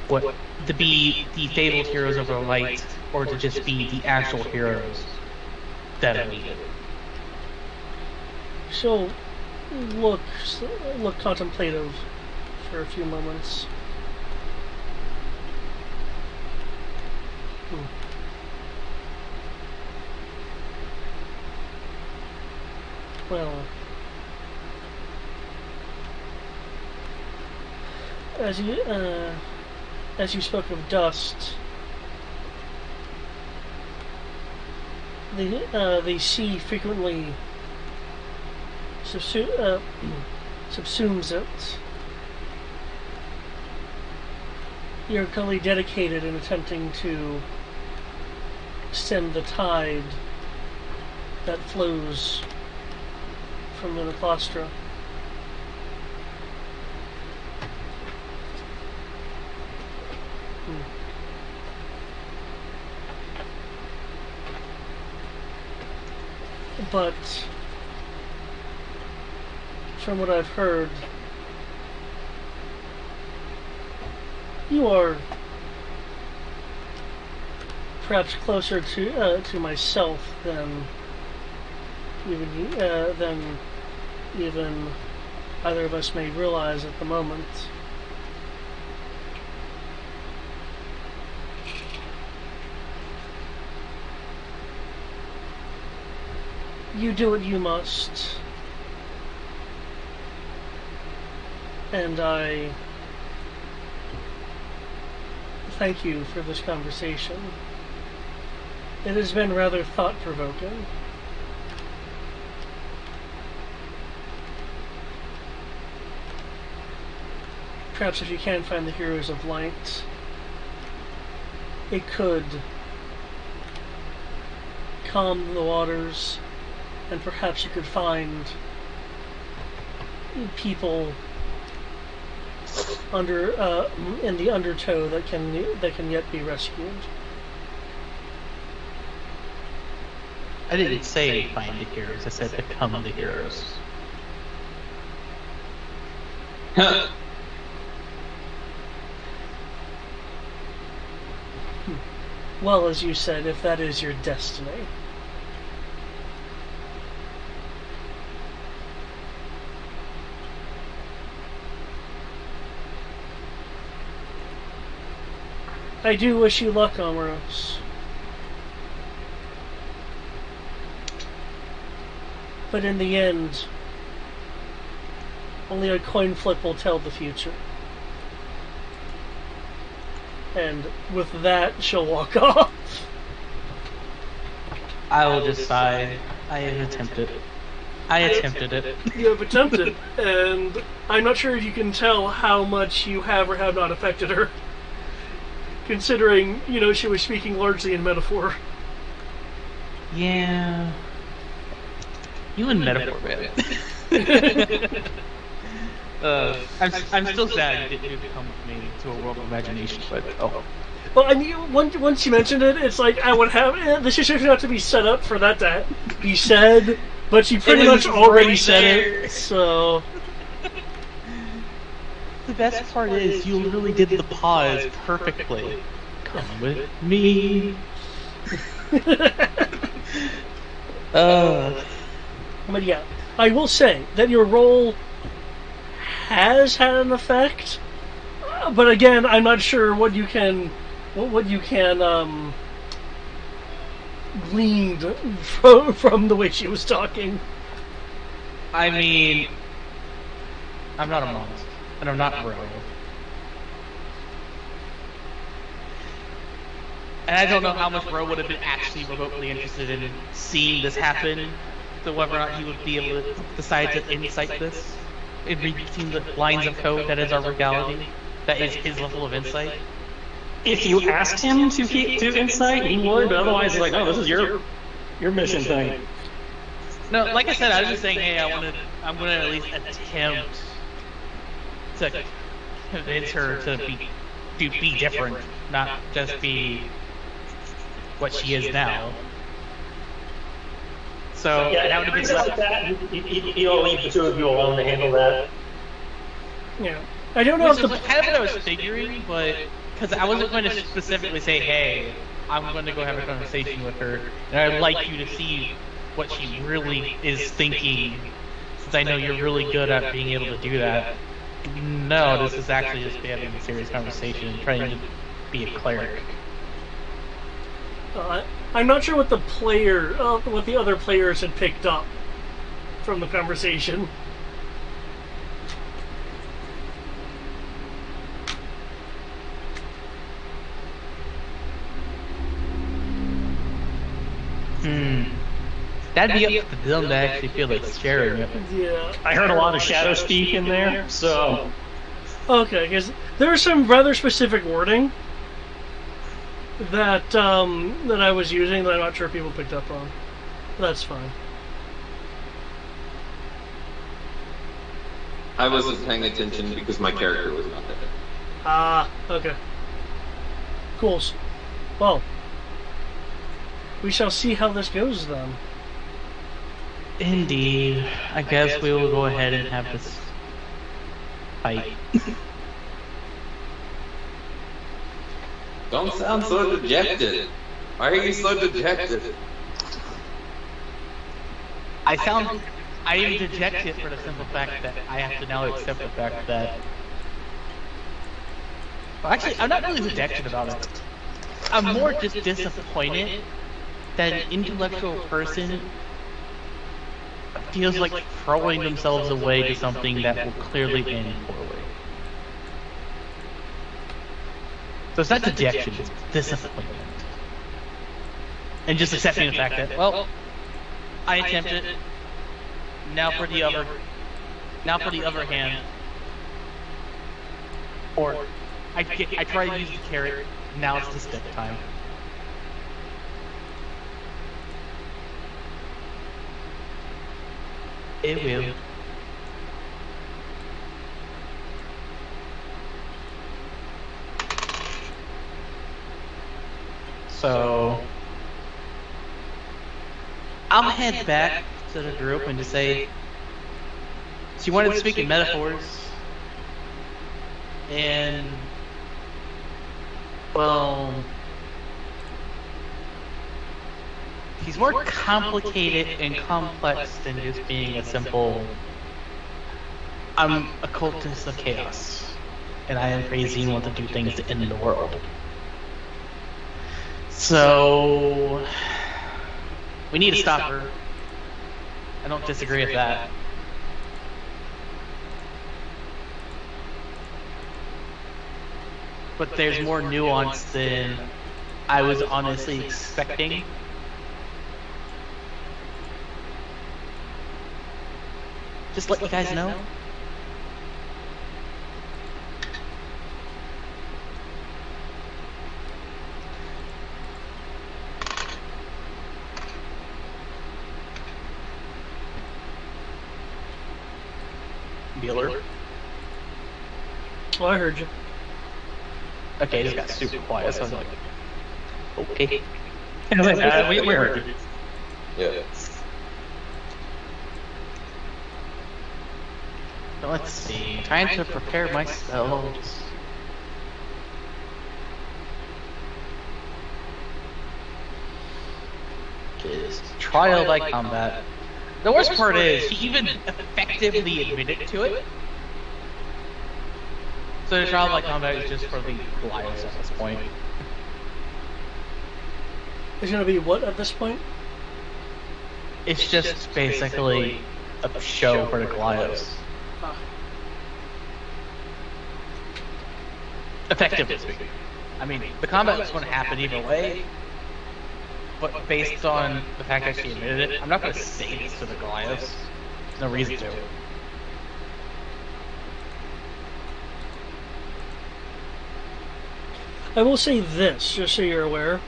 to be the fabled heroes of the light, or to just be the actual heroes that are needed. She'll look contemplative for a few moments. Well, as you spoke of dust, the sea frequently subsumes it. You're currently dedicated in attempting to stem the tide that flows from the Claustra. But from what I've heard, you are perhaps closer to myself than even either of us may realize at the moment. You do what you must, and I thank you for this conversation. It has been rather thought-provoking. Perhaps if you can find the heroes of light, it could calm the waters, and perhaps you could find people under in the undertow that can yet be rescued. I didn't say find the heroes, I said become the heroes. Well, as you said, if that is your destiny. I do wish you luck, Omeros. But in the end, only a coin flip will tell the future. And with that, she'll walk off. I will just sigh. I have attempted. I attempted it. You have attempted, and I'm not sure if you can tell how much you have or have not affected her. Considering, she was speaking largely in metaphor. Yeah. You and metaphor, man. I'm still sad you didn't come with me to a world of imagination, but oh. Well, I mean, once you mentioned it, it's like I would have the situation have to be set up for that to be said, but she pretty much already said it, so. The best part is you literally did the pause perfectly. Come with me. But yeah, I will say that your role has had an effect, but again, I'm not sure what you can gleaned from the way she was talking. I mean, I'm not a monster, and I'm not Ro. And I don't know how much Ro would have been actually remotely interested in seeing this happen, so whether or not he would be able to decide to insight this, in reading the lines of code that is our reality, that is his level of insight. If you asked him to insight, he would, but otherwise he's like, oh, this is your mission thing. No, like I said, I was just saying, hey, I'm gonna at least attempt to convince her to be different, not just be what she is now. So yeah, that would have been like that. You'll leave the two of you alone to handle that. Yeah, I don't know if the kind of what I was figuring, but because I wasn't going to specifically say, hey, I'm going to go have a conversation with her, and I'd like you to see what she really is thinking, since I know you're really good at being able to do that. No, this is actually just having a serious conversation and trying to be a cleric. I'm not sure what what the other players had picked up from the conversation. That'd be up to them to actually feel like sharing it. Yeah. I heard a lot of shadow speak in there, so. Okay, because there's some rather specific wording that that I was using that I'm not sure people picked up on. That's fine. I wasn't paying attention because my character was not there. Ah, okay. Cool. Well, we shall see how this goes then. Indeed. I guess we will go ahead and have this fight. Don't sound so dejected. Why are you so dejected? I am dejected for the simple fact that I have to now accept the fact that. Well, actually, I'm not really dejected about it. I'm more just disappointed that an intellectual person feels like throwing themselves away to something that will clearly end poorly. So it's not dejection, it's disappointment. And just accepting the fact that, well, I attempted. Now for the other hand, or I try to use the carrot. Now it's the stick time. It will. So I'll head back to the group and just say, she wanted to speak in metaphors, and well, he's more complicated and complex than just being a simple, I'm a cultist of chaos, and I am crazy and want to do things to end the world. So we need to stop her. I don't disagree with that. But there's more nuance than I was honestly expecting. Just let you guys know. Bueller. Oh, I heard you. Okay, this got super quiet, so I was like, okay. We heard you. Yeah. Let's see. Trying to prepare my spells. Okay, this trial by combat. The worst part is, he even effectively admitted to it. So the trial by combat is just for the Goliaths at this point. It's gonna be what at this point? It's just basically a show for the Goliaths. Effectively speaking. I mean, the combat is going to happen either way, but based on the fact that she admitted it, I'm not going to say this to the Goliaths. There's no reason to. I will say this, just so you're aware.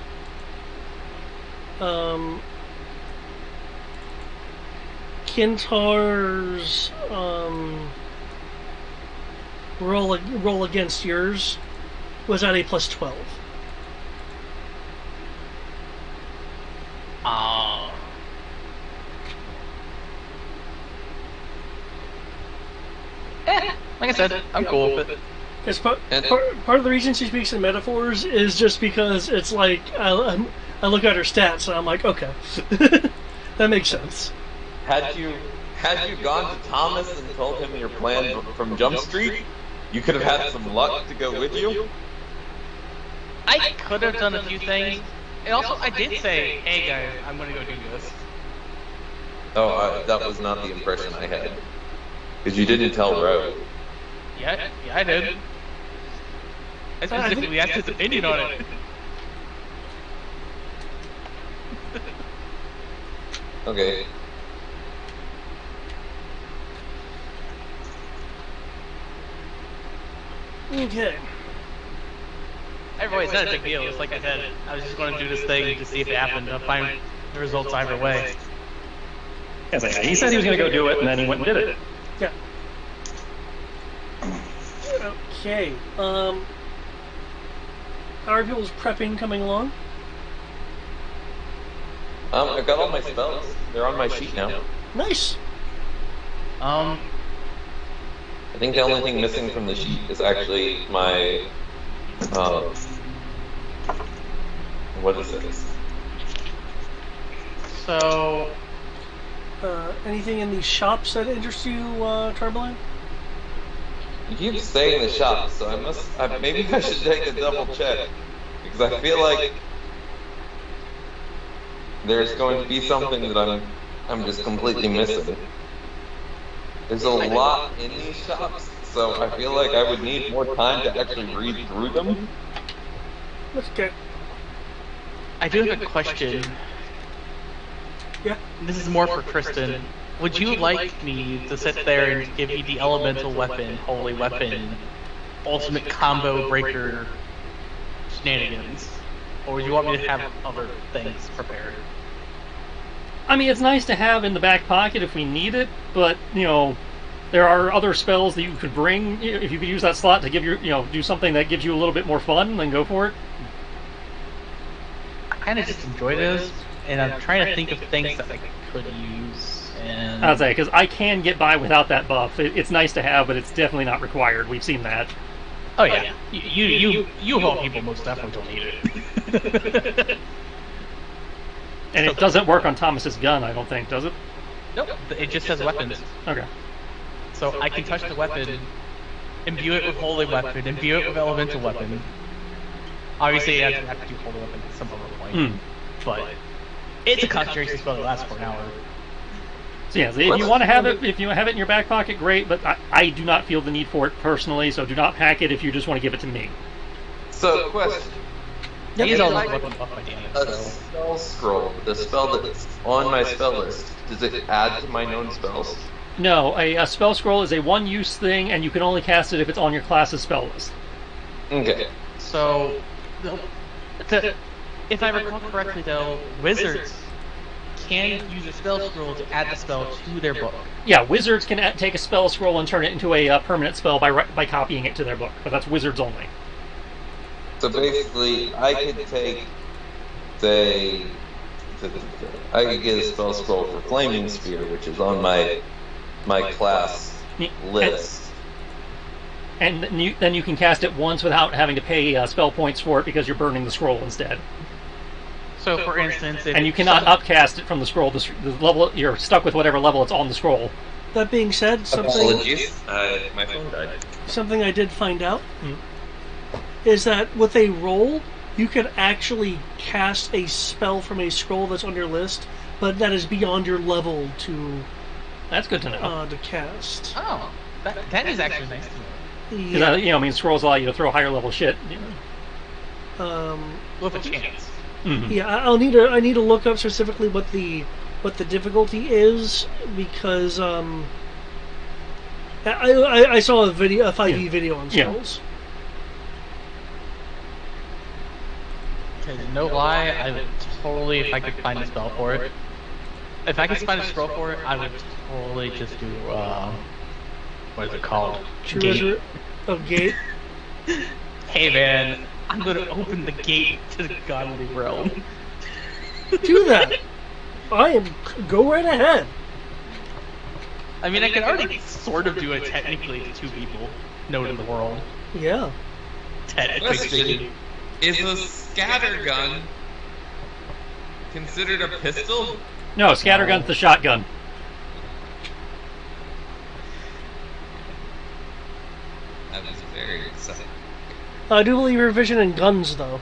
Kintar's roll against yours was at a plus 12. Like I said, I'm cool with it. Because part of the reason she speaks in metaphors is just because it's like I look at her stats and I'm like, okay, that makes sense. Had you gone to Thomas and told him your plan from Jump Street, you could have had some luck to go with you. I could have done a few things. And also, I did say, hey guys, I'm going to go do this. Oh, that was not the impression I had. Because you didn't tell Rogue. Yeah, I did. I specifically asked his opinion on it. Okay. Okay. Everybody's not a big deal. It's like I said, I was just going to do this thing to see if it happened. I'll find the results either way. Yeah, he said he was going to go do it, and then he went and did it. Yeah. Okay. How are people's prepping coming along? I've got all my spells. They're on my sheet now. Nice. I think the only thing missing from the sheet is actually my, what is it? So, Anything in these shops that interest you, Turbulent? You keep saying the shop, so maybe I should take a double check. Because I feel like there's going to be something that I'm just completely missing. There's a lot in these shops, so I feel like I would need more time to actually read through them. Let's get. I do have a question. Yeah. This is more for Kristen. Would you like me to sit there and give you the elemental weapon, holy weapon, ultimate combo breaker shenanigans? Or would you want me to have other things prepared? I mean, it's nice to have in the back pocket if we need it, but, there are other spells that you could bring. If you could use that slot to give do something that gives you a little bit more fun, then go for it. I kind of just enjoy this, and I'm trying to think of things that I could use. And I'd say, because I can get by without that buff. It's nice to have, but it's definitely not required. We've seen that. Oh yeah, you of all people most definitely don't need it. And it doesn't work on Thomas's gun, I don't think, does it? Nope, it just says weapons. Okay. So I can touch the weapon, imbue it with holy weapon, imbue it with elemental weapon. Obviously, I have to do holy weapon at some other point, but it's a concentration spell that lasts for an hour. So yeah, if you want to have it, in your back pocket, great. But I do not feel the need for it personally, so do not pack it if you just want to give it to me. So, question. He is all weapon buff by damage. A spell scroll, the spell that's on my spell list, does it add to my known spells? No, a spell scroll is a one-use thing, and you can only cast it if it's on your class's spell list. Okay. So, if I recall correctly, though, wizards can use a spell scroll to add the spell to their book. Yeah, wizards can take a spell scroll and turn it into a permanent spell by copying it to their book, but that's wizards only. So basically, I could take, say, I could get a spell scroll for Flaming Sphere, which is on my class list. And then you can cast it once without having to pay spell points for it because you're burning the scroll instead. So, for instance, and you cannot upcast it from the scroll. The level you're stuck with whatever level it's on the scroll. That being said, apologies, my phone died. Something I did find out is that with a roll, you can actually cast a spell from a scroll that's on your list, but that is beyond your level to. That's good to know. To cast. Oh, that is actually nice to know. Yeah. Scrolls allow you to throw higher level shit. With a chance. Mm-hmm. Yeah, I need to look up specifically what the difficulty is because I saw a 5e video on scrolls. Okay, no lie, I would totally, if I could find a spell for it. If I could find a scroll for it, I would totally just do what is it called? Treasure of Gate. Hey man, I'm gonna open the gate to the godly realm. Do that. Go right ahead. I mean, I can already sort of do it technically to two people known in the world. Yeah. Technically. Is a scattergun considered a pistol? No, scattergun's the shotgun. That was very exciting. I do believe you're vision in guns, though.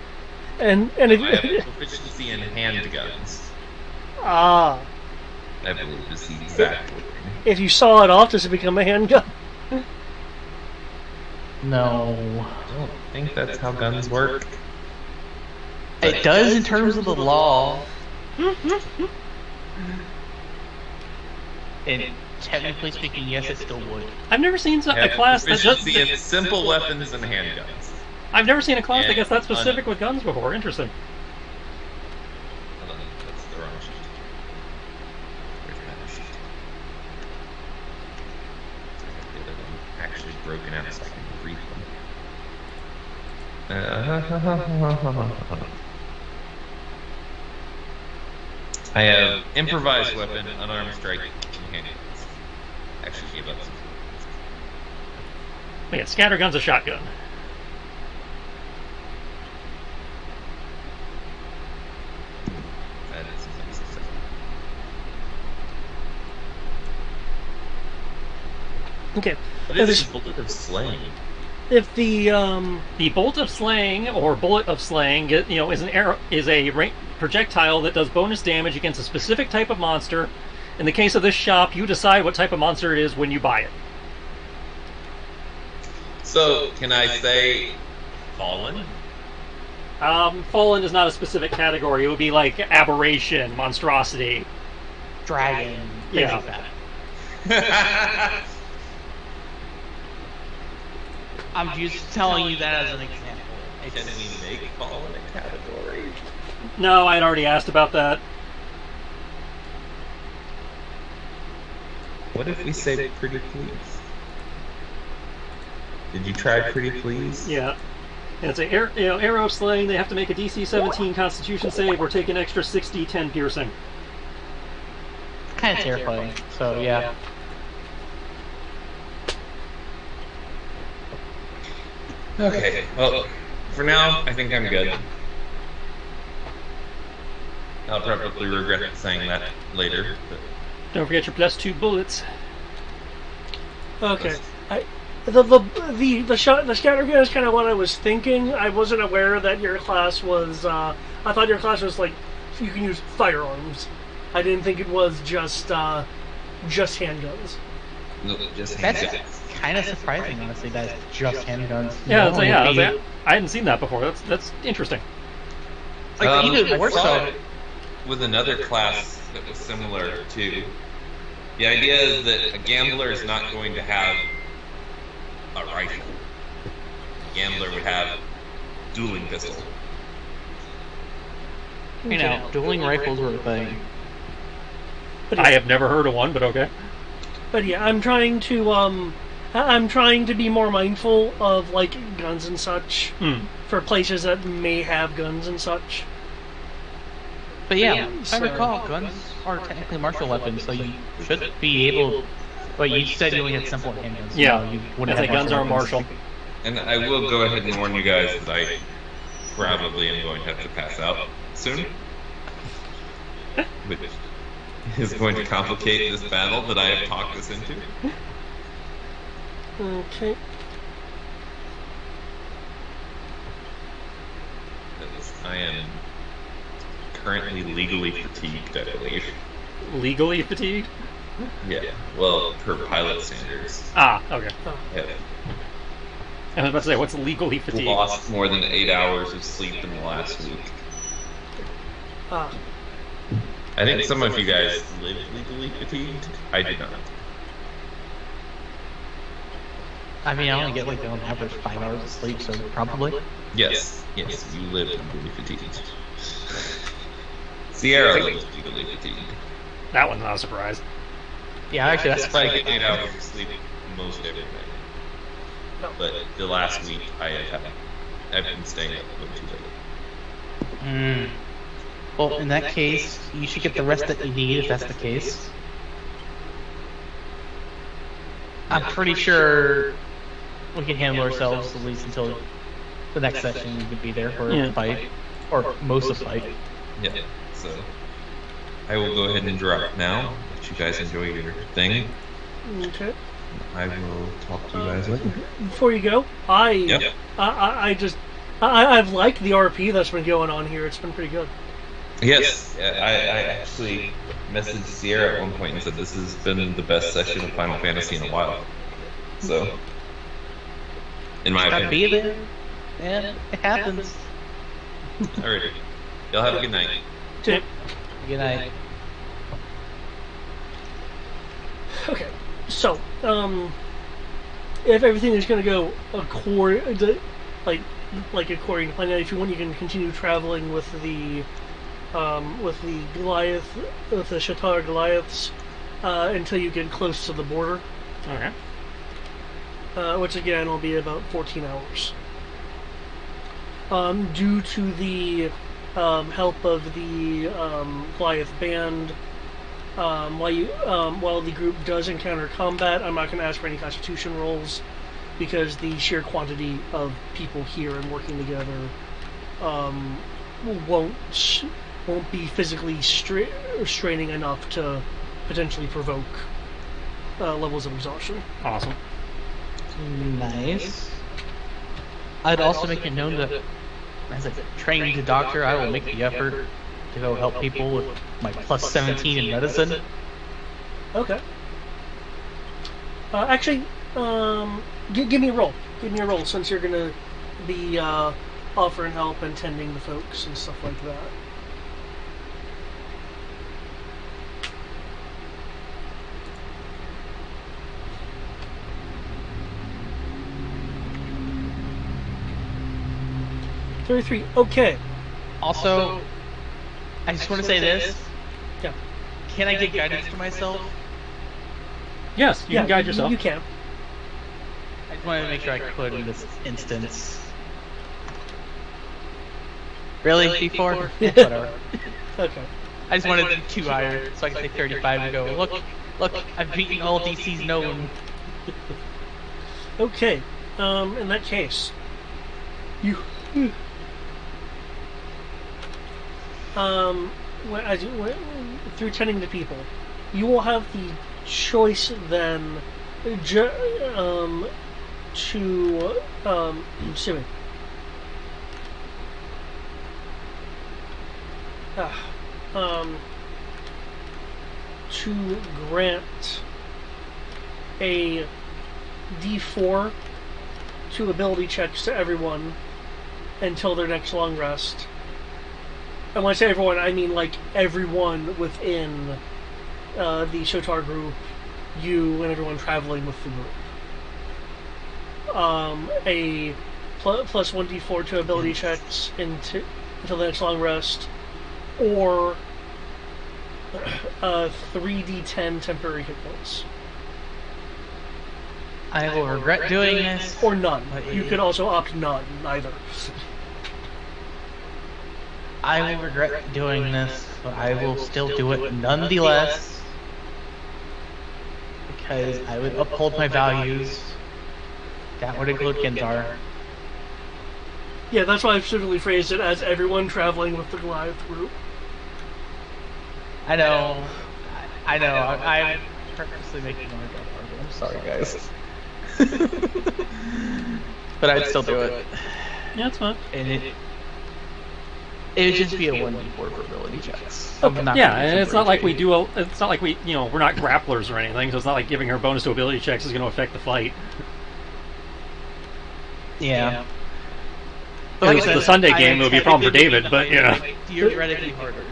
And if I have proficiency in handguns. I believe is the exact word. If you saw it off, does it become a handgun? No. I don't think that's how guns work. It does in terms of the law. And technically speaking, yes, it still would. I've never seen a class that does. In simple weapons and handguns. I've never seen a class that gets that specific with guns before. Interesting. Hold on, that's the wrong sheet. Where's my other sheet? I have the other one actually broken out so I can read them. I have improvised weapon, unarmed strike, and handguns. Actually gave up some. Yeah, scattergun's a shotgun. That is nice. Okay. What is a bullet of slaying? If the The bolt of slaying or bullet of slaying, is an arrow, is a projectile that does bonus damage against a specific type of monster. In the case of this shop, you decide what type of monster it is when you buy it. So, can I say fallen? Fallen is not a specific category. It would be like aberration, monstrosity. Dragon, things Yeah. like that. I'm just telling you that as an example. Can we make fallen a category? No, I'd already asked about that. What if we say pretty please? Did you try pretty please? Yeah. And it's a arrow slaying. They have to make a DC 17 Constitution save or take an extra 6d10 piercing. Kind of terrifying. So yeah. Okay, well, for now, I think I'm good. I'll probably regret saying that later. But Don't forget your +2 bullets. okay, the scatter gun is kind of what I was thinking. I wasn't aware that your class was. I thought your class was like you can use firearms. I didn't think it was just handguns. no, just That's handguns. kind of surprising, honestly. That it's just handguns. Yeah, Normally yeah. it'd be- I hadn't seen that before. That's interesting. Like even I more saw so. it with another class that was similar too. The idea is that a gambler is not going to have a rifle. A gambler would have dueling pistol. You know, dueling rifles were a thing. But I have never heard of one, but okay. But yeah, I'm trying to be more mindful of like guns and such for places that may have guns and such. But yeah, if I So- recall, guns are technically martial weapons, so you should be able. But you said you only had simple handguns. So Yeah, you I wouldn't think have guns are weapons. martial. And I will go ahead and warn you guys that I probably am going to have to pass out soon. Which is going to complicate this battle that I have talked us into. Okay. Because I am currently legally fatigued, I believe. Legally fatigued? Yeah, well, per pilot standards. Ah, okay. Yeah. I was about to say, what's legally fatigued? Lost more than 8 hours of sleep in the last week. Ah. I think some of you guys live legally fatigued. I do not. I mean, I only get like on average 5 hours of sleep, so probably. Yes, yes, you live legally fatigued. Sierra lives legally fatigued. That one's not a surprise. Yeah, actually, that's I get 8 hours of sleep most every night. But the last week I've been staying up way too late. Well, in that case, you should get the rest that you need if that's the case. I'm pretty sure we can handle ourselves at least until the next session. We could be there for Yeah. a fight, or most of the fight. Yeah, so I will go ahead and drop now. Let you guys enjoy your thing. Okay. I will talk to you guys later. Before you go, Yep. I've liked the RP that's been going on here. It's been pretty good. Yes, I actually messaged Sierra at one point and said this has been the best session of Final Fantasy in a while. So, in my Gotta be opinion. there. Yeah, it happens. Alrighty. Y'all have a good night. Tip. Good night. Okay, so if everything is going to go according to plan, if you want, you can continue traveling with the Goliath, with the Shatar Goliaths, until you get close to the border, Okay. which again will be about 14 hours. Due to the help of the Goliath band. While the group does encounter combat, I'm not going to ask for any Constitution rolls because the sheer quantity of people here and working together won't be physically straining enough to potentially provoke levels of exhaustion. Awesome. Nice. I'd also make it known that, as a trained doctor, I will make the effort to go help people with my plus 17 in medicine. Okay. Actually, give me a roll. Give me a roll, since you're gonna be offering help and tending the folks and stuff like that. $33. Okay. Also, I just want to say this. Yeah. Can I get guidance for myself? Yes, you can guide yourself. You can. I just wanted to make sure I could in this instance. Really? D4? Whatever. Okay. I just wanted to do 2 higher so I could say 35 and go, look, I've beaten all DCs known. Okay. In that case, you. Through tending to people, you will have the choice then to excuse me. To grant a D4 to ability checks to everyone until their next long rest. And when I say everyone, I mean like everyone within the Shotar group, you and everyone traveling with the group. A plus 1d4 to ability checks until the next long rest, or 3d10 temporary hit points. I will regret doing this. Or none. You could also opt none, either. I will regret doing this, but I will still do it nonetheless. Because I would uphold my values. That would include Gendar. Yeah, that's why I've specifically phrased it as everyone traveling with the Goliath group. I know. I'm purposely making my job harder. I'm sorry, guys. But I'd still do it. Yeah, it's fine. And it would just be a 1d4 for ability checks. Yeah, and it's not like we do. It's not like we're not grapplers or anything. So it's not like giving her a bonus to ability checks is going to affect the fight. Yeah. But like the Sunday game, it would be a problem for David, but theoretically harder.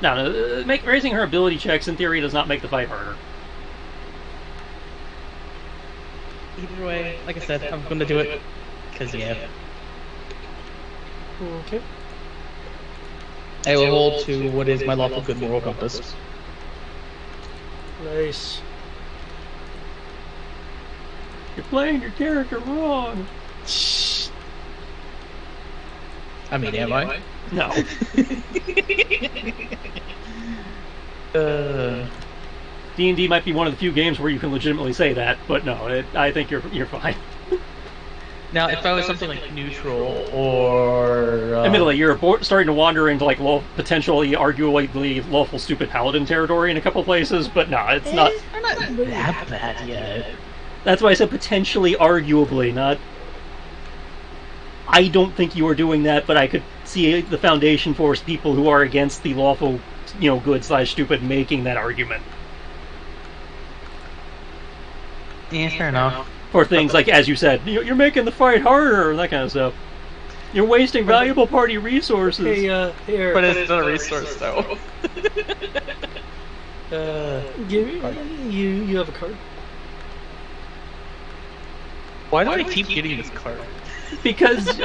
No, raising her ability checks in theory does not make the fight harder. Either way, like I said, I'm gonna do it because Okay. I will hold to what is my lawful good moral compass. Nice. You're playing your character wrong. I mean, am I? No. D&D might be one of the few games where you can legitimately say that, but no, I think you're fine. Now, if I was something like neutral or... Admittedly, you're starting to wander into like potentially, arguably lawful stupid paladin territory in a couple places, but no, it's not... I'm not that bad yet. That's why I said potentially, arguably, not... I don't think you are doing that, but I could see the Foundation Force people who are against the lawful, good/stupid making that argument. Yeah, fair enough. For things like, as you said, you're making the fight harder, and that kind of stuff. You're wasting valuable party resources. Hey, here. But it's not a resource, though. You have a card. Why do I keep getting this card? Because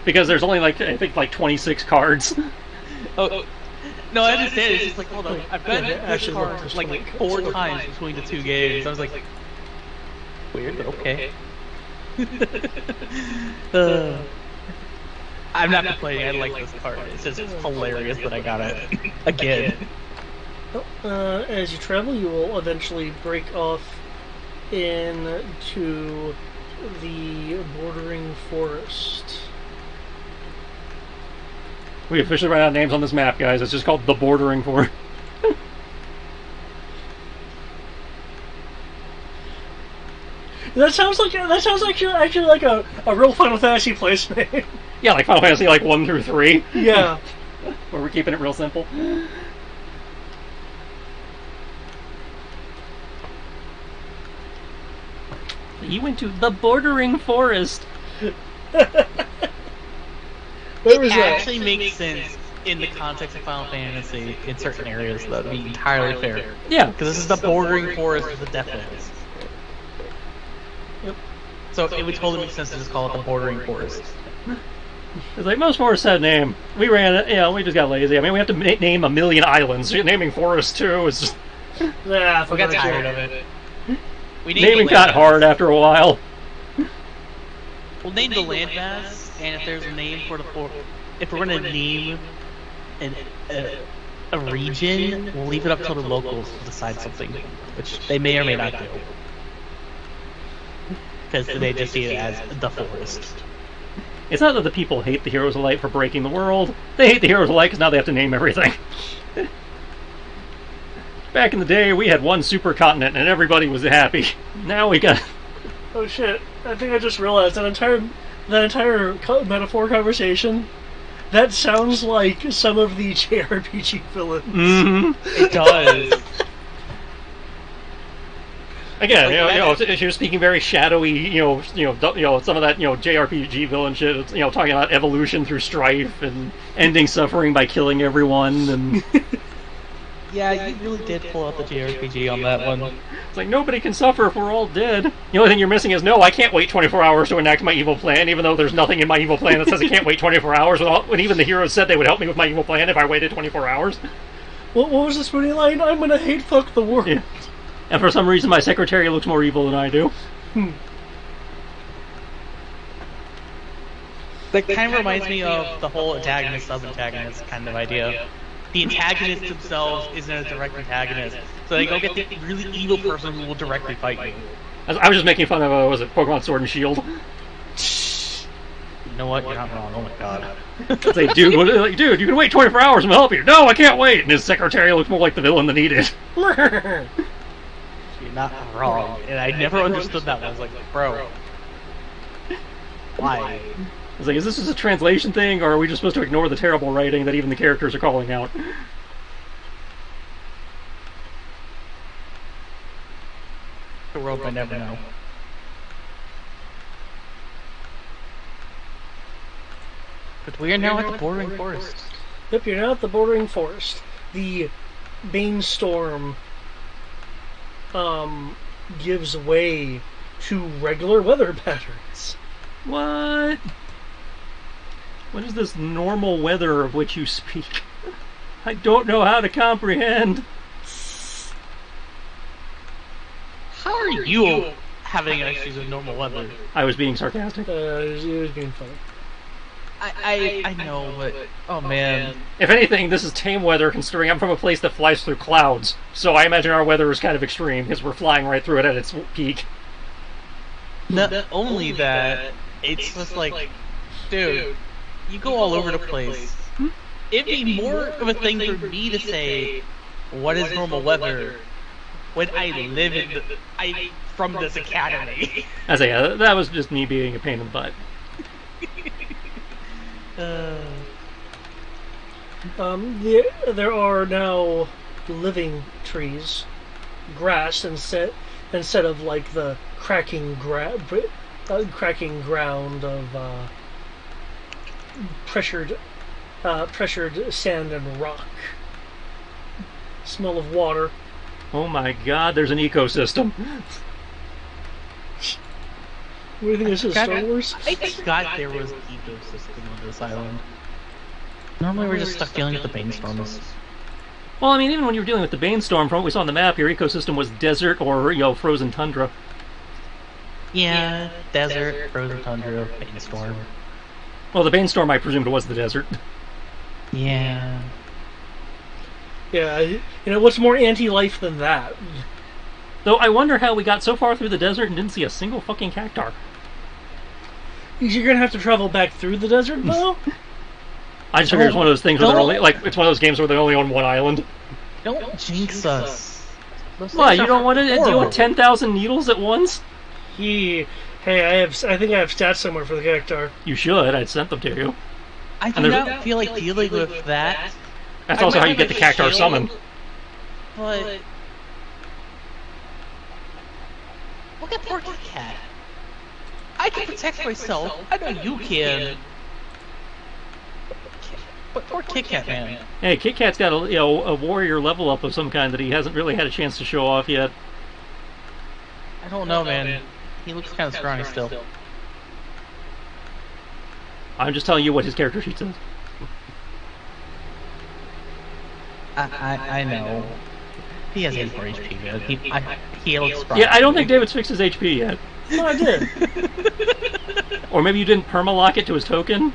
because there's only I think 26 cards. Oh, no, I understand. It's just like, hold on, I've gotten this card like 4 times between the 2 games. I was like, weird, but okay. I'm not complaining. I like this card. It's just hilarious that I got it again. As you travel, you will eventually break off into the bordering forest. We officially ran out of names on this map, guys. It's just called the Bordering Forest. That sounds like you're actually like a real Final Fantasy place name. Yeah, like Final Fantasy like 1 through 3. Yeah. Where we're keeping it real simple. You went to the bordering forest. Where was It that? actually makes sense in the context of Final Fantasy in certain areas, though, to be entirely fair. Yeah. Because this is the bordering forest of the Deathlands. Yep. So it would totally make sense to just call it the bordering forest. It's like most forests had a name. We ran it, we just got lazy. I mean, we have to name a million islands. Naming forests too is just Nah, We got forget tired it. of it. We named naming the got landmass. hard after a while. We'll name the landmass, and if there's a name for the if we're gonna name a region, we'll leave it up to the locals to decide something, which they may or may not do, because they just see it as the forest. It's not that the people hate the Heroes of Light for breaking the world. They hate the Heroes of Light because now they have to name everything. Back in the day, we had one supercontinent and everybody was happy. Now we got... Oh shit! I think I just realized that entire metaphor conversation. That sounds like some of the JRPG villains. Mm-hmm. It does. Again, she was speaking very shadowy, some of that, JRPG villain shit. It's, talking about evolution through strife and ending suffering by killing everyone, and Yeah, you really did pull out the JRPG on that one. it's like nobody can suffer if we're all dead. The only thing you're missing is no, I can't wait 24 hours to enact my evil plan, even though there's nothing in my evil plan that says I can't wait 24 hours. When even the heroes said they would help me with my evil plan if I waited 24 hours. What was this movie line? I'm gonna hate fuck the world. Yeah. And for some reason, my secretary looks more evil than I do. That kind of reminds me of the whole antagonist sub-antagonist kind of idea. The antagonists themselves isn't a direct antagonist, so they go get the really evil person who will directly fight you. I was just making fun of, Pokemon Sword and Shield. You know what? You're not wrong. Oh my god. It's like, dude, you can wait 24 hours and we'll help you. No, I can't wait. And his secretary looks more like the villain than he did. You're not wrong. And I never understood that one. I was like, bro. Why? I was like, is this just a translation thing, or are we just supposed to ignore the terrible writing that even the characters are calling out? The world may never know. But we are now at the bordering forest. Yep, you're now at the bordering forest. The Banestorm gives way to regular weather patterns. What? What is this normal weather of which you speak? I don't know how to comprehend. How are you having issues with normal weather? I was being sarcastic. It was being funny. I know, but oh man. If anything, this is tame weather considering I'm from a place that flies through clouds. So I imagine our weather is kind of extreme because we're flying right through it at its peak. Not only that, it's just like, dude, you go all over the place. It'd be more of a thing for me to say, what is normal weather, when I live in from this academy. I say, that was just me being a pain in the butt. There are now living trees, grass instead of like the cracking ground of pressured sand and rock. Smell of water. Oh my god, there's an ecosystem. What do you think this is, Star Wars? I forgot there was an ecosystem on this island. Normally we're just stuck dealing with the Banestorms. Well, I mean, even when you were dealing with the Banestorm, from what we saw on the map, your ecosystem was desert or, frozen tundra. Yeah, desert, frozen tundra, Banestorm. Well, the Banestorm, I presumed, was the desert. Yeah. Yeah, what's more anti-life than that? Though I wonder how we got so far through the desert and didn't see a single fucking cactar. You're gonna have to travel back through the desert, though? I just figured it's one of those things where they're only, it's one of those games where they're only on one island. Don't jinx us. Why, you don't want to deal with 10,000 needles at once? Hey, I think I have stats somewhere for the character. You should. I'd sent them to you. I do not feel like dealing with that. That's also how you get the Cactar summon. But look at poor Kit Kat. I can protect myself. I know you can. But poor Kit Kat, man. Hey, Kit Kat's got a warrior level up of some kind that he hasn't really had a chance to show off yet. I don't know, man. He looks kind of scrawny still. I'm just telling you what his character sheet says. I know. He has 84 HP, man. He looks scrawny. Yeah, I don't think David's fixed his HP yet. No, I did. Or maybe you didn't perma-lock it to his token?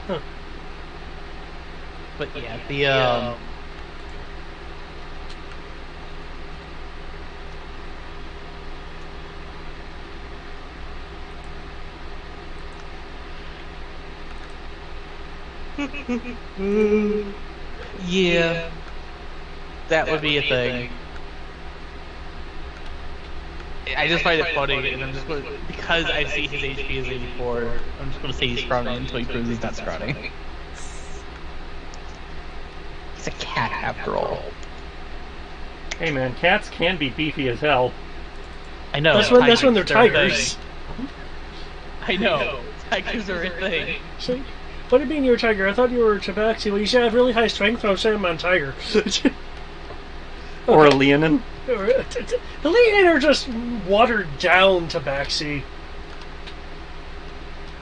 Huh. But yeah, the yeah, that would be a thing. I just find it funny, and I'm just going because I see his HP is 84. I'm just going to say he's scrawny until he proves he's not scrawny. He's a cat after all. Hey man, cats can be beefy as hell. I know. That's when they're tigers. I know. Tigers are a thing. So, what do you mean you're a tiger? I thought you were a tabaxi. Well, you should have really high strength, but I'm saying I'm a tiger. Or a Leonin. The Leonin are just watered down tabaxi.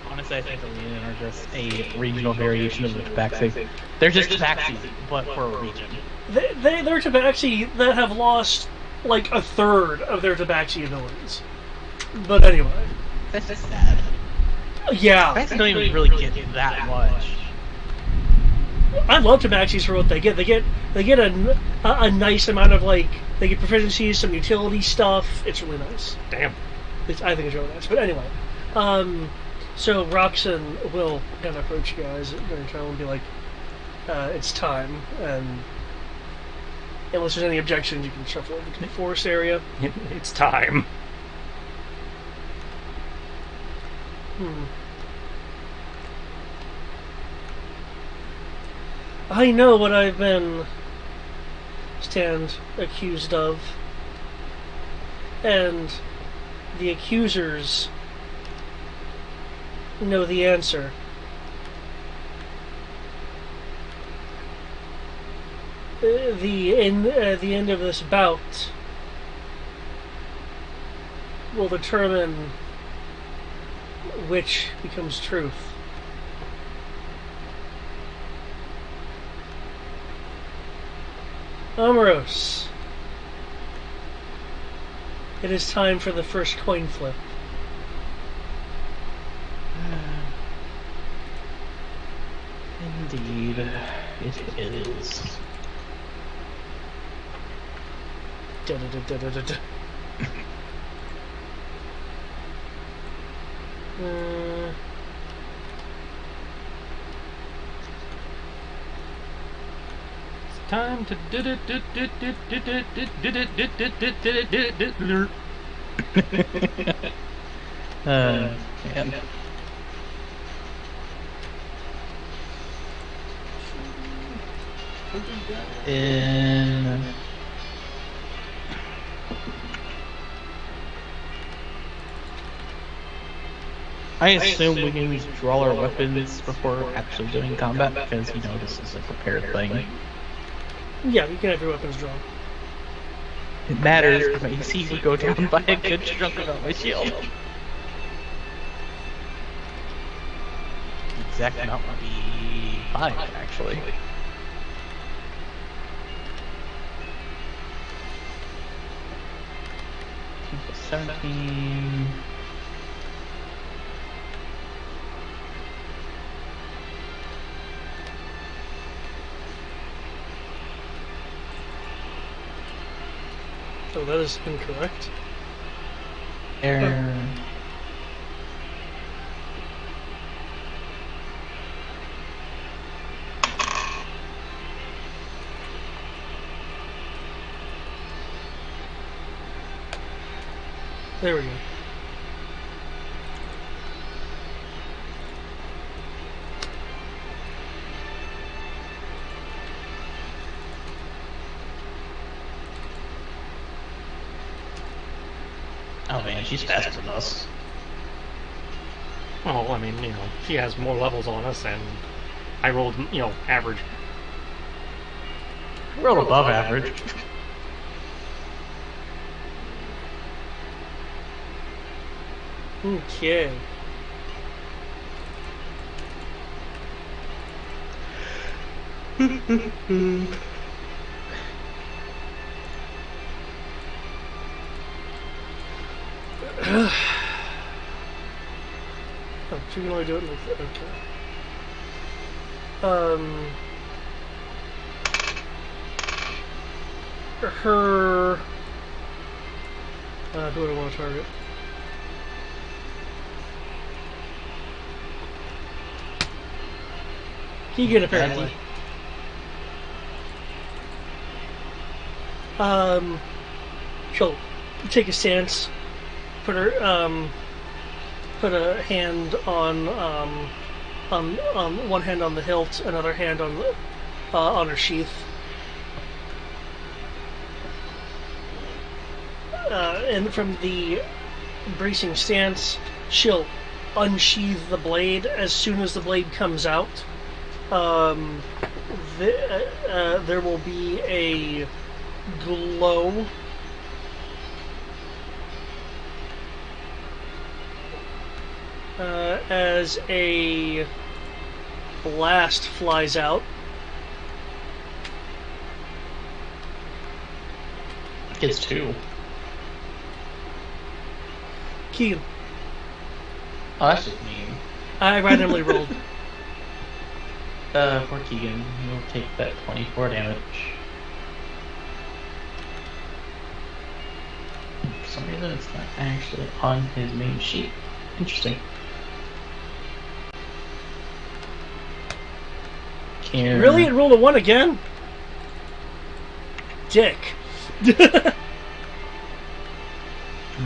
Honestly, I think the Leonin are just a regional variation of the tabaxi. They're just tabaxi, but for a region. They're tabaxi that have lost like a third of their tabaxi abilities. But anyway. That's just sad. Yeah. Tabaxi don't even really get that much. I love tabaxis for what they get. They get a nice amount of like they get proficiencies, some utility stuff. It's really nice. Damn. I think it's really nice. But anyway, so Roxanne will kind of approach you guys during trial and be like, "It's time," and unless there's any objections, you can shuffle over to the forest area. It's time. I know what I've been accused of, and the accusers know the answer. The end of this bout will determine which becomes truth. Amaros, it is time for the first coin flip. Indeed, it is. Da-da-da-da-da-da. Time to Man. I assume we can draw our weapons before actually doing combat because this is a prepared thing. Yeah, you can have your weapons drawn. It matters because my AC would go down by a good chunk about my shield. The exact amount would be 5, actually. Plus 17. Oh, that is incorrect. Error. There we go. Oh man, she's faster than us. Well, I mean, she has more levels on us, and I rolled, average. I rolled above average. Okay. Oh, she can only do it with... Okay. Her... who do I want to target? Keegan, apparently. She'll take a stance, put her, put a hand on one hand on the hilt, another hand on her sheath. And from the bracing stance, she'll unsheath the blade as soon as the blade comes out. There will be a glow as a blast flies out. Gets 2. Keegan. Oh, that's just mean. I randomly rolled. For Keegan, you'll take that 24 damage. For some reason, it's not actually on his main sheet. Interesting. Really? It rolled a 1 again? Dick.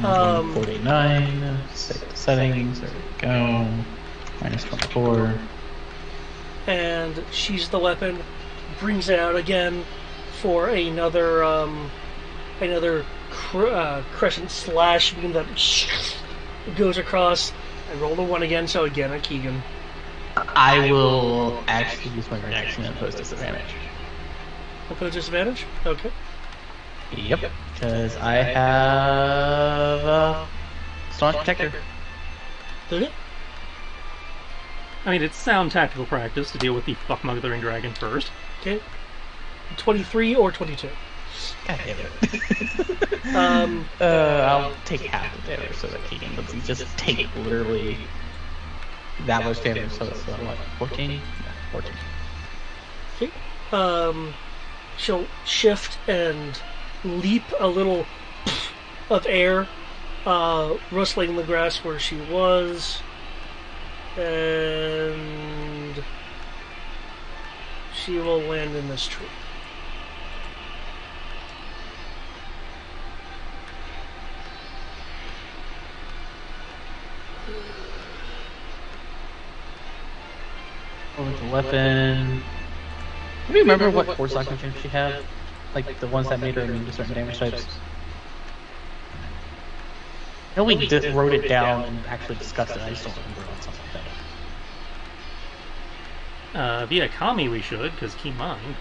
49, settings, there we go. Minus 24. And she's the weapon, brings it out again for another crescent slash beam that goes across. I rolled a 1 again, so again a Keegan. I will actually use my reaction and post disadvantage. Oppose disadvantage? Okay. Yep, because I have Staunch Protector. Okay. I mean, it's sound tactical practice to deal with the fuck-mothering dragon first. Okay. 23 or 22? God damn it. I'll take half of damage so that he can just take literally that much damage. So it's what, 14? Yeah, 14. Okay. She'll shift and leap a little of air, rustling the grass where she was, and she will land in this tree. With the weapon. Do you remember what force augmentation she had? Like the ones that made her immune to certain damage types? I know we wrote it down and actually discussed it. I just don't remember on something like that. Via Kami we should, because key mine.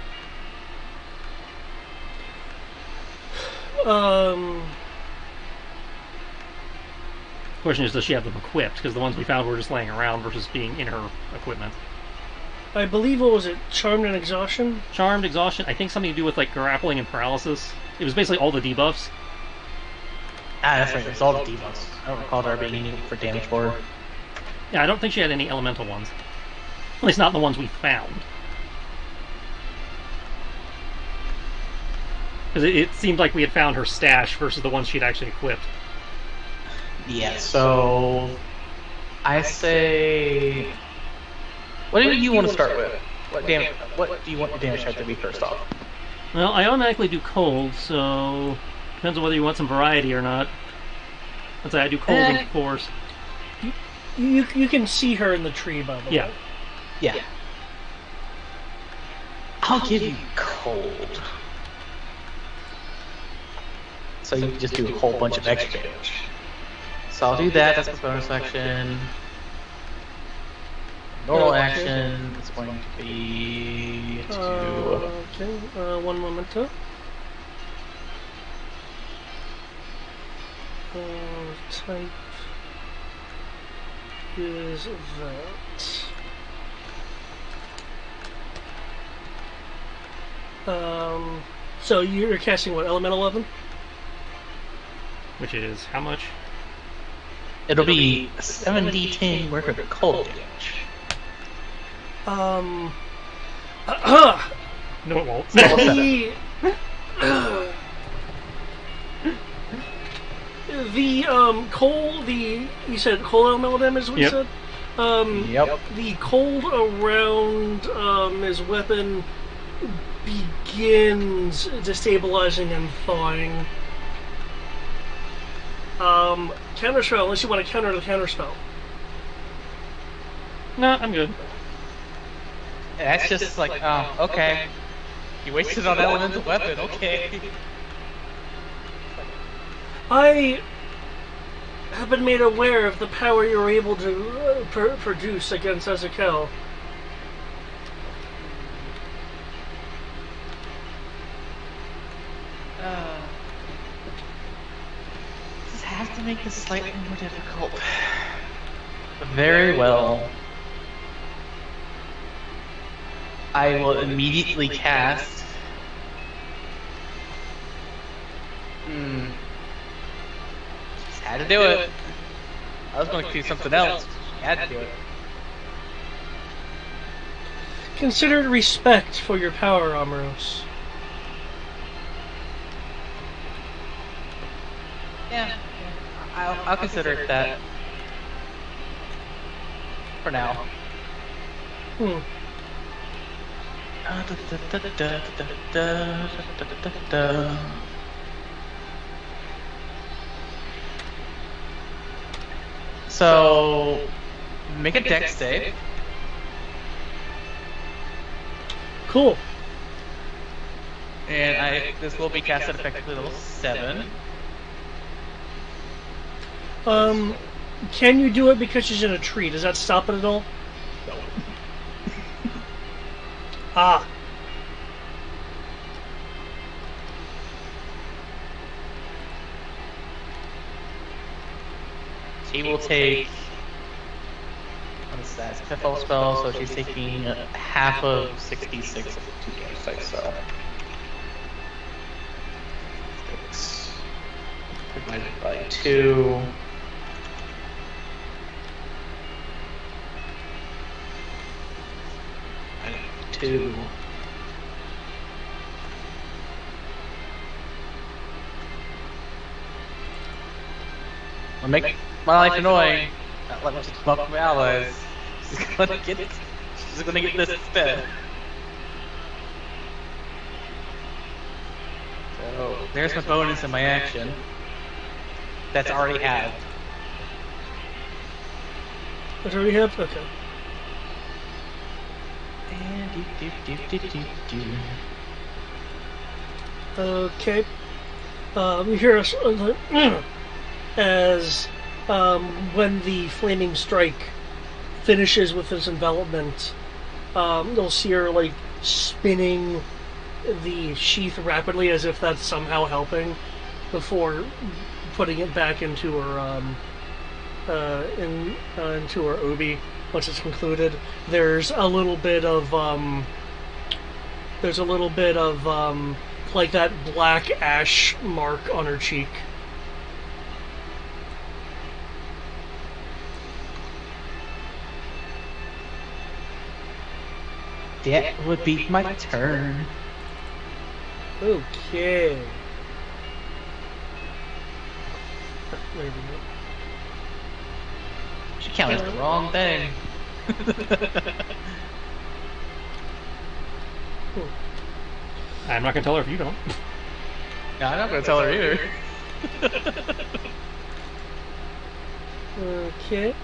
Question is, does she have them equipped? Because the ones we found were just laying around versus being in her equipment. I believe, what was it? Charmed and Exhaustion? Charmed, Exhaustion, I think something to do with like grappling and paralysis. It was basically all the debuffs. Ah, that's right, it's all the debuffs. I don't recall there being any for damage for her. Yeah, I don't think she had any elemental ones. At least not the ones we found. Because it seemed like we had found her stash versus the ones she'd actually equipped. Yeah, so I say, what do you want to start with? What do you want your damage type to be first off? Well, I automatically do cold, so depends on whether you want some variety or not. Let's say I do cold and force. You can see her in the tree, by the Yeah. way. Yeah. I'll give you cold. So you can just do a whole bunch of extra damage. So I'll do that. That's the bonus action. Normal action is going to be to Okay, one momento. Type is that. So you're casting what? Elemental weapon? Which is how much? it'll be 7d10 worth of cold damage. No, it won't. You said cold elemental damage is what Yep. you said? Yep. The cold around his weapon begins destabilizing and thawing. Counterspell, unless you want to counter the counterspell. No, I'm good. That's just like, oh, okay. You wasted on elemental weapon, okay. I have been made aware of the power you were able to produce against Ezekiel. Just have to make this slightly more difficult. Very well. I will immediately cast. Just had to do it. I was going to do something else. Had to do it. Consider it respect for your power, Amaros. Yeah. I'll consider it that. For now. So, make a dex save. Cool. And this will be casted effectively level 7. Can you do it because she's in a tree? Does that stop it at all? No. Ah. She will take. What is that? It's a fifth level spell, so she's taking half of 66 of the 2 damage dice, so. 6 divided by 2. Two. I'll make my life annoying. Let me just come up with my allies. She's gonna get it. She's gonna get this instead. So there's my bonus and my action. That's already had. That's already happened? Okay. And Okay. You hear us as when the flaming strike finishes with its envelopment, you'll see her like spinning the sheath rapidly as if that's somehow helping before putting it back into her into her obi once it's concluded. There's a little bit of like that black ash mark on her cheek. that would be my turn. Okay. Wait a minute. She counted the wrong thing. I'm not gonna tell her if you don't. No, I'm not gonna tell her either. Okay.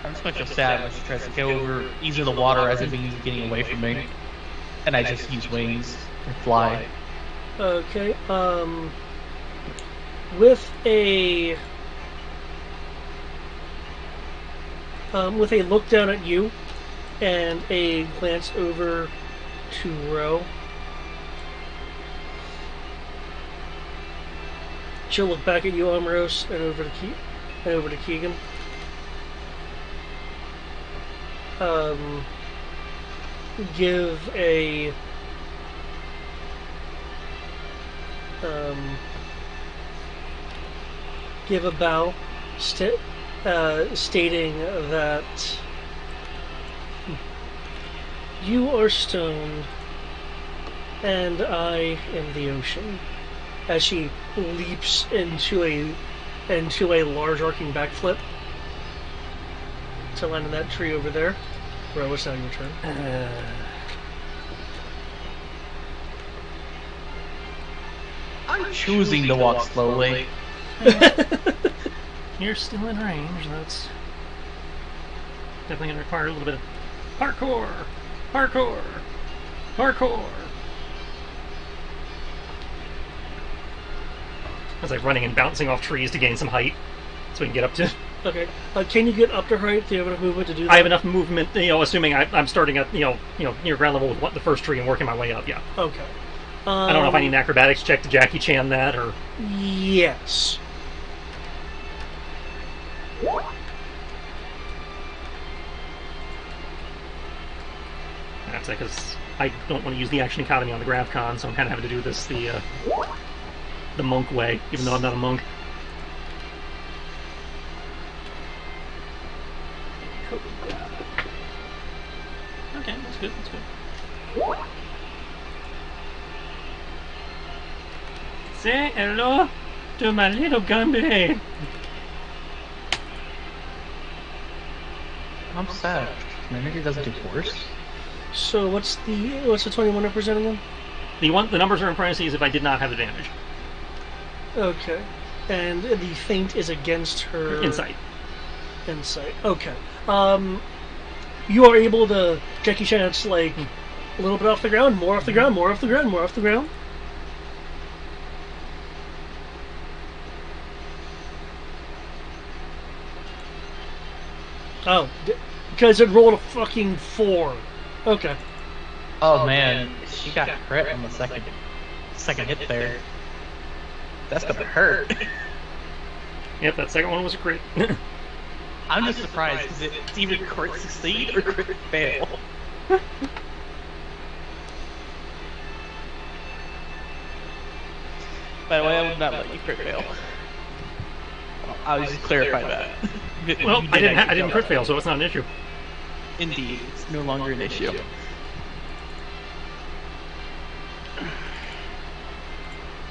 I'm just gonna feel sad when she tries to go over easy the water as if he's getting away from me. And I just use wings and fly. Okay. With a look down at you and a glance over to Ro, she'll look back at you, Ambrose, and over to Keegan. Give a bow, stating that you are stoned and I am the ocean. As she leaps into a large arcing backflip to land in that tree over there. Ro, it's now your turn. I'm choosing to walk slowly. You're still in range. That's definitely going to require a little bit of parkour. It's like running and bouncing off trees to gain some height, so we can get up to. Okay. Can you get up to height? Do you have enough movement to do that? I have enough movement, assuming I'm starting at near ground level with the first tree and working my way up. Yeah. Okay. I don't know if I need an acrobatics check to Jackie Chan that or. Yes. That's because I don't want to use the action economy on the GravCon, so I'm kind of having to do this the monk way, even though I'm not a monk. Okay, that's good. Say hello to my little gunblade. I'm sad. Maybe doesn't do worse. So what's the 21 representing them? The numbers are in parentheses if I did not have advantage. Okay. And the feint is against her Insight. Okay. You are able to Jackie Chan. It's like a little bit off the ground, more off the ground, more off the ground, more off the ground. Oh, because it rolled a fucking 4. Okay. Oh man, she got crit on the second hit there. That's gonna hurt. Yep, that second one was a crit. I'm just surprised because it's either crit succeed or crit fail. By the way, I would not let you crit fail. I'll just clarify that. Well, I didn't crit fail, so it's not an issue. Indeed, it's no longer an issue.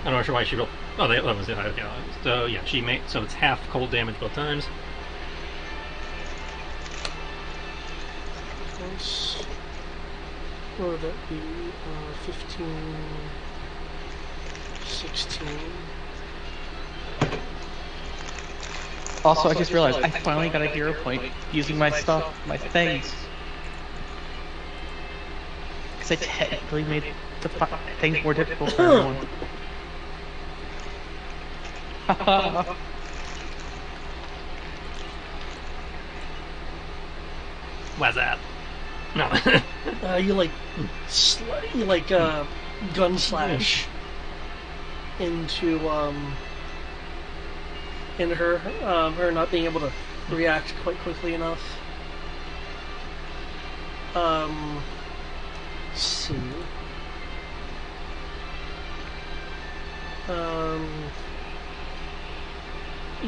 I'm not sure why she rolled. Oh, that was it. Okay. So yeah, she made so it's half cold damage both times. What would that be? 15, 16. Also, I just realized I finally got a hero point using my stuff, my things. Because I technically made the things more difficult for everyone. What's that? No. You gun slash into her not being able to react quite quickly enough. Let's see.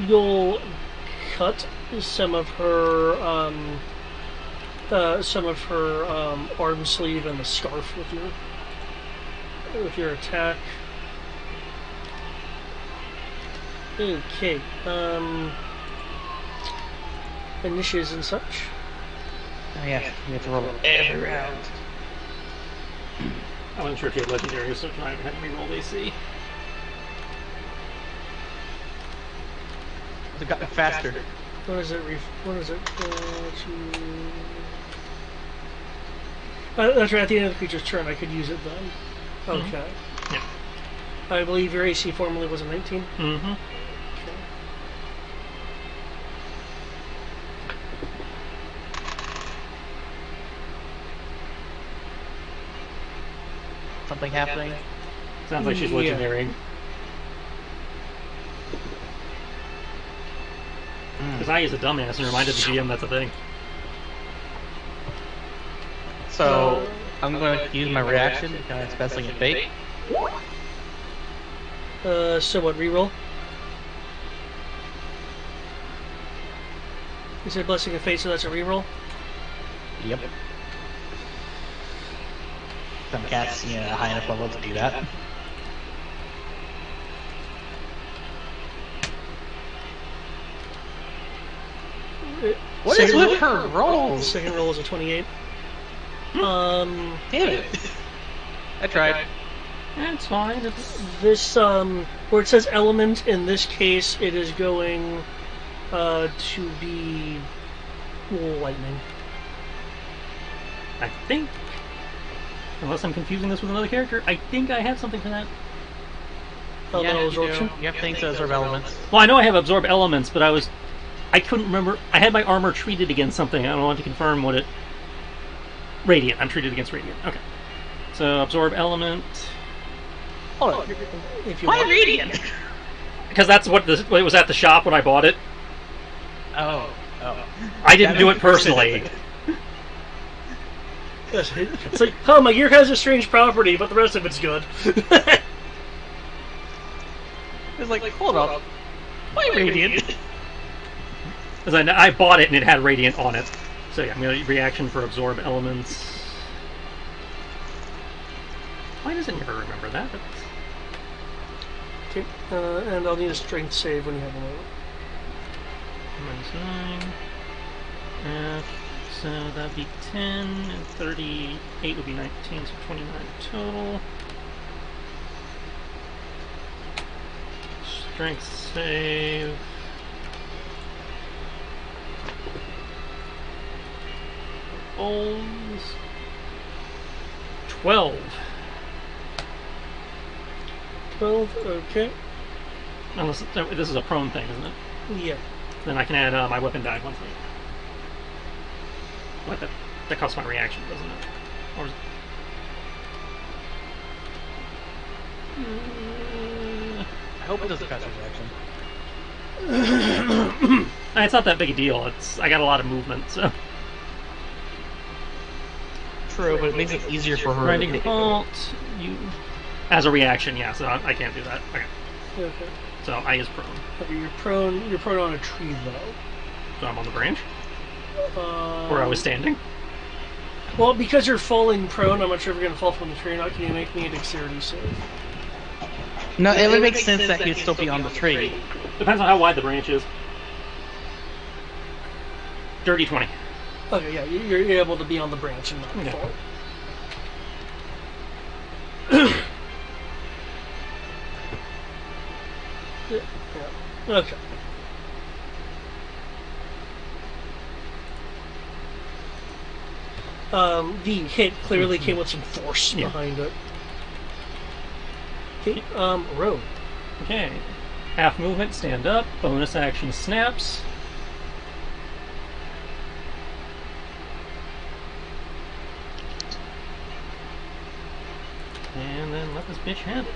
You'll cut some of her arm sleeve and the scarf with your attack. Okay. Initiatives and such. Oh yeah, we have to roll every round. I wasn't sure if you had legendary, so tonight I had to reroll AC. It got faster. What is it? What is it? That's right. At the end of the creature's turn, I could use it then. Okay. Yeah. I believe your AC formerly was a 19. Mm-hmm. Okay. Something happening. Sounds like she's Yeah. legendary. Because I use a dumbass and reminded the GM that's a thing. So I'm going to use my reaction because it's best thing at fate. So what? Reroll. You said Blessing of Fate, so that's a reroll. Yep. Some cats, a high enough level to do that. What is with her rolls? Second roll is a 28. Damn it! I tried. It's fine. This where it says element, in this case it is going to be lightning. I think, unless I'm confusing this with another character, I think I have something for that. Elemental absorption. You have things that absorb elements. Well, I know I have absorb elements, but I couldn't remember. I had my armor treated against something. I don't want to confirm what it. Radiant. I'm treated against radiant. Okay. So absorb element. Hold on. If you Why want. radiant? Because that's what it was at the shop when I bought it. Oh. I didn't do it personally. It's like, oh, my gear has a strange property, but the rest of it's good. It's like, hold up. Why radiant? Because I bought it and it had radiant on it. So yeah, I'm going to reaction for absorb elements. Why doesn't it ever remember that? Okay, and I'll need a strength save when you have a moment. -9. So that'd be 10, and 38 would be 19, so 29 total. Strength save. Rolls. 12. 12, okay. Unless this is a prone thing, isn't it? Yeah. Then I can add my weapon die once. What that costs my reaction, doesn't it? Or is it... I hope it doesn't cost reaction. It's not that big a deal. I got a lot of movement, so. True, but it makes it easier for her. Grinding Bolt, you as a reaction, yeah. So I can't do that. Okay. Okay. So I is prone. Okay, you're prone. You're prone on a tree, though. So I'm on the branch where I was standing. Well, because you're falling prone, I'm not sure if you're going to fall from the tree or not. Can you make me a dexterity save? No, it would make sense that he'd still be on the tree. Depends on how wide the branch is. Dirty 20. Okay, yeah, you're able to be on the branch and not Okay. fall. Yeah. Okay. The hit clearly came with some force Yeah. behind it. Okay, road. Okay. Half movement, stand up. Bonus action snaps. And then let this bitch have it.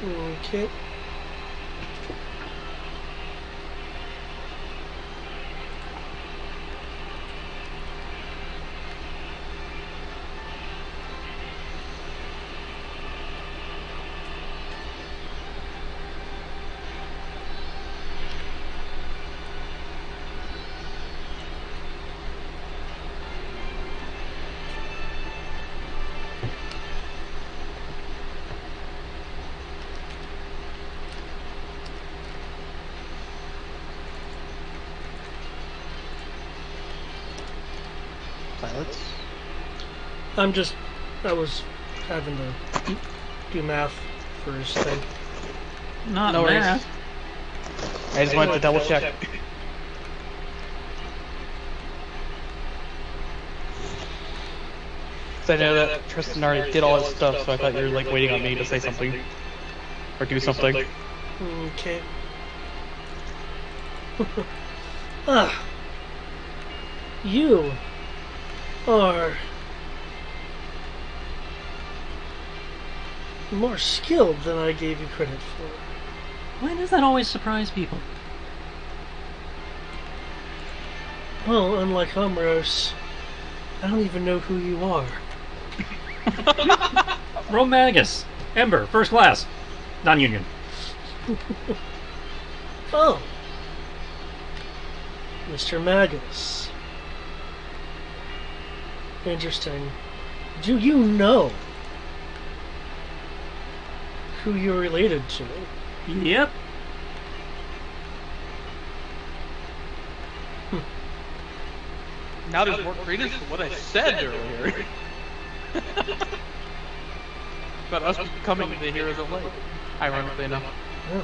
Okay. Silence. I was having to do math first thing. Not No worries. math. I just wanted to double check. Because I know that Tristan already did all his stuff, so I thought you were like waiting on me to say something. Or do something. Okay. Ah. You are more skilled than I gave you credit for. Why does that always surprise people? Well, unlike Homros, I don't even know who you are. Romagus. Ember, first class. Non-union. Oh. Mr. Magus. Interesting. Do you know who you're related to? Yep. Now there's more credence to what I said earlier. About us becoming the heroes of light. Ironically enough. Yeah.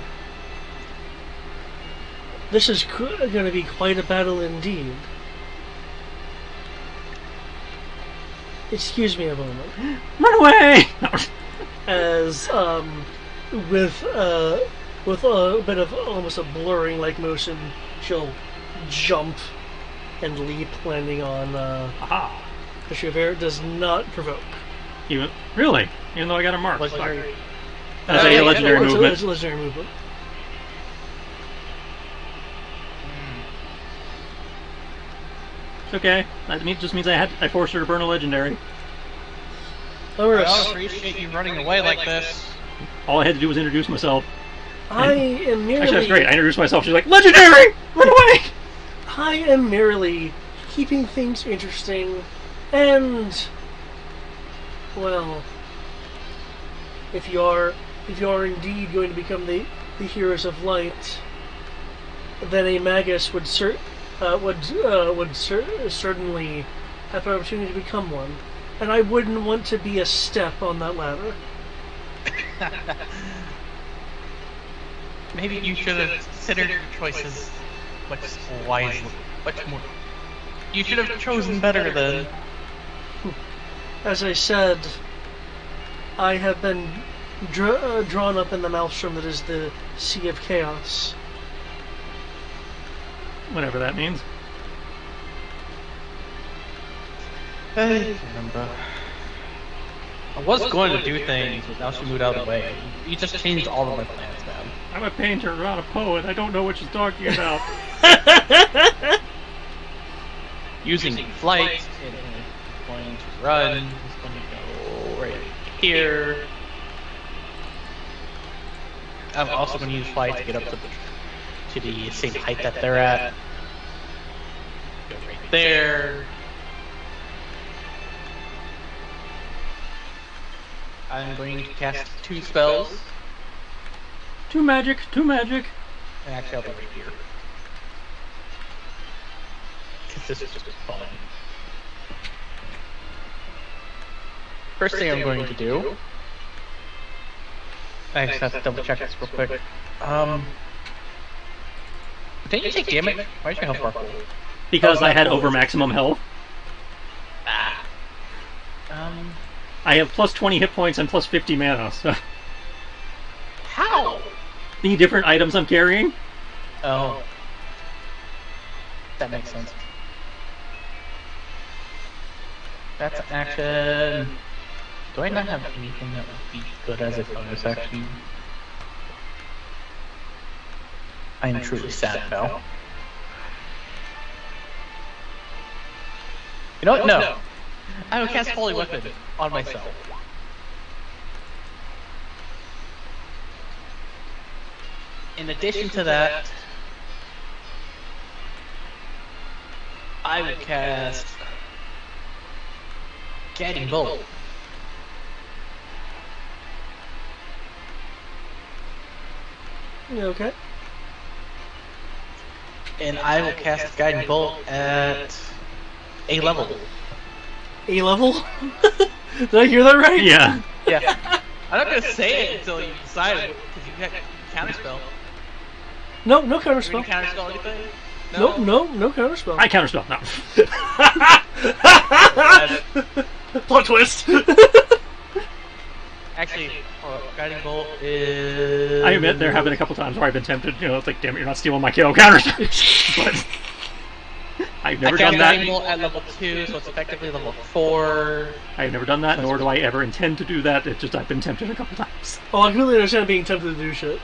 This is going to be quite a battle indeed. Excuse me a moment. Run away! As with a bit of almost a blurring like motion, she'll jump and leap, landing on Aha. the Chevere. Does not provoke. Really? Even though I got a mark. Legendary. That's a legendary movement. It's a legendary movement. It's okay. That just means I forced her to burn a legendary. I don't appreciate you running away like this. All I had to do was introduce myself. I am merely. Actually, that's great. I introduced myself. She's like, legendary! Run away! I am merely keeping things interesting, and well, if you are indeed going to become the heroes of light, then a magus would certainly have an opportunity to become one, and I wouldn't want to be a step on that ladder. Maybe you should have considered your choices much wisely, much more. You should have chosen better then. As I said, I have been drawn up in the maelstrom that is the Sea of Chaos. Whatever that means. I remember. I was going to do things, but now she moved out of the way. You just changed all of my plans, man. I'm a painter, not a poet. I don't know what she's talking about. Using flight, it's going to run, it's going to go right here. I'm also going to use flight to get up to the same height that they're at. Go right there. I'm going to cast 2 spells. Two magic. And actually, I'll be right here. Because this is just fun. First thing I'm going to do... I just have to double check this real quick. Didn't you take damage? Why is your health bar full? Because I had over maximum health. I have plus 20 hit points and plus 50 mana, so... How? The different items I'm carrying? Oh. That makes sense. That's an action. Do I not have anything that would be good as a bonus action? I am truly sad now. You know what? No. I will cast Holy Weapon on myself. In addition to that, I would cast Guiding Bolt. You okay? And I will cast Guiding Bolt at A level. A level? Did I hear that right? Yeah. Yeah. I'm not gonna say it until you decide it, because you got counterspell. No You counterspell. can counterspell anything? No counterspell. I counterspell. No. Plot twist. Actually, Guiding Bolt is... I admit there have been a couple times where I've been tempted. It's like, damn it, you're not stealing my kill counterspell. But I've never done that. Guiding Bolt at level 2, so it's effectively level 4. I've never done that, nor do I ever intend to do that. It's just I've been tempted a couple times. Oh, I completely understand being tempted to do shit.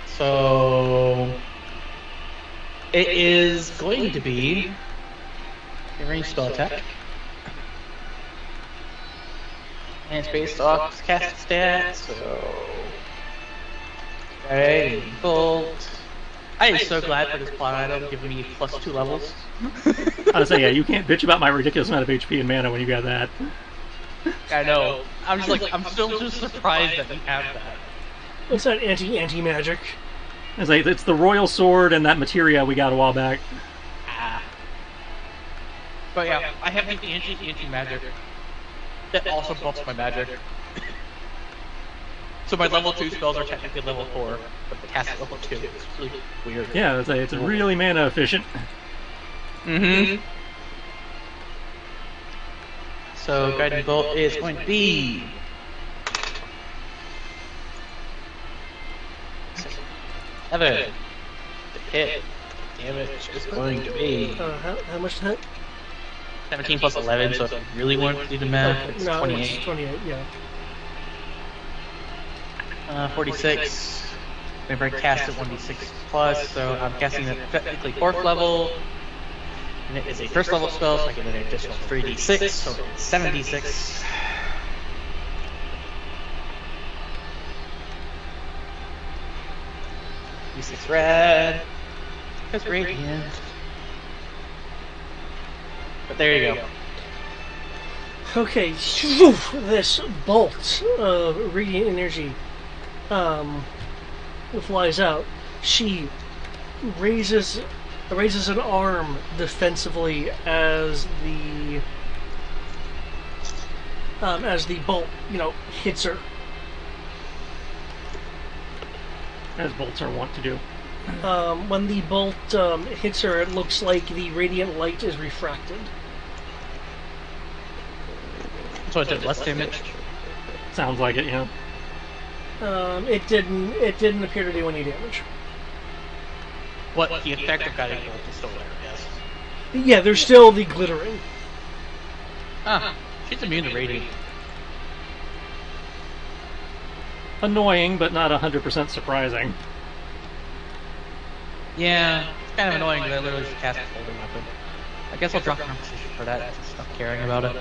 So... It is going to be a ranged spell attack. And it's based off cast stats, so... Guiding Bolt. I am so glad for this plot item giving me +2 levels. I was saying, yeah, you can't bitch about my ridiculous amount of HP and mana when you got that. I know. I'm just like, I'm still just surprised that we have that. What's that anti-magic? It's like, it's the royal sword and that materia we got a while back. But yeah, I have the anti-magic. That also buffs my magic. So my level 2 spells are technically level 4, but the cast at level 2. It's really weird. Yeah, it's really mana efficient. Mm-hmm. So Guiding Bolt is going to be... 7. The hit. Damage is going to be... How much to hit? 17 plus 11, so if you really want to do the math, it's No, 28. it's 28, yeah. 46. Whenever I cast it 1d6 plus, so I'm casting it technically 4th level. And it is a 1st level spell, so I get an additional 3d6, so it's 7d6. D6 red. That's radiant. But there you go. Okay, this bolt of radiant energy flies out. She raises an arm defensively as the bolt, hits her. As bolts are wont to do. When the bolt hits her, it looks like the radiant light is refracted. So it did less damage. Sounds like it, yeah. It didn't appear to do any damage. What the effect of Guiding Bolt is still there, yes. Yeah, there's still the glittering. Ah, she's immune to radiant. Annoying, but not 100% surprising. Yeah, it's kind of annoying because I literally just cast a folding weapon. I guess I'll drop my position for that and stop caring about it.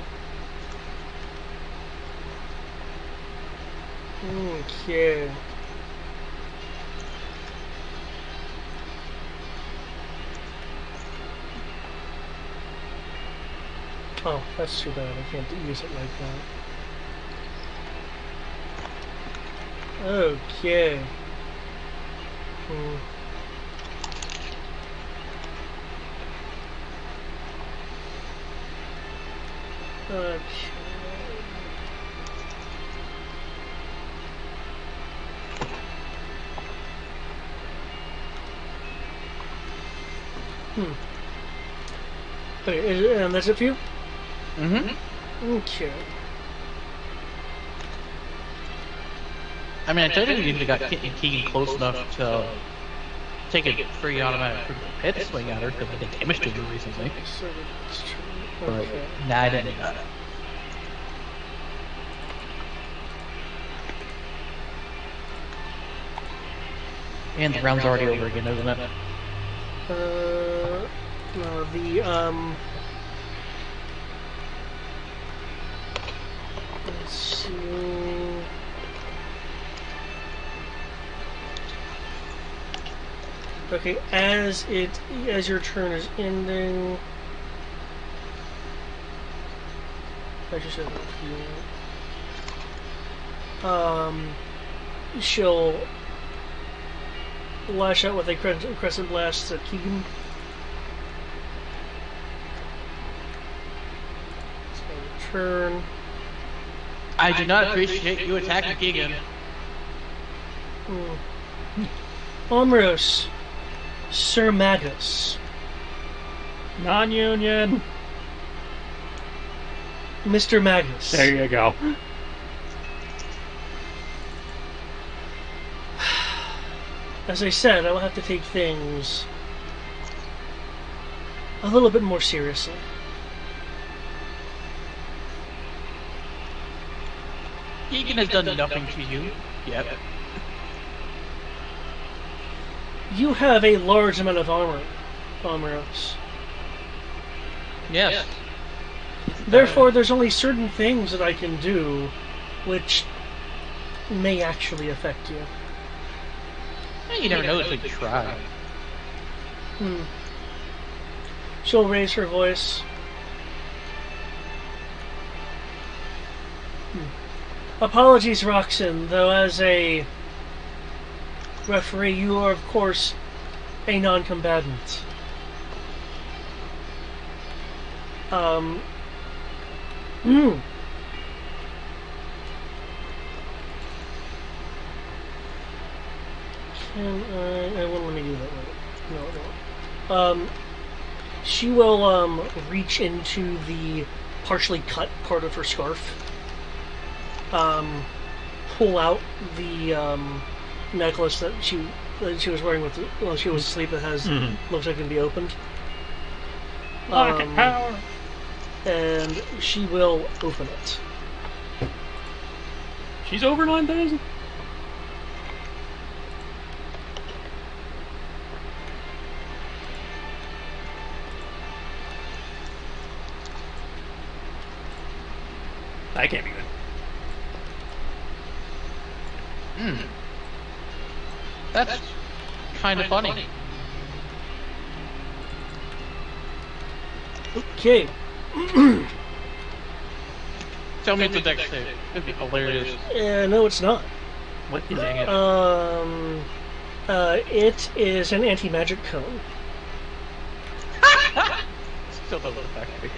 Okay. Oh, that's too bad. I can't use it like that. Okay. Okay. Okay, and that's it for you? Mm-hmm. Okay. I mean, I technically even got Keegan close enough to take a free automatic critical hit swing at her because I did damage to her recently. So that's true. But Okay. nah, I didn't do that. And the round's already over again, isn't it? No, let's see. Okay, as your turn is ending. I just said she'll lash out with a crescent blast at Keegan. So turn. I do not appreciate you attacking Keegan. Omeros, Sir Magus, Non-union. Mr. Magus. There you go. As I said, I will have to take things a little bit more seriously. Keegan has done nothing to you yet. You have a large amount of armor, Omeros. Yes. Therefore, there's only certain things that I can do which may actually affect you. You never know until you try. She'll raise her voice. Apologies, Roxanne, though as a referee, you are, of course, a non-combatant. I won't let me do that right. No. She will reach into the partially cut part of her scarf, pull out the necklace that she was wearing while she was asleep. That has looks like it can be opened. Pocket power. And she will open it. She's over 9,000. That can't be good. That's kind of funny. Okay. Tell me it's a dex save. It'd be hilarious. No, it's not. What is it? It is an anti-magic cone. Still doesn't affect me.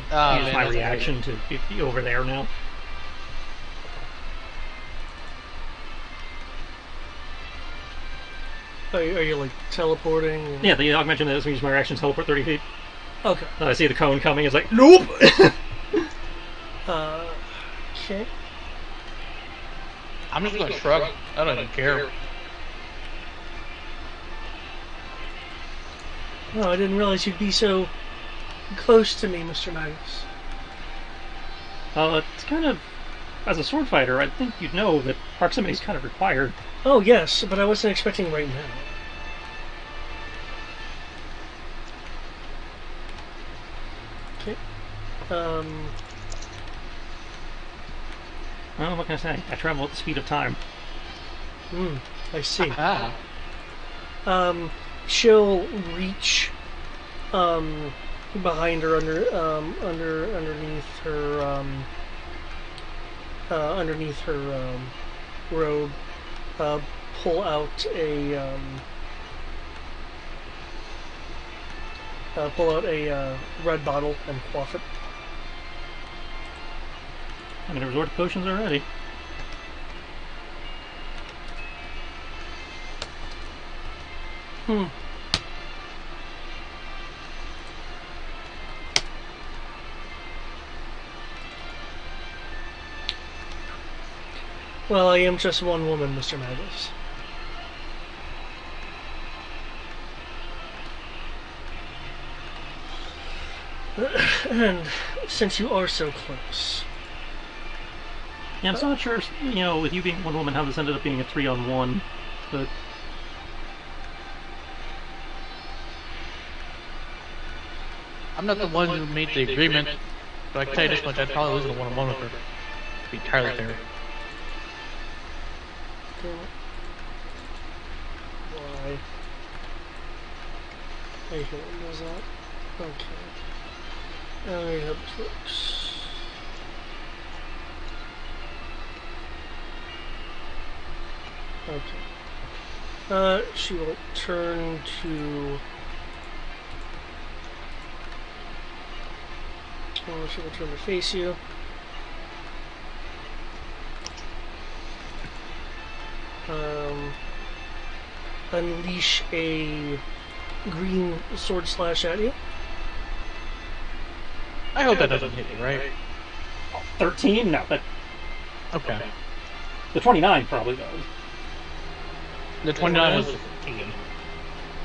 Use my reaction to be over there now. Are you like teleporting? Yeah, the augmentation that use my reaction to teleport 30 feet. Okay. I see the cone coming. It's like, nope. Okay. I'm just gonna shrug. I don't even care. Oh, I didn't realize you'd be so close to me, Mr. Magus. It's kind of, as a sword fighter, I think you'd know that proximity is kind of required. Oh, yes, but I wasn't expecting right now. Okay. Well, what can I say? I travel at the speed of time. I see. Ah. She'll reach, behind her, underneath her robe, pull out a red bottle and quaff it. I'm gonna resort to potions already. Well, I am just one woman, Mr. Magus. And since you are so close... Yeah, I'm still not sure, with you being one woman, how this ended up being a 3-on-1, but... I'm not the one who made the agreement, but I can tell you this much, I'd probably lose in a one-on-one with her. To be entirely fair. Why? I hate when it does that. Okay. Let me hope this works. Okay. She will turn to... she will turn to face you. Unleash a green sword slash at you. I hope that doesn't hit you, right? 13? No, but Okay. the 29 probably does. The 29 was Keegan.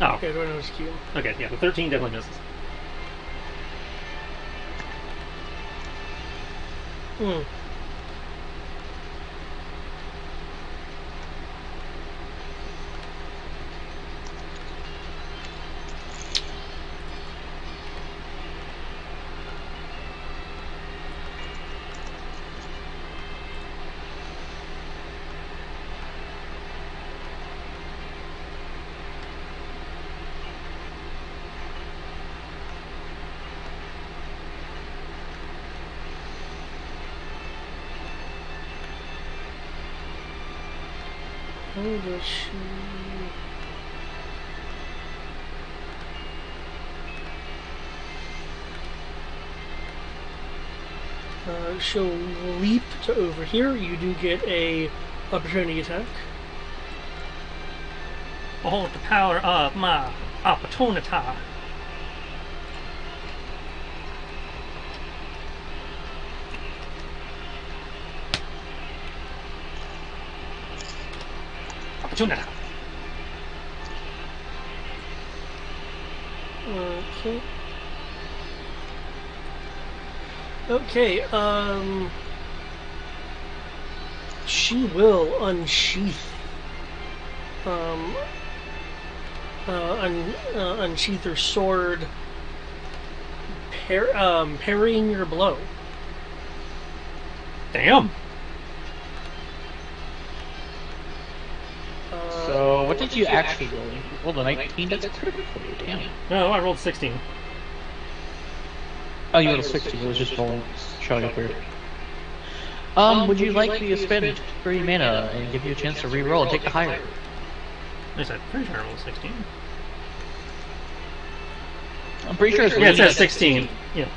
Oh, Okay, everyone knows Q. okay, yeah, the 13 definitely misses. Hmm. How does she... she'll leap to over here. You do get a opportunity attack. Behold the power of my opportunity. Opportunity. Okay. Okay, she will unsheath, unsheath her sword, parrying your blow. Damn. So, what did you actually roll? You rolled a 19, that's critical for you, damn. No, I rolled 16. Oh, you rolled a 16, it was just rolling, showing up weird. Would you like me to spend 3 mana and give you a chance to re-roll and take the higher? I said, pretty sure I rolled 16. I'm pretty sure it's Yeah, it says 16. Yeah.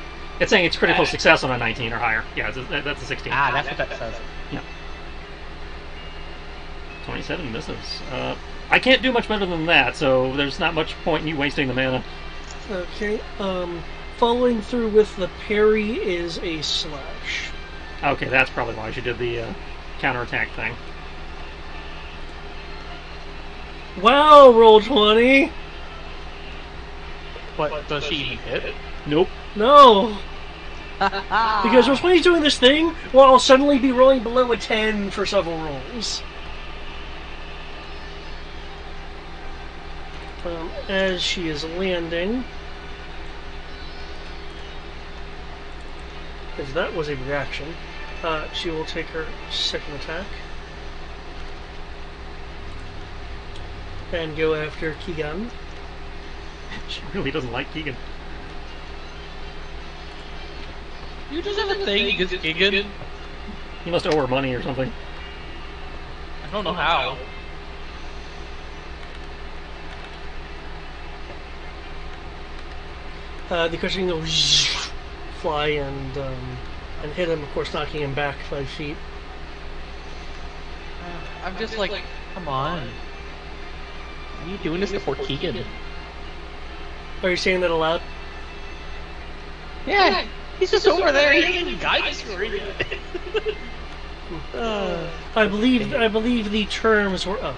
It's saying it's critical success on a 19 or higher. Yeah, that's a 16. Ah, that's what that says. Yeah. 27 misses. I can't do much better than that, so there's not much point in you wasting the mana. Okay, following through with the parry is a slash. Okay, that's probably why she did the counterattack thing. Wow, roll 20! But does she even hit? Nope. No! Because roll 20's doing this thing where I'll suddenly be rolling below a 10 for several rolls. As she is landing, because that was a reaction, she will take her second attack and go after Keegan. She really doesn't like Keegan. You just have a thing against Keegan? You must owe her money or something. I don't know how. The question will fly and hit him, of course, knocking him back 5 feet. I'm just like, come on. Are you doing this before Keegan? Are you saying that aloud? Yeah, he's just over there. He didn't even guide us for it yet. I believe the terms were. Oh,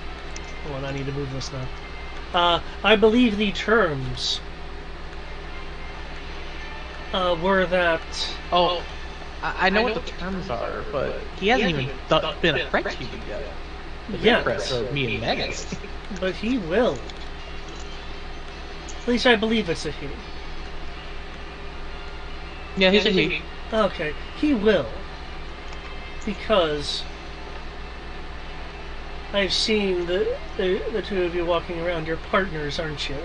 hold on, I need to move this now. I believe the terms were that. Oh, I know what the terms are, but he hasn't even been a friend to you yet. Yes, Or me and Megas. but he will. At least I believe it's a he. Yeah, he's a he. Okay, he will. Because I've seen the two of you walking around. You're partners, aren't you?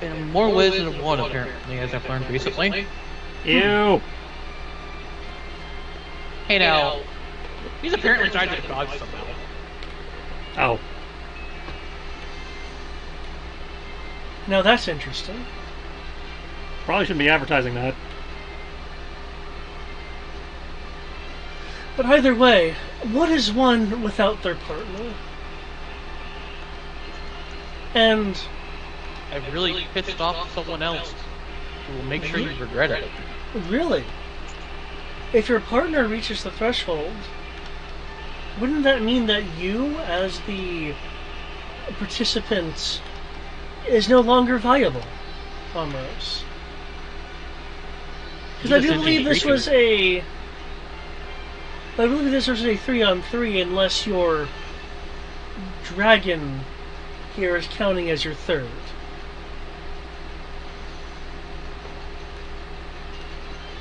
In more ways than one, apparently, as I've learned recently. Ew. Hey now, he's apparently tied to the gods somehow. Oh, Now that's interesting. probably shouldn't be advertising that. But either way, what is one without their partner? And I've really pissed off someone else who will make sure you regret it. really, if your partner reaches the threshold, wouldn't that mean that you, as the participant, is no longer viable, almost? Because I do believe this was a 3-on-3 unless your dragon here is counting as your third.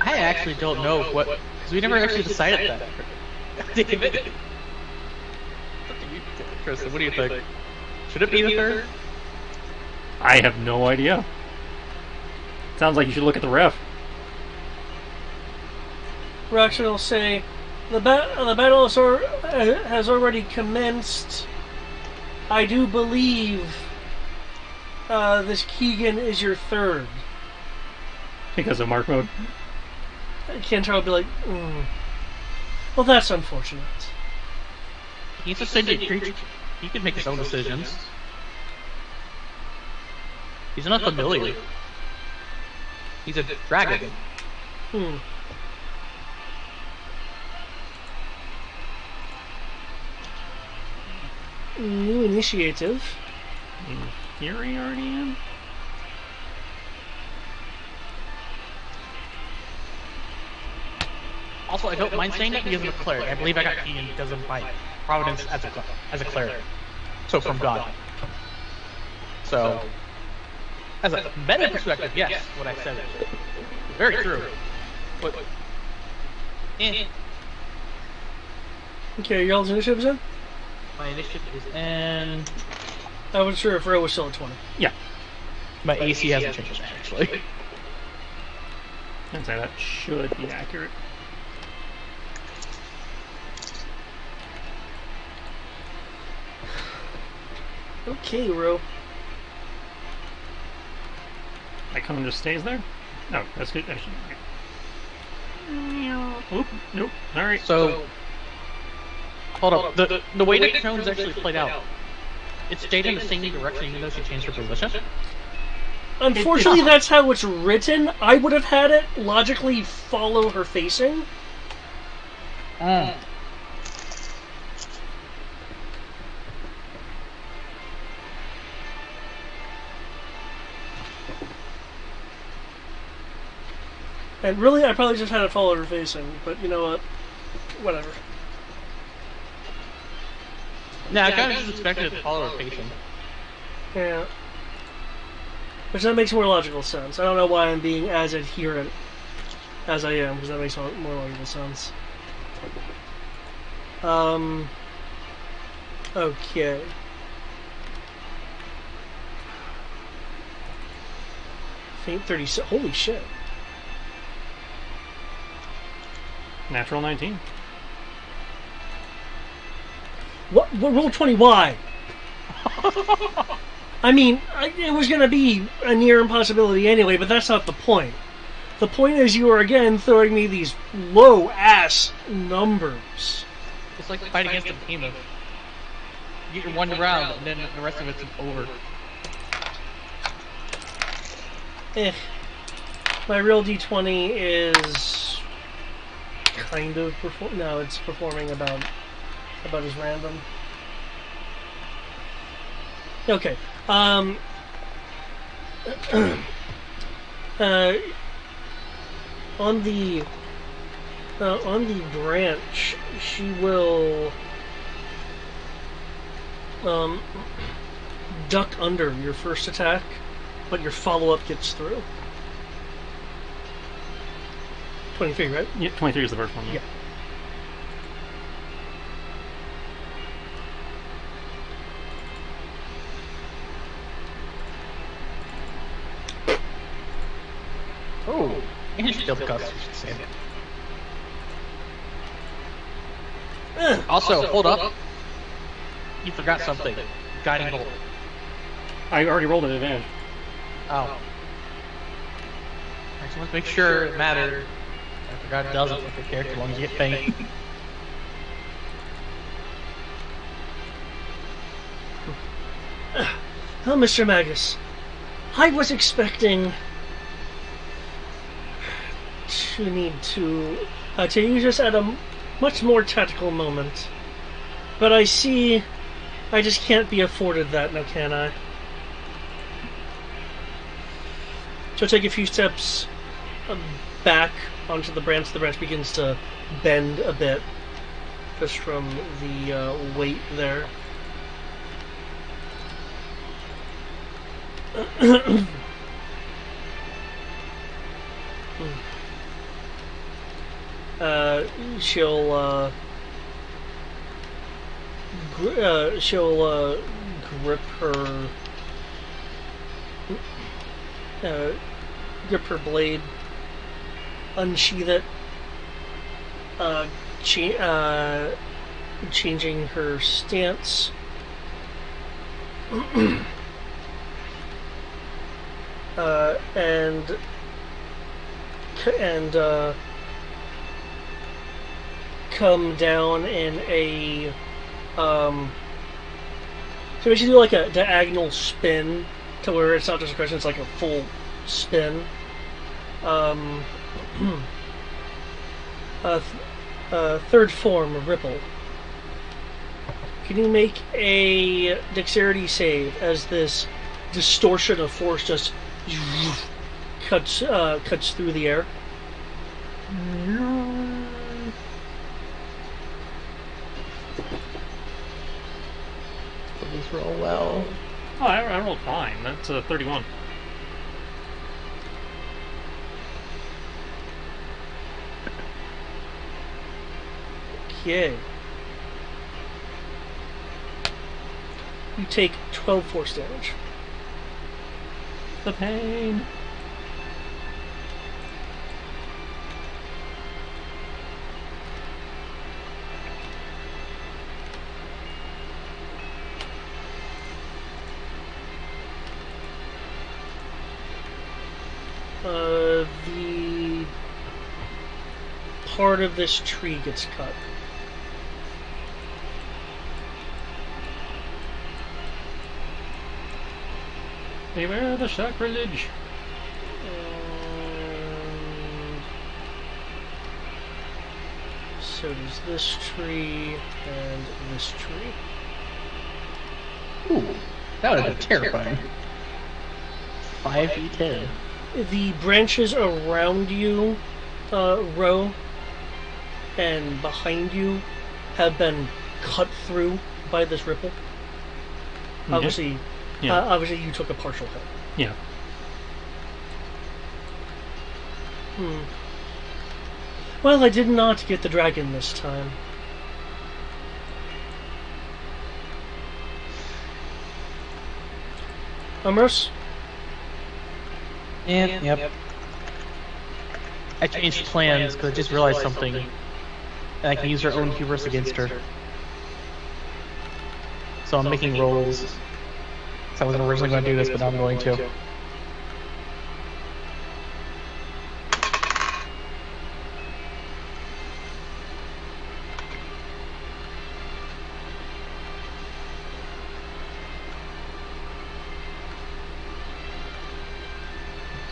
I actually don't know what, because we never actually decided that. David, Tristan, what do you think? Should it be the third? I have no idea. Sounds like you should look at the ref. Roxanne will say, the battle has already commenced. I do believe this Keegan is your third. Because of Mark mode. Kentaro will be like, well, that's unfortunate. He's a sentient creature. He can make his own decisions. He's not familiar. He's a dragon. New initiative. Fury already in? Also, I don't mind saying that because I'm a cleric. I believe I got Keegan because of my providence as a cleric. So from God. So, as a meta perspective, yes, what I said is very true. But, Okay, y'all's initiative's in? my initiative is in. I wasn't sure if Ro was still at 20. Yeah. My AC hasn't changed actually. I'd say that should be accurate. Okay, Ro. That cone just stays there? No, that's good. Actually, okay. Oop, nope. Alright. So, hold up. The way that Jones actually played out, it stayed in the same direction even though she changed her position. Unfortunately, that's how it's written. I would have had it logically follow her facing. And really, I probably just had it follow her facing, but you know what? Whatever. Nah, I kind of just expected it to follow her facing. Yeah. Which that makes more logical sense. I don't know why I'm being as adherent as I am, because that makes more logical sense. Okay. Faint 36. Holy shit. Natural 19. What roll 20? Why? I mean, it was going to be a near impossibility anyway, but that's not the point. The point is you are again throwing me these low-ass numbers. It's like the fight against the behemoth. You get your one round, and then the rest of it's over. My real d20 is kind of it's performing about as random. Okay. On the branch, she will duck under your first attack, but your follow-up gets through. 23, right? Yeah, 23 is the first one. Yeah. Oh, and she still the cost, you should say Also, hold up. You forgot something. Guiding bolt. I already rolled an advantage. Oh. I just want to make sure it mattered. I forgot it doesn't with your character as long as you get faint. Oh, Mr. Magus, I was expecting to need to use this at a much more tactical moment, but I see I just can't be afforded that now, can I? So I take a few steps back onto the branch. The branch begins to bend a bit just from the weight there. She'll grip her blade, unsheath it, changing her stance. And come down in a so we should do like a diagonal spin to where it's not just a question, it's like a full spin. Third form of ripple. Can you make a dexterity save as this distortion of force just cuts through the air? Please roll well. Oh, I rolled fine. That's 31. Okay. You take 12 force damage. The pain. The part of this tree gets cut. Beware the sacrilege. And so does this tree and this tree. Ooh, that would have been terrifying. 5d10. The branches around you, Ro, and behind you have been cut through by this ripple. Mm-hmm. Obviously, obviously you took a partial hit. Yeah. Well, I did not get the dragon this time. Ambrose? Yep. I changed plans because I just realized something. And I can use her own hubris against her. So I'm making rolls. So I wasn't originally going to do this, but now I'm going to.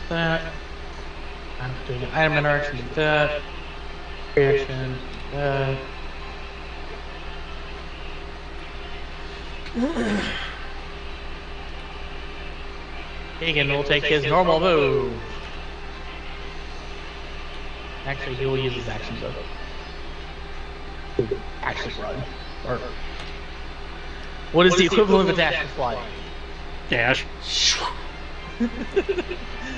That. I'm doing an item interaction with that. Reaction. Keegan will take his normal move. Actually, he will use his action though. Actually run. Or what is the equivalent of a dash for flying? Dash.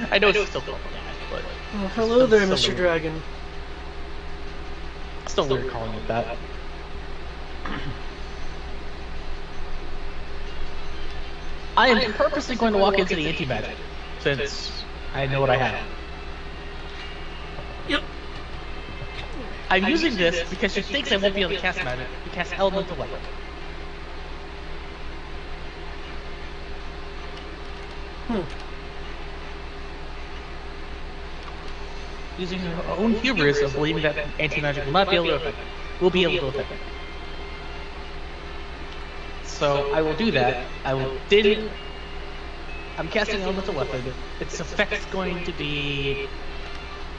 I know it's still called a dash, but Oh, hello there, Mr. Dragon. it's still weird calling it that. I am purposely going to walk into the anti-magic, since I know what I have. Yep. I'm using this because she thinks I won't be able to cast magic to cast elemental weapon. Using her own hubris of believing that anti-magic will not be able to affect it. Will be able to affect it. So I will do that. I'm casting elemental weapon. Its effect's going to be.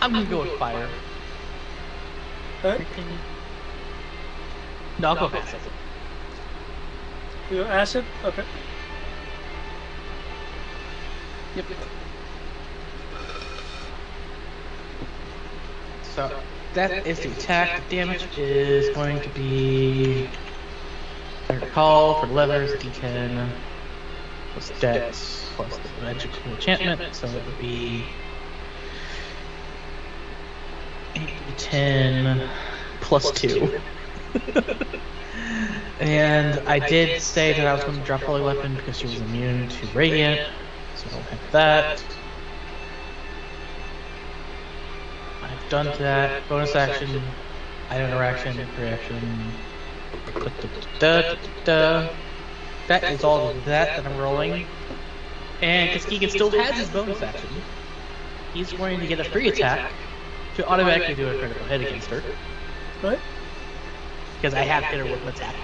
I'm gonna go with fire. Alright. No, I'll go with acid. You go acid? Okay. Yep. So that is the attack. The damage is going to be. If I recall, for the levers, D10 plus dex plus the magical enchantment, so it would be 8d10 plus 2. And I did say that I was going to drop Holy Weapon because she was immune to Radiant, so I'll have that. I've done that. Bonus action, item interaction, reaction. That is all of that I'm rolling. And because Keegan still has his bonus action, he's going to get a free attack to automatically do a critical hit against her. What? Because I have hit her with an attack.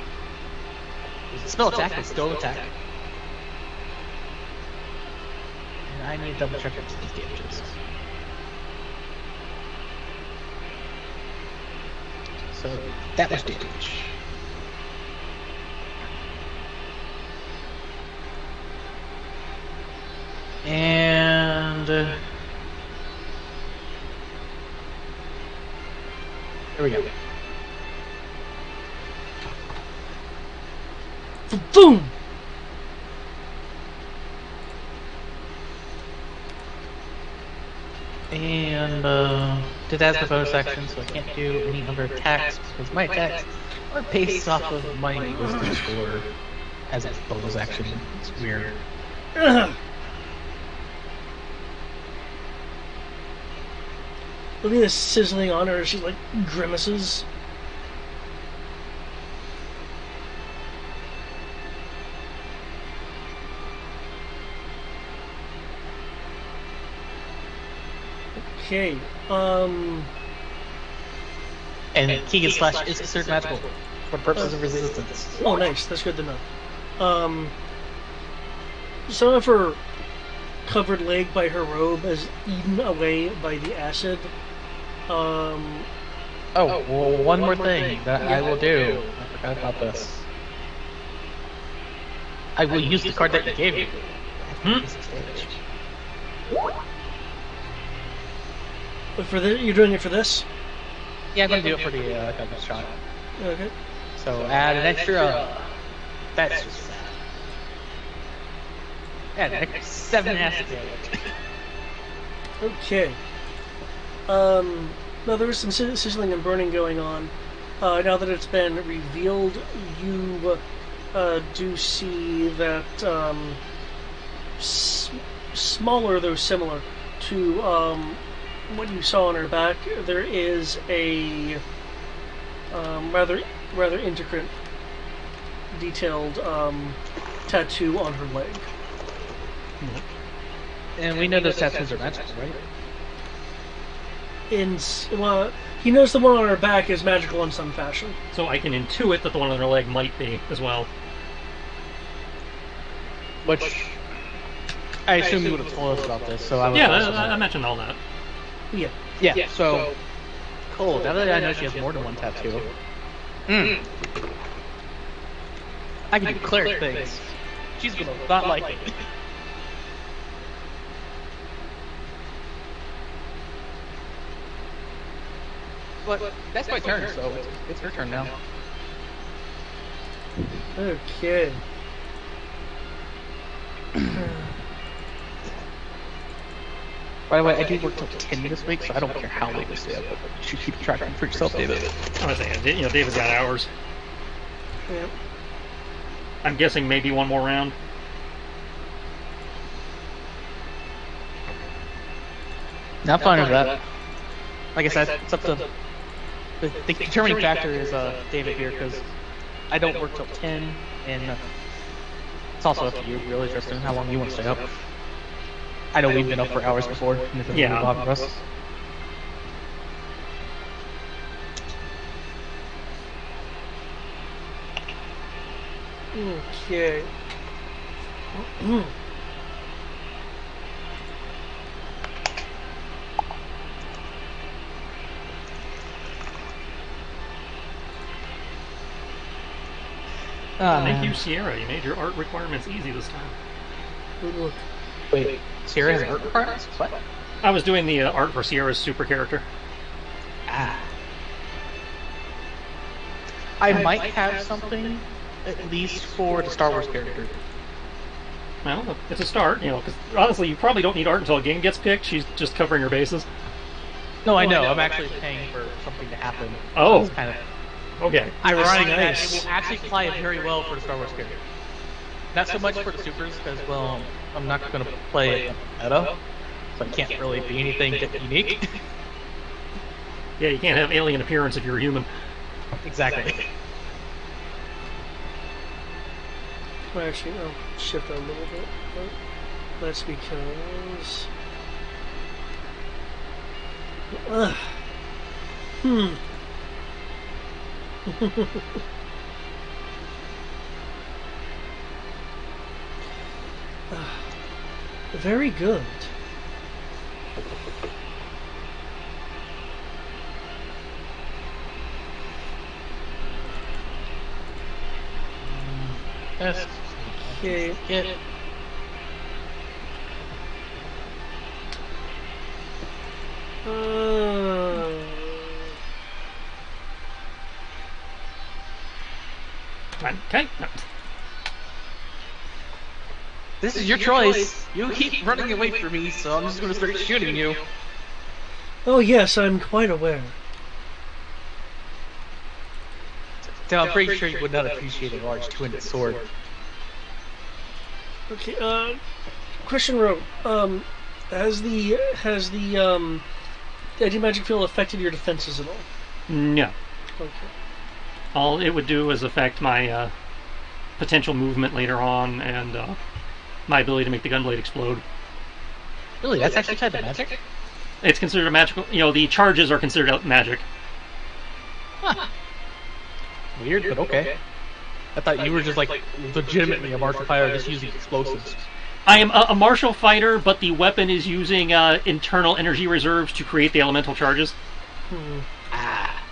It's a spell attack, but still an attack. And I need to double check these damages. So that much damage. And there we go. Boom! And did that as the bonus action, so I can't do any other attacks because my attacks are based off of my wisdom score as a bonus action. It's weird. Look at this sizzling on her. She like grimaces. Okay. And Keegan's slash is considered magical for purposes of resistance. Oh, nice. That's good to know. Some of her covered leg by her robe is eaten away by the acid. Oh, well, one more thing that I will do. I forgot about this. I will use the card that you gave me. For this, you're doing it for this? Yeah, I'm gonna do it for the double shot. Okay. So add an extra. That's just sad. Add an extra 7 acid damage. Okay. Now there is some sizzling and burning going on. Now that it's been revealed, you do see that smaller though similar to what you saw on her back, there is a rather intricate, detailed tattoo on her leg. And we know those tattoos are magical, right? Well, he knows the one on her back is magical in some fashion. So I can intuit that the one on her leg might be as well. Which I assume you would have told us about this, so I was I mentioned all that. Yeah. Yeah, so cool. Now that I know she has more than one tattoo. I can do cleric things. She's gonna not like it. But that's my turn, so it's her turn now. Okay. By the way, I do work till 10 this week, so I don't care how late we stay up, but you should keep track for yourself, David. I was saying, David's got hours. Yep. I'm guessing maybe one more round. Now I'm fine with that. Like I said, it's up to the determining factor is David here, because I don't work till 10, and it's also up to you, really, Tristan, how long you want to stay up. I know we've been up for hours before, and it's really bothering us. Okay. Thank you, Sierra. You made your art requirements easy this time. Good look. Wait, Sierra has art requirements? What? I was doing the art for Sierra's super character. Ah. I might have something, at least for the Star Wars character. Well, it's a start, because honestly, you probably don't need art until a game gets picked. She's just covering her bases. No, I know. I'm actually paying for something to happen. Oh. It's kind of Okay. ironic that it will actually apply very well for the Star Wars character. Not so much for the supers, because, well, I'm not going to play it meta, so I can't really be anything unique. Yeah, you can't have alien appearance if you're a human. Exactly. Well, actually, I'll shift that a little bit. But that's because. Very good. Yes. Okay. Get Okay. No. This is your choice. You keep running away from me, so I'm just going to start shooting you. Oh yes, I'm quite aware. Now, I'm pretty sure you would not appreciate a large two-handed sword. Okay. Question wrote. Has the anti-magic field affected your defenses at all? No. Okay. All it would do is affect my potential movement later on and my ability to make the gunblade explode. Really? That's actually tied to magic? It's considered a magical. The charges are considered magic. Huh. Weird, but okay. I thought you were just like legitimately a martial fighter just using explosives. I am a martial fighter, but the weapon is using internal energy reserves to create the elemental charges. Ah.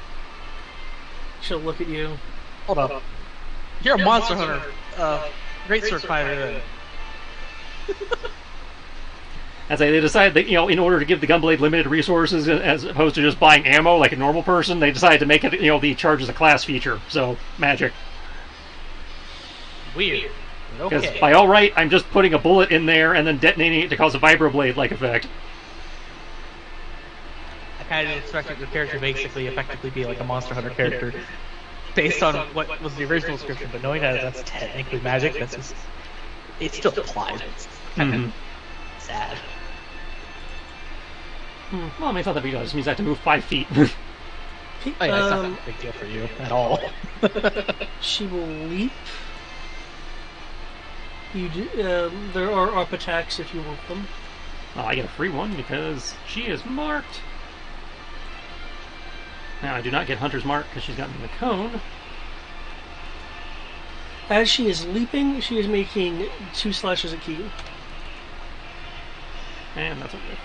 She'll look at you. Hold up. You're a monster hunter. Great sword fighter then. As they decide that, in order to give the gunblade limited resources as opposed to just buying ammo like a normal person, they decided to make it, the charge as a class feature. So, magic. Weird. Because Okay. by all right, I'm just putting a bullet in there and then detonating it to cause a vibroblade-like effect. I kind of expected your character basically effectively be like a monster hunter character based on what was the original description, but knowing that that's technically magic, that's just... It still applies. It's kind of sad. Well, I mean, it's not that big deal. It just means I have to move 5 feet. Oh yeah, it's not a big deal for you at all. She will leap. You do, there are up attacks if you want them. Well, I get a free one because she is marked. Now, I do not get Hunter's Mark because she's gotten the cone. As she is leaping, she is making 2 slashes at Key. And that's okay.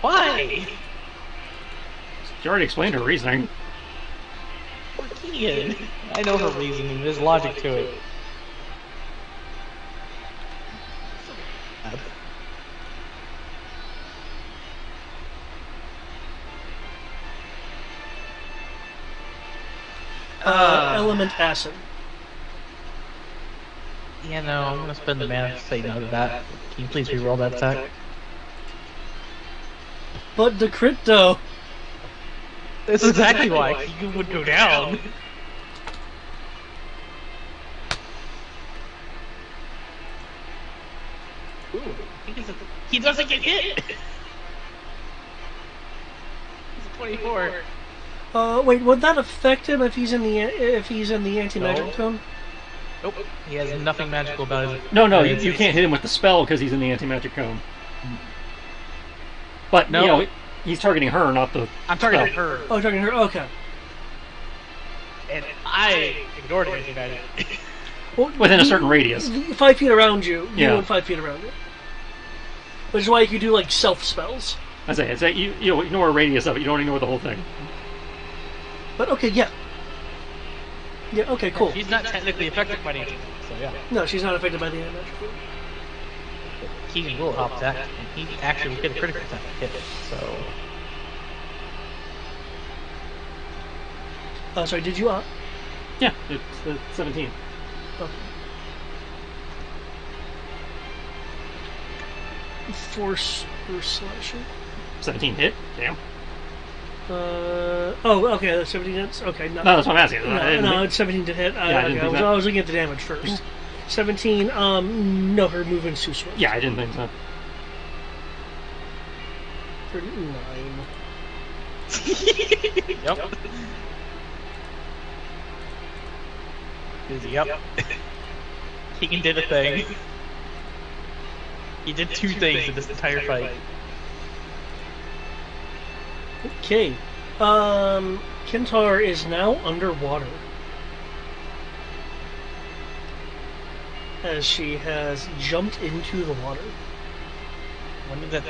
Why? She already explained her reasoning. Poor Keegan. I know her reasoning. There's logic to it. Element acid. Yeah, no, I'm gonna spend the mana to say no to that. Can you please reroll that attack? But the crit though. That's exactly why Keegan would go down. Ooh, he doesn't get hit! He's a 24. Wait, would that affect him if he's in the anti-magic No. cone? Nope. He has nothing magical about his. No, his- you can't hit him with the spell because he's in the anti-magic cone. But, No. you know, he's targeting her, not the I'm targeting spell. her, Oh, talking to her. Okay. and I ignored him. Magic. Well, Within a certain radius. 5 feet around you. You Yeah. and 5 feet around you. Which is why you could do like self spells. I say you ignore a radius of it. You don't ignore the whole thing. But okay, yeah. Yeah. Okay. Cool. She's not technically affected by anything, so yeah. No, she's not affected by the anti-magic cone. Keegan will hop attack, and he actually will get a critical attack hit. So Sorry. Did you? Yeah, it's 17. Okay. Force or slashing. 17 hit. Damn. Okay, that's 17 hits. Okay, no, No, that's what I'm asking. no, it's 17 to hit. I didn't think that. I was looking at the damage first. 17. No, her movement's too swift. Yeah, I didn't think so. 39. yep. Yep. Keegan did a thing. He did two things in this entire fight. Okay. Kintar is now underwater. As she has jumped into the water. When did that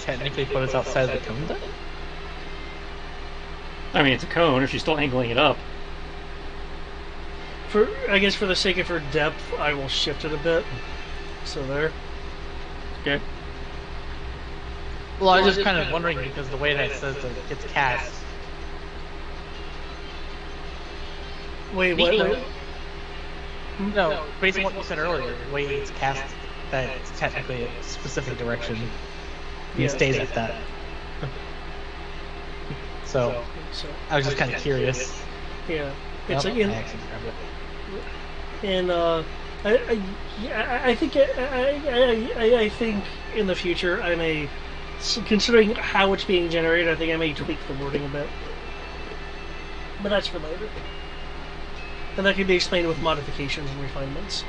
technically put us outside the cone then? I mean, it's a cone if she's still angling it up. I guess for the sake of her depth, I will shift it a bit. So there. Okay. Well, I was just kind of wondering because the way that it says that it's cast. Wait, Me? what? No, based on what you said earlier, the way it's cast, that it's technically a specific direction. He Yeah. stays at that. So, So, I was just kind of curious. yeah. It's Yep, like I actually grabbed it. I think I think in the future I may, considering how it's being generated, I think I may tweak the wording a bit. But that's for later. And that can be explained with modifications and refinements.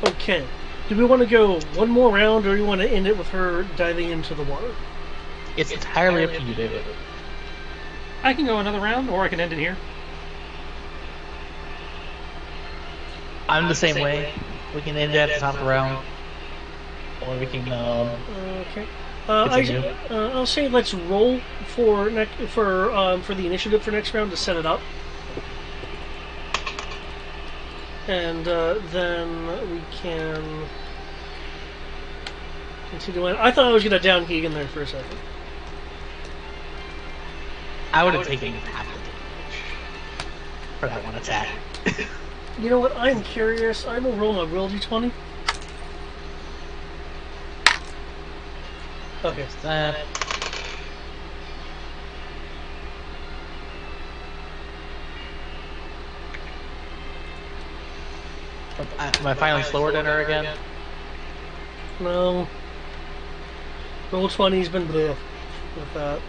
Okay. Do we want to go one more round, or do we want to end it with her diving into the water? It's entirely up to you, David. I can go another round, or I can end it here. I'm the same way. We can end it at the top of the round, or we can. Okay. Continue. I'll say let's roll for the initiative for next round to set it up, and then we can continue. I thought I was going to down Keegan there for a second. I would have taken half the damage for that one attack. You know what? I'm curious. I will roll my real d20. Okay. Am I finally slower than her again? No. Roll 20's been bleh with that.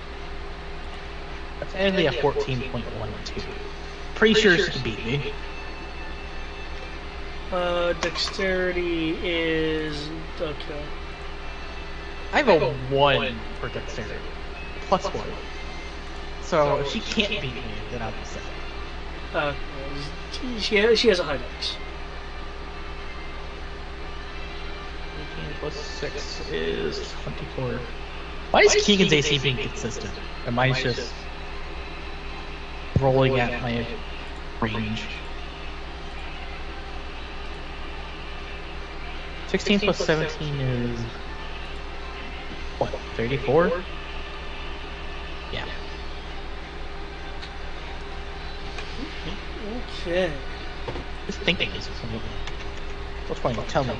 That's only a 14.12. Pretty sure she can beat me. Dexterity is okay. I have a 1 for dexterity. Plus 1. So if she can't beat me, then I'll be set. She has a high dex. 18 plus 6 is 24. Why is Keegan's AC being consistent? And mine's just rolling at my range. 16 plus 17 is what? 34? Yeah. Okay. Just thinking this is something. Which one? Tell me.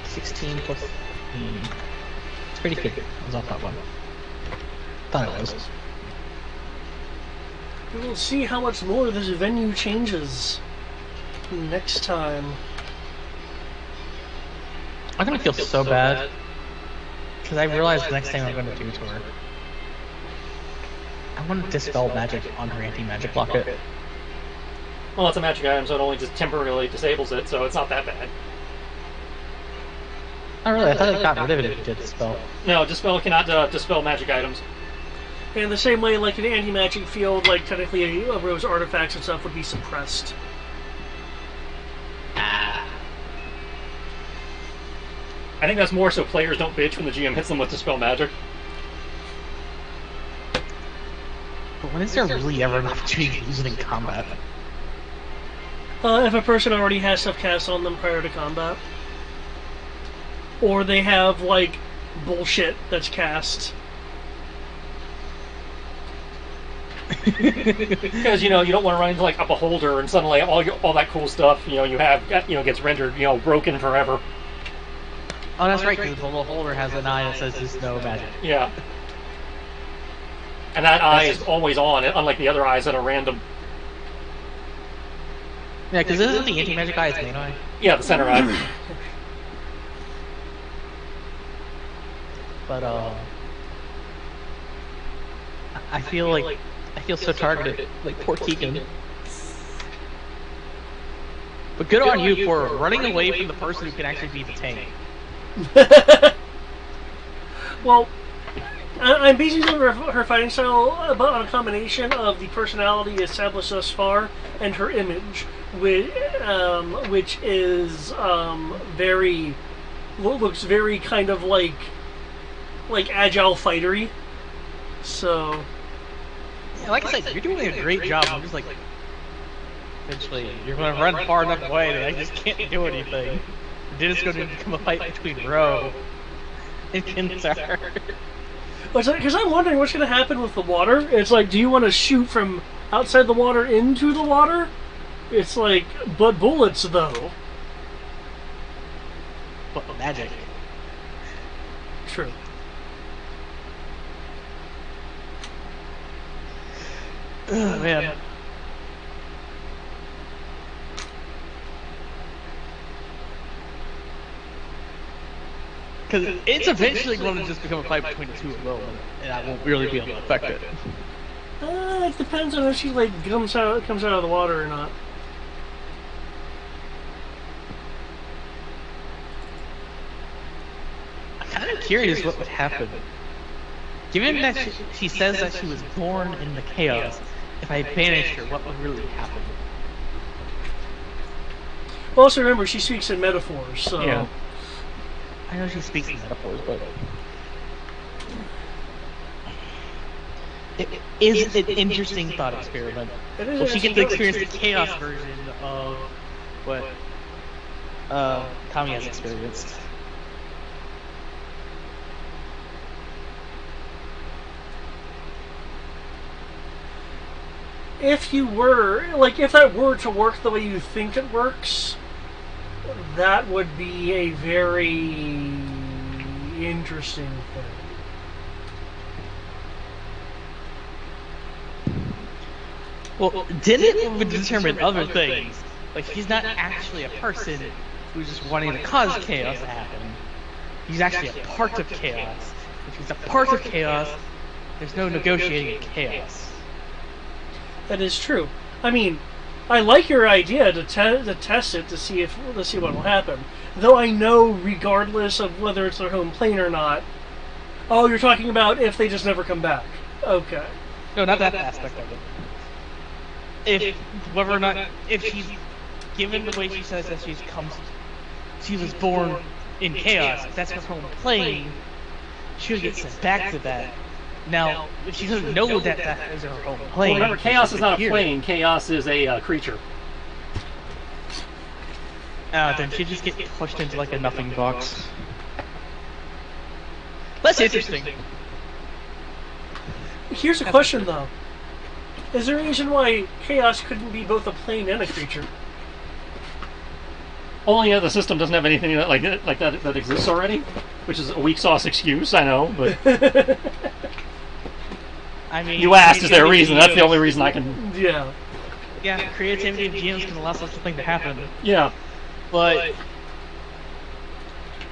16 plus 15. It's pretty good. I was off that one. Thought it was. We will see how much more this venue changes next time. I'm gonna feel so bad because I realized the next thing I'm gonna do to her. I want to dispel magic on her anti-magic locket. Well, it's a magic item, so it only just temporarily disables it, so it's not that bad. Oh, really? I thought it got rid of it if you did dispel. No, dispel cannot dispel magic items. In the same way, like an anti-magic field, like technically a rose artifacts and stuff would be suppressed. I think that's more so players don't bitch when the GM hits them with dispel magic. But when is there really ever an opportunity to use it in combat? If a person already has stuff cast on them prior to combat. Or they have, like, bullshit that's cast. Because, you don't want to run into, like, a beholder and suddenly all that cool stuff, you have, gets rendered, broken forever. Oh, that's right, because the little holder has an eye that says there's no magic. Yeah. And that eye is always on, unlike the other eyes that are random. Yeah, because isn't the anti-magic eye its main eye? Yeah, the center eye. But, I feel so targeted, like poor Keegan. But good on you for running away from the person who can actually be the tank. Well, I'm basing her fighting style on a combination of the personality established thus far and her image, which is looks very kind of like agile fightery. So, yeah, like I said, you're doing a great job. I'm just like, eventually, you're going to run far enough away that I just can't do anything. Then it's going to become a fight between Ro and Kinsar. Because I'm wondering what's going to happen with the water. It's like, do you want to shoot from outside the water into the water? It's like, but bullets though. But magic. True. Oh, man. Because it's eventually going to just become a fight between the two of them, and I won't really be able to affect it. It depends on if she comes out of the water or not. I'm kind of curious what would happen. Given that she says that she was born in the chaos, if I banished her, what would really happen? Well, also remember, she speaks in metaphors, so... Yeah. I know she speaks in metaphors, but... It is an interesting thought experiment. Well, she gets to experience the chaos version of what Kami has experienced. If that were to work the way you think it works, that would be a very interesting thing. Well, didn't it determine other things? Like, he's not actually a person who's just wanting to cause chaos to happen. He's actually a part of chaos. If he's a part of chaos, there's no negotiating chaos. That is true. I mean, I like your idea to test it to see what will happen. Though I know, regardless of whether it's their home plane or not. Oh, you're talking about if they just never come back. Okay. No, not that aspect of it. If whether or not she's given the way she says that she was born in chaos. If that's her home plane, she'll get sent back to that. Now, if she doesn't know that is her home plane... Well, remember, chaos is not a plane. Chaos is a creature. Then she just get pushed into like a nothing box. That's interesting. Here's a question, though. Is there a reason why chaos couldn't be both a plane and a creature? Only the system doesn't have anything like that exists already, which is a weak sauce excuse, I know, but... I mean, you asked, is there a reason? That's the only reason I can... Yeah. Yeah, creativity of GMs can allow such a thing to happen. Yeah. But...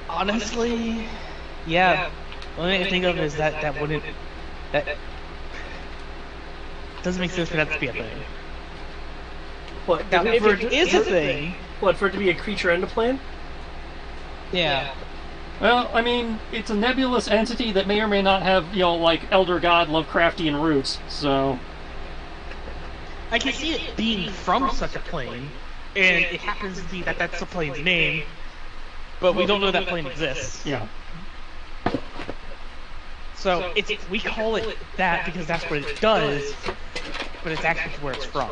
honestly... Yeah. The only thing I think of is that wouldn't... doesn't make sense for that to be a thing. What? Now, if for it is a thing, What, for it to be a creature and a plane? yeah. Well, I mean, it's a nebulous entity that may or may not have, like Elder God Lovecraftian roots. So I can see it being from such a plane, and it happens to be that that's the plane's name, but we don't know that plane exists. yeah. So we call it that because that's what it does, but it's actually where it's from.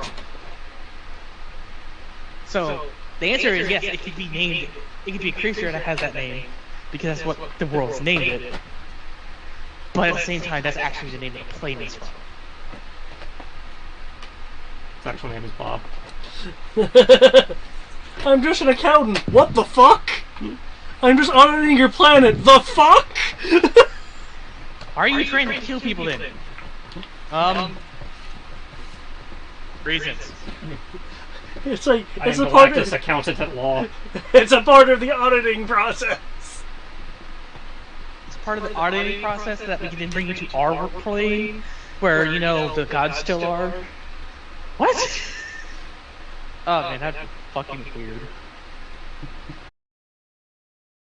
So the answer is yes, it could be named. It could be a creature that has that name because that's what the world's named it. But at the same time, that's actually the name the plane is from. Its actual name is Bob. I'm just an accountant. What the fuck? I'm just auditing your planet. The fuck? Are you trying to kill people then? Reasons. It's like I am it's a the part Galactus of accountant at law. it's a part of the auditing process. It's part of the auditing process that we can then bring you to our work plane, where the gods still are. What? Oh man, that'd be fucking weird.